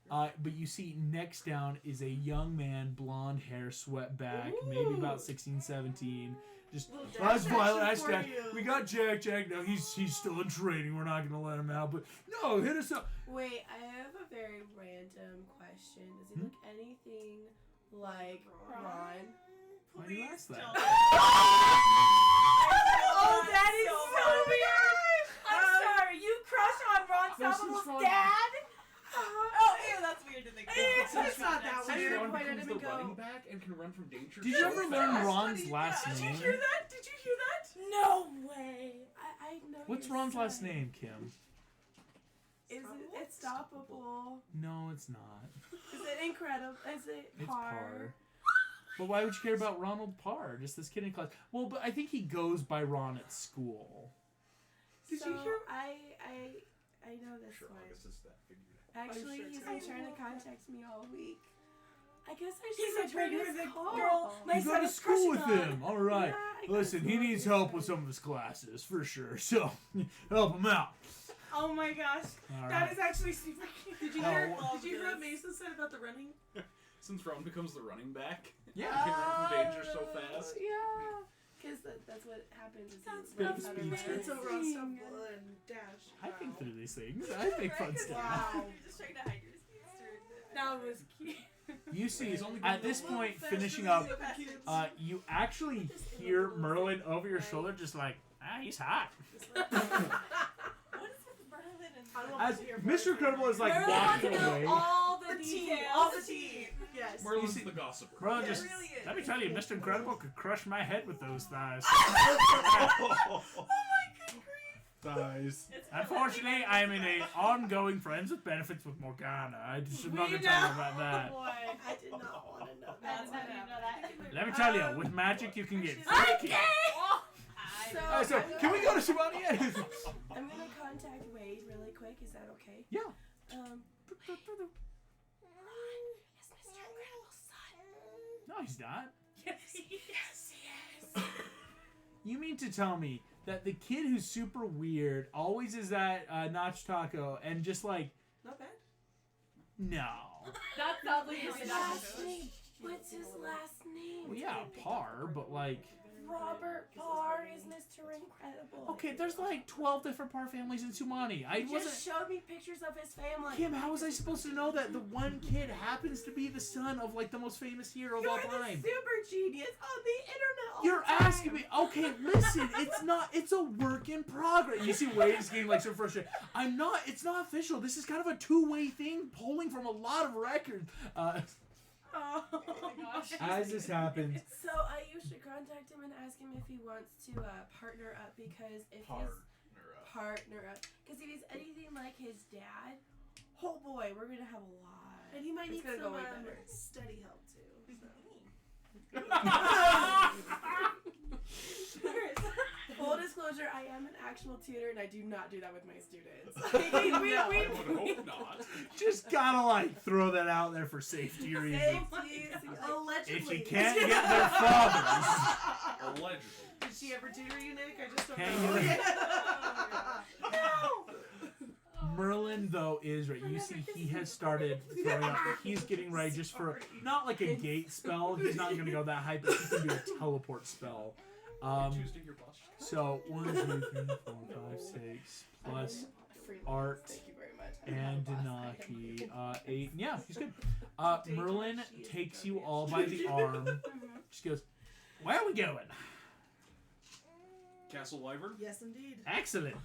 [SPEAKER 1] But you see next down is a young man, blonde hair, swept back, maybe about 16, 17. Just,
[SPEAKER 6] Little
[SPEAKER 1] that's
[SPEAKER 6] dash
[SPEAKER 1] Violet,
[SPEAKER 6] action
[SPEAKER 1] that's
[SPEAKER 6] for
[SPEAKER 1] Jack.
[SPEAKER 6] you.
[SPEAKER 1] We got Jack. No, he's still in training. We're not going to let him out. But no, hit us up.
[SPEAKER 4] Wait, I have a very random question. Does he look anything like Ron?
[SPEAKER 1] Why do you ask that?
[SPEAKER 2] Oh, that is so weird. I'm sorry. You crush on Ron Stoppable's dad?
[SPEAKER 3] Oh, ew, that's weird to think about.
[SPEAKER 6] It's not that
[SPEAKER 4] I
[SPEAKER 6] weird.
[SPEAKER 4] didn't
[SPEAKER 7] Ron
[SPEAKER 4] quite
[SPEAKER 7] becomes the
[SPEAKER 4] even go.
[SPEAKER 7] running back and can run from danger.
[SPEAKER 1] Did you
[SPEAKER 7] so
[SPEAKER 1] ever
[SPEAKER 7] fast.
[SPEAKER 1] learn Ron's last
[SPEAKER 6] Did you
[SPEAKER 1] name?
[SPEAKER 6] hear that? Did you hear that?
[SPEAKER 2] No way.
[SPEAKER 4] I know.
[SPEAKER 1] What's
[SPEAKER 4] your
[SPEAKER 1] Ron's last
[SPEAKER 4] son.
[SPEAKER 1] name, Kim?
[SPEAKER 4] Is it stoppable?
[SPEAKER 1] No, it's not.
[SPEAKER 4] Is it incredible? Is it
[SPEAKER 1] It's
[SPEAKER 4] Parr?
[SPEAKER 1] Parr. But why would you care about Ronald Parr? Just this kid in class. Well, but I think he goes by Ron at school.
[SPEAKER 6] Did
[SPEAKER 4] so
[SPEAKER 6] you hear?
[SPEAKER 4] I know this
[SPEAKER 7] Sure,
[SPEAKER 4] one.
[SPEAKER 7] August is that figured.
[SPEAKER 4] Actually,
[SPEAKER 6] sure
[SPEAKER 4] he's
[SPEAKER 6] it's
[SPEAKER 4] been
[SPEAKER 6] not.
[SPEAKER 4] trying to contact me all week. I guess I
[SPEAKER 2] He's
[SPEAKER 4] should
[SPEAKER 2] a
[SPEAKER 4] return
[SPEAKER 2] traitor,
[SPEAKER 4] his
[SPEAKER 2] the
[SPEAKER 4] call.
[SPEAKER 2] girl. My
[SPEAKER 1] You go
[SPEAKER 2] son
[SPEAKER 1] to
[SPEAKER 2] is
[SPEAKER 1] school with
[SPEAKER 2] crushing on.
[SPEAKER 1] him. All right.
[SPEAKER 4] Yeah, I go
[SPEAKER 1] Listen,
[SPEAKER 4] to
[SPEAKER 1] he
[SPEAKER 4] school
[SPEAKER 1] needs
[SPEAKER 4] with
[SPEAKER 1] help
[SPEAKER 4] him.
[SPEAKER 1] with some of his classes for sure. So help him out.
[SPEAKER 2] Oh my gosh.
[SPEAKER 1] All
[SPEAKER 2] That
[SPEAKER 1] right.
[SPEAKER 2] is actually super cute.
[SPEAKER 6] Did you
[SPEAKER 1] Oh,
[SPEAKER 6] hear?
[SPEAKER 1] what-
[SPEAKER 6] Did you hear what Mason said about the running?
[SPEAKER 7] Since Ron becomes the running back,
[SPEAKER 1] Yeah.
[SPEAKER 7] he can run from danger so fast.
[SPEAKER 4] Yeah. Because that's what happens. Is
[SPEAKER 2] Sounds
[SPEAKER 4] he runs
[SPEAKER 1] good.
[SPEAKER 4] out of
[SPEAKER 1] Speedster.
[SPEAKER 4] range.
[SPEAKER 6] It's over on Stumble and Dash.
[SPEAKER 1] I think through these things. I think fun stuff.
[SPEAKER 6] Wow.
[SPEAKER 3] You're just trying to hide your speedster.
[SPEAKER 2] That was cute.
[SPEAKER 1] You see,
[SPEAKER 7] He's only
[SPEAKER 1] at
[SPEAKER 7] going
[SPEAKER 1] this
[SPEAKER 7] a
[SPEAKER 1] point,
[SPEAKER 6] Faster
[SPEAKER 1] finishing
[SPEAKER 6] than
[SPEAKER 1] up,
[SPEAKER 6] the other kids.
[SPEAKER 1] you actually hear Merlin over your shoulder, just like, he's hot.
[SPEAKER 3] What is with Merlin and
[SPEAKER 6] I don't know.
[SPEAKER 1] As Mr. Incredible is like
[SPEAKER 2] Merlin wants
[SPEAKER 1] walking
[SPEAKER 2] to know
[SPEAKER 1] away.
[SPEAKER 2] all the
[SPEAKER 3] tea,
[SPEAKER 2] details.
[SPEAKER 3] all the tea.
[SPEAKER 6] Yes.
[SPEAKER 7] Merlin's
[SPEAKER 1] see-
[SPEAKER 7] the gossiper.
[SPEAKER 1] Merlin
[SPEAKER 3] Yeah,
[SPEAKER 1] just,
[SPEAKER 3] it really is.
[SPEAKER 1] let me tell you, Mr. Incredible could crush my head with those thighs.
[SPEAKER 3] Oh my good grief.
[SPEAKER 5] Thighs.
[SPEAKER 3] It's
[SPEAKER 1] Unfortunately, I am in a ongoing friends with benefits with Morgana. I just am not
[SPEAKER 2] We
[SPEAKER 1] going to tell you
[SPEAKER 2] know.
[SPEAKER 1] about that.
[SPEAKER 2] Boy.
[SPEAKER 4] I did not want to know
[SPEAKER 2] That's
[SPEAKER 4] that.
[SPEAKER 2] how you know that.
[SPEAKER 1] Let me tell you, with magic you can get
[SPEAKER 6] Actually,
[SPEAKER 1] freaky.
[SPEAKER 4] So,
[SPEAKER 1] Alright, so can we go to Shivani?
[SPEAKER 4] I'm gonna contact Wade really quick. Is that okay?
[SPEAKER 1] Yeah.
[SPEAKER 4] Ron is Mr. Incredible's son.
[SPEAKER 1] No, he's not.
[SPEAKER 2] Yes, yes.
[SPEAKER 1] You mean to tell me that the kid who's super weird always is that Notch Taco and just like,
[SPEAKER 6] Not bad.
[SPEAKER 1] no.
[SPEAKER 2] That's not like
[SPEAKER 4] His last name. What's his last name?
[SPEAKER 1] Well, yeah, Parr, but like,
[SPEAKER 4] Robert Parr is Mr. Incredible.
[SPEAKER 1] okay, there's like 12 different Parr families in Sumani. I
[SPEAKER 4] He
[SPEAKER 1] wasn't.
[SPEAKER 4] just showed me pictures of his family.
[SPEAKER 1] Kim, how was I supposed to know that the one kid happens to be the son of like the most famous hero of
[SPEAKER 4] You're
[SPEAKER 1] all
[SPEAKER 4] the
[SPEAKER 1] time?
[SPEAKER 4] super genius on the internet all
[SPEAKER 1] You're
[SPEAKER 4] the time.
[SPEAKER 1] asking me, okay, listen, it's a work in progress. You see Wade is getting like so frustrated. It's not official. This is kind of a two-way thing, pulling from a lot of records.
[SPEAKER 2] Oh my gosh.
[SPEAKER 1] As this happens,
[SPEAKER 4] So you should contact him and ask him if he wants to partner up because if his partner up because if he's anything like his dad, Oh boy, we're gonna have a lot.
[SPEAKER 6] And you might
[SPEAKER 4] It's
[SPEAKER 6] need
[SPEAKER 4] gonna
[SPEAKER 6] some
[SPEAKER 4] go way better.
[SPEAKER 6] study help too.
[SPEAKER 4] Full disclosure, I am an actual tutor and I do not do that with my students.
[SPEAKER 7] I would hope not.
[SPEAKER 1] Just gotta like throw that out there for safety reasons.
[SPEAKER 6] Allegedly.
[SPEAKER 1] If you can't get their fathers,
[SPEAKER 7] Allegedly.
[SPEAKER 6] Did she ever tutor you, Nick? I just don't
[SPEAKER 1] Can't
[SPEAKER 6] know.
[SPEAKER 1] get
[SPEAKER 6] No!
[SPEAKER 1] Merlin though is right. You see, he has started throwing up. He's getting ready just for not like a gate spell. He's not gonna go that high, but he can do a teleport spell.
[SPEAKER 7] Tuesday, your boss.
[SPEAKER 1] So 1, 2, 3, 4, 5, 6 plus Art
[SPEAKER 4] Thank you very much.
[SPEAKER 1] and Denaki. 8. Yeah, he's good. Merlin takes you all by the arm. Just goes, where are we going?
[SPEAKER 7] Castle Wyvern?
[SPEAKER 6] Yes, indeed.
[SPEAKER 1] Excellent.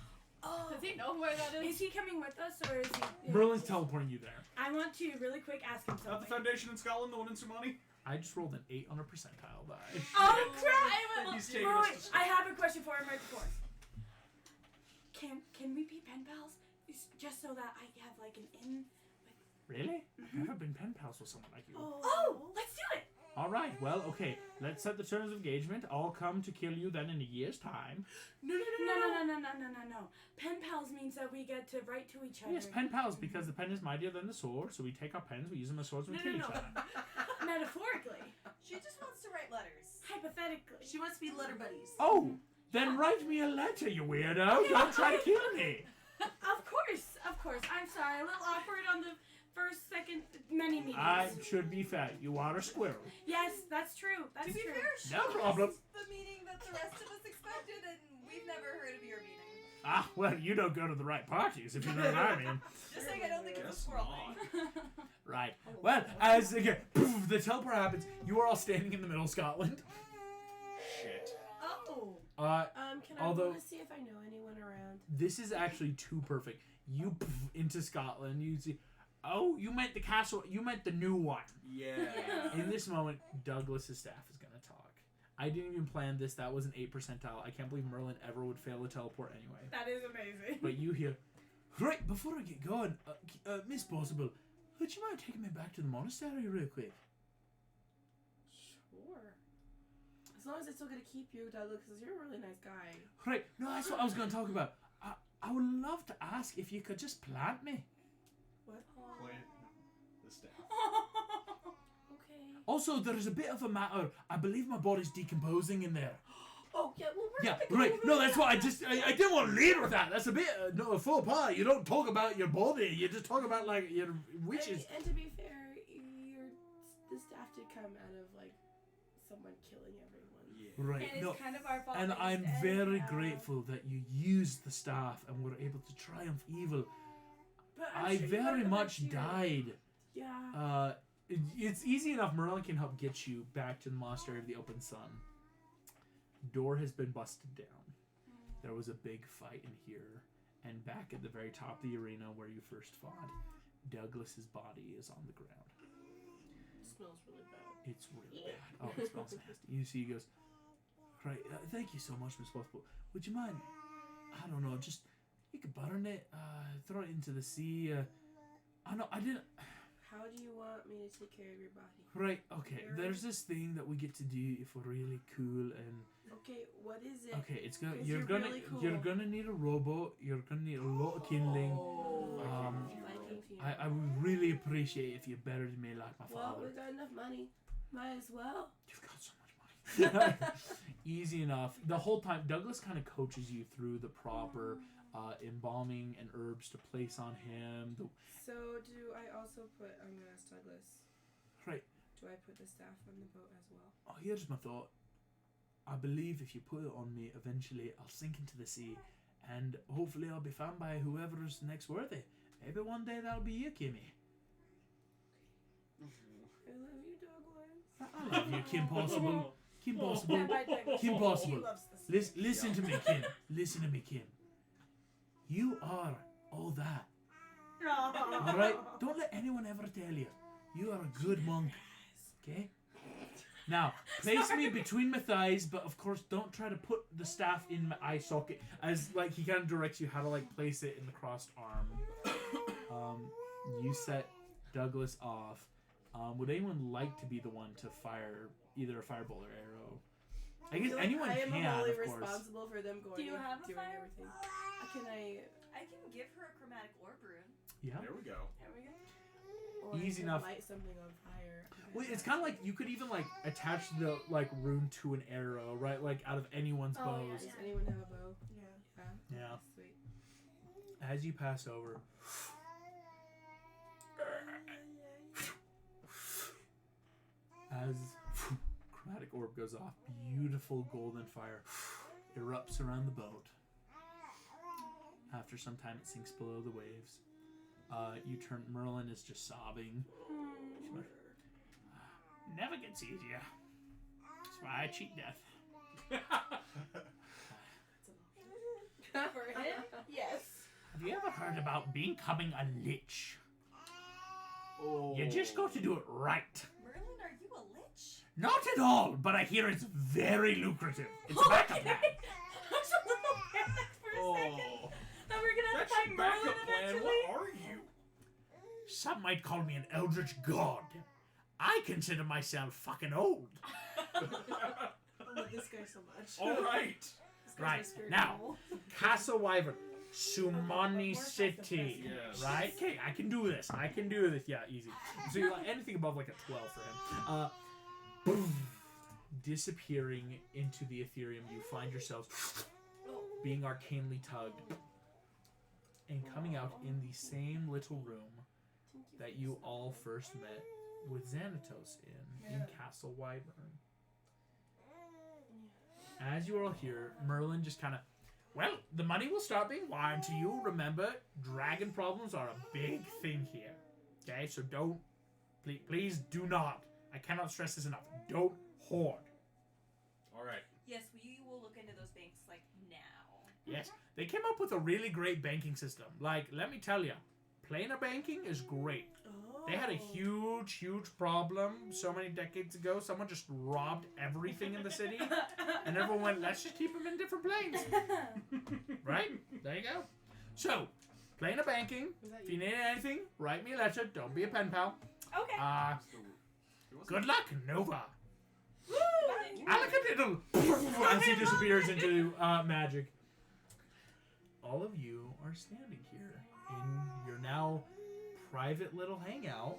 [SPEAKER 2] Oh,
[SPEAKER 8] Does he know where that
[SPEAKER 2] is he coming with us or is he?
[SPEAKER 1] Merlin's teleporting you there.
[SPEAKER 2] I want to really quick ask him
[SPEAKER 7] Not the
[SPEAKER 2] something.
[SPEAKER 7] Foundation in Scotland, the one in Sumani?
[SPEAKER 1] I just rolled an 8 on a percentile die.
[SPEAKER 2] Oh crap!
[SPEAKER 7] He's taking us to school.
[SPEAKER 2] I have a question for him right before. Can we be pen pals? Just so that I have like an in.
[SPEAKER 1] Really? I've never been pen pals with someone like you.
[SPEAKER 2] Oh, let's do it.
[SPEAKER 1] All right. Well, okay. Let's set the terms of engagement. I'll come to kill you then in a year's time.
[SPEAKER 2] No. Pen pals means that we get to write to each other.
[SPEAKER 1] Yes, pen pals, because the pen is mightier than the sword. So we take our pens, we use them as swords, and we kill each other.
[SPEAKER 2] Metaphorically.
[SPEAKER 3] She just wants to write letters.
[SPEAKER 2] Hypothetically.
[SPEAKER 6] She wants to be letter buddies.
[SPEAKER 1] Oh, then write me a letter, you weirdo. Don't try to kill me.
[SPEAKER 2] Of course. I'm sorry. A little awkward on the first, second, many meetings.
[SPEAKER 1] I should be fair. You are a squirrel.
[SPEAKER 2] Yes, that's true. That's
[SPEAKER 3] To be
[SPEAKER 2] true.
[SPEAKER 3] fair, she
[SPEAKER 1] No problem.
[SPEAKER 3] missed the meeting that the rest of us expected, and we've never heard of your meeting.
[SPEAKER 1] Ah, well, you don't go to the right parties, if you know what I mean.
[SPEAKER 3] Just saying, I don't think it's a
[SPEAKER 7] Guess
[SPEAKER 3] squirrel
[SPEAKER 7] not.
[SPEAKER 3] thing.
[SPEAKER 1] Right. Well, as again, poof, the teleport happens, you are all standing in the middle of Scotland.
[SPEAKER 7] Shit.
[SPEAKER 2] Oh.
[SPEAKER 4] Can I
[SPEAKER 1] Although-
[SPEAKER 4] want to see if I know anyone around?
[SPEAKER 1] This is actually too perfect. You poof, into Scotland, you see. Oh, you meant the castle. You meant the new one.
[SPEAKER 7] Yeah.
[SPEAKER 1] In this moment, Douglas's staff is gonna talk. I didn't even plan this. That was an 8 percentile. I can't believe Merlin ever would fail a teleport anyway.
[SPEAKER 2] That is amazing.
[SPEAKER 1] But you hear, right before I get going, Miss Possible, would you mind taking me back to the monastery real quick?
[SPEAKER 4] Sure. As long as it's still gonna keep you, Douglas, because you're a really nice guy.
[SPEAKER 1] Right. No, that's what I was gonna talk about. I would love to ask if you could just plant me.
[SPEAKER 4] What?
[SPEAKER 7] Plant the staff.
[SPEAKER 4] Okay.
[SPEAKER 1] Also, there is a bit of a matter. I believe my body's decomposing in there.
[SPEAKER 4] Oh yeah. Well, we're
[SPEAKER 1] Yeah,
[SPEAKER 4] gonna go
[SPEAKER 1] right.
[SPEAKER 4] over
[SPEAKER 1] No,
[SPEAKER 4] that.
[SPEAKER 1] that's why I didn't want to lead with that. That's a bit no a faux pas. You don't talk about your body. You just talk about like your wishes.
[SPEAKER 4] And to be fair, the staff did come out of like someone killing everyone.
[SPEAKER 7] Yeah.
[SPEAKER 1] Right.
[SPEAKER 2] And
[SPEAKER 1] No.
[SPEAKER 2] it's kind of our fault.
[SPEAKER 1] And
[SPEAKER 2] that he's
[SPEAKER 1] I'm
[SPEAKER 2] dead
[SPEAKER 1] very
[SPEAKER 2] now.
[SPEAKER 1] grateful that you used the staff and were able to triumph evil.
[SPEAKER 4] But I'm
[SPEAKER 1] I
[SPEAKER 4] sure you
[SPEAKER 1] very
[SPEAKER 4] gotta
[SPEAKER 1] much
[SPEAKER 4] eventually-
[SPEAKER 1] died.
[SPEAKER 4] Yeah.
[SPEAKER 1] It's easy enough. Merlin can help get you back to the Monastery of the Open Sun. Door has been busted down. There was a big fight in here, and back at the very top of the arena where you first fought, Douglas's body is on the ground.
[SPEAKER 4] It smells really bad.
[SPEAKER 1] It's really bad. Oh, it smells nasty. You see, he goes, right, thank you so much, Miss Possible. Would you mind, I don't know, just, you could burn it, throw it into the sea, I know, I didn't,
[SPEAKER 4] How do you want me to take care of your body?
[SPEAKER 1] right, okay, there's this thing that we get to do if we're really cool, and,
[SPEAKER 4] Okay, what is it?
[SPEAKER 1] okay, it's gonna,
[SPEAKER 4] 'Cause
[SPEAKER 1] you're
[SPEAKER 4] you're
[SPEAKER 1] gonna,
[SPEAKER 4] really cool.
[SPEAKER 1] you're gonna need a rowboat, you're gonna need a lot of kindling,
[SPEAKER 4] Viking funeral.
[SPEAKER 1] I would really appreciate if you buried me like my
[SPEAKER 4] Well,
[SPEAKER 1] father.
[SPEAKER 4] we got enough money. Might as well.
[SPEAKER 1] You've got so much money. Easy enough. The whole time, Douglas kind of coaches you through the proper embalming and herbs to place on him.
[SPEAKER 4] So do I also put? I'm gonna ask Douglas.
[SPEAKER 1] Right.
[SPEAKER 4] Do I put the staff on the boat as well?
[SPEAKER 1] Oh, here's my thought. I believe if you put it on me, eventually I'll sink into the sea, and hopefully I'll be found by whoever's next worthy. Maybe one day that'll be you, Kimmy.
[SPEAKER 4] I love you, Douglas.
[SPEAKER 1] I love you, Kim Possible. Kim Possible.
[SPEAKER 2] Stand by Douglas.
[SPEAKER 1] Kim
[SPEAKER 2] He
[SPEAKER 1] Possible.
[SPEAKER 2] loves the sea.
[SPEAKER 1] Listen to me, Kim. Listen to me, Kim. You are all that. All right? Don't let anyone ever tell you. You are a good monk. Okay? Now, place me between my thighs, but of course, don't try to put the staff in my eye socket. As like he kind of directs you how to like place it in the crossed arm. You set Douglas off. Would anyone like to be the one to fire either a firebolt or arrow? I guess anyone
[SPEAKER 4] I am
[SPEAKER 1] can,
[SPEAKER 4] wholly
[SPEAKER 1] of course.
[SPEAKER 4] responsible for them going
[SPEAKER 2] Do you
[SPEAKER 4] and
[SPEAKER 2] have a
[SPEAKER 4] doing
[SPEAKER 2] fire?
[SPEAKER 4] everything. Can I
[SPEAKER 3] can give her a chromatic orb rune.
[SPEAKER 1] Yeah.
[SPEAKER 7] There we go.
[SPEAKER 2] There we go.
[SPEAKER 4] or I
[SPEAKER 1] Easy
[SPEAKER 4] can
[SPEAKER 1] enough.
[SPEAKER 4] light something on fire?
[SPEAKER 1] Well, it's kind of like you could even like attach the like rune to an arrow, right? Like out of anyone's
[SPEAKER 2] Oh,
[SPEAKER 1] bows.
[SPEAKER 4] Does anyone have a bow?
[SPEAKER 6] Yeah.
[SPEAKER 4] Yeah.
[SPEAKER 1] Yeah.
[SPEAKER 4] Sweet.
[SPEAKER 1] As you pass over, as chromatic orb goes off, beautiful golden fire erupts around the boat. After some time, it sinks below the waves. You turn. Merlin is just sobbing. Never gets easier. That's why I cheat death.
[SPEAKER 2] For him?
[SPEAKER 6] Yes.
[SPEAKER 1] Have you ever heard about becoming a lich?
[SPEAKER 5] Oh.
[SPEAKER 1] You just got to do it right.
[SPEAKER 3] Merlin, are you a lich?
[SPEAKER 1] Not at all, but I hear it's very lucrative. It's a backup plan.
[SPEAKER 2] I was a little panicked for a second.
[SPEAKER 7] Oh,
[SPEAKER 2] Thought we were gonna have
[SPEAKER 7] that's
[SPEAKER 2] to fight
[SPEAKER 7] your
[SPEAKER 2] Merlin
[SPEAKER 7] backup plan.
[SPEAKER 2] eventually.
[SPEAKER 7] What are you?
[SPEAKER 1] Some might call me an eldritch god. I consider myself fucking old.
[SPEAKER 6] I love this guy so much.
[SPEAKER 7] All right.
[SPEAKER 6] This guy's my
[SPEAKER 1] Right,
[SPEAKER 6] spirit
[SPEAKER 1] now.
[SPEAKER 6] animal.
[SPEAKER 1] Castle Wyvern, Sumani City.
[SPEAKER 7] Yes.
[SPEAKER 1] Right? Okay, I can do this. I can do this. Yeah, easy. So you're like anything above like a 12 for him. Boom. Disappearing into the Ethereum, you find yourselves being arcanely tugged and coming out in the same little room that you all first met with Xanatos in Castle Wyvern. As you are all here, Merlin just kind of, well, the money will start being wired to you. Remember, dragon problems are a big thing here. Okay, so don't, please do not. I cannot stress this enough. Don't hoard.
[SPEAKER 7] All right.
[SPEAKER 3] Yes, we will look into those banks like now.
[SPEAKER 1] Yes, they came up with a really great banking system. Like, let me tell you, planar banking is great. They had a huge, huge problem so many decades ago. Someone just robbed everything in the city, and everyone went, let's just keep them in different planes. Right? There you go. So, planar banking. If you need anything, write me a letter. Don't be a pen pal.
[SPEAKER 2] Okay.
[SPEAKER 1] Good luck, Nova. Alakadiddle! As he disappears into magic. All of you are standing here in your now private little hangout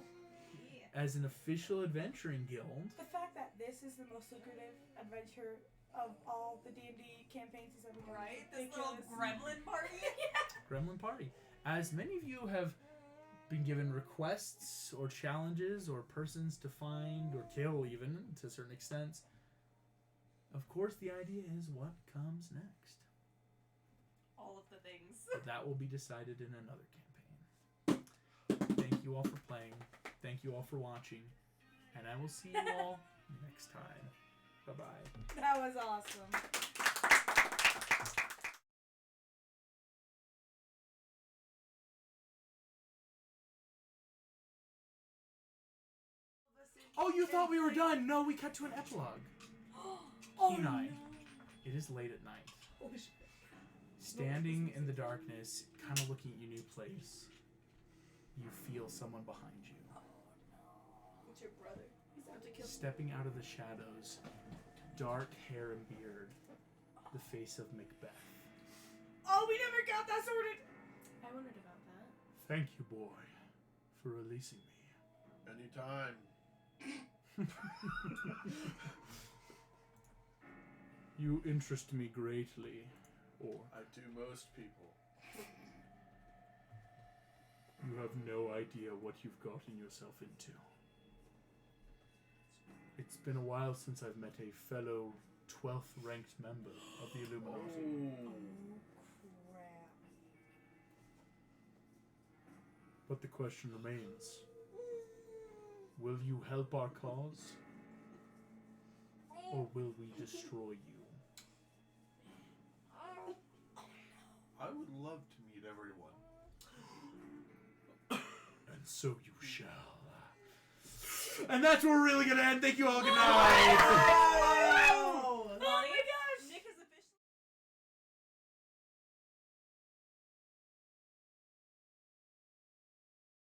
[SPEAKER 1] as an official adventuring guild.
[SPEAKER 2] The fact that this is the most lucrative adventure of all the D&D campaigns he's ever done.
[SPEAKER 3] Right? This little gremlin party?
[SPEAKER 1] Gremlin party. As many of you have been given requests or challenges or persons to find or kill even to certain extents, of course the idea is what comes next.
[SPEAKER 3] All of the things.
[SPEAKER 1] But that will be decided in another campaign. Thank you all for playing. Thank you all for watching. And I will see you all next time. Bye-bye.
[SPEAKER 2] That was awesome.
[SPEAKER 1] Oh, you thought we were done? No, we cut to an epilogue.
[SPEAKER 2] Oh,
[SPEAKER 1] Kenai. It is late at night.
[SPEAKER 6] Holy shit.
[SPEAKER 1] Standing in the darkness, kind of looking at your new place, you feel someone behind you.
[SPEAKER 6] It's your brother. He's out to kill
[SPEAKER 1] Stepping out of the shadows, dark hair and beard, the face of Macbeth.
[SPEAKER 2] Oh, we never got that sorted.
[SPEAKER 4] I wondered about that.
[SPEAKER 1] Thank you, boy, for releasing me.
[SPEAKER 5] Anytime.
[SPEAKER 1] You interest me greatly, or
[SPEAKER 5] I do most people.
[SPEAKER 1] you have no idea what you've gotten yourself into. It's been a while since I've met a fellow 12th ranked member of the Illuminati.
[SPEAKER 2] Crap.
[SPEAKER 1] But the question remains, will you help our cause? Or will we destroy you?
[SPEAKER 5] I would love to meet everyone.
[SPEAKER 1] And so you shall. And that's where we're really gonna end. Thank you all. Good night.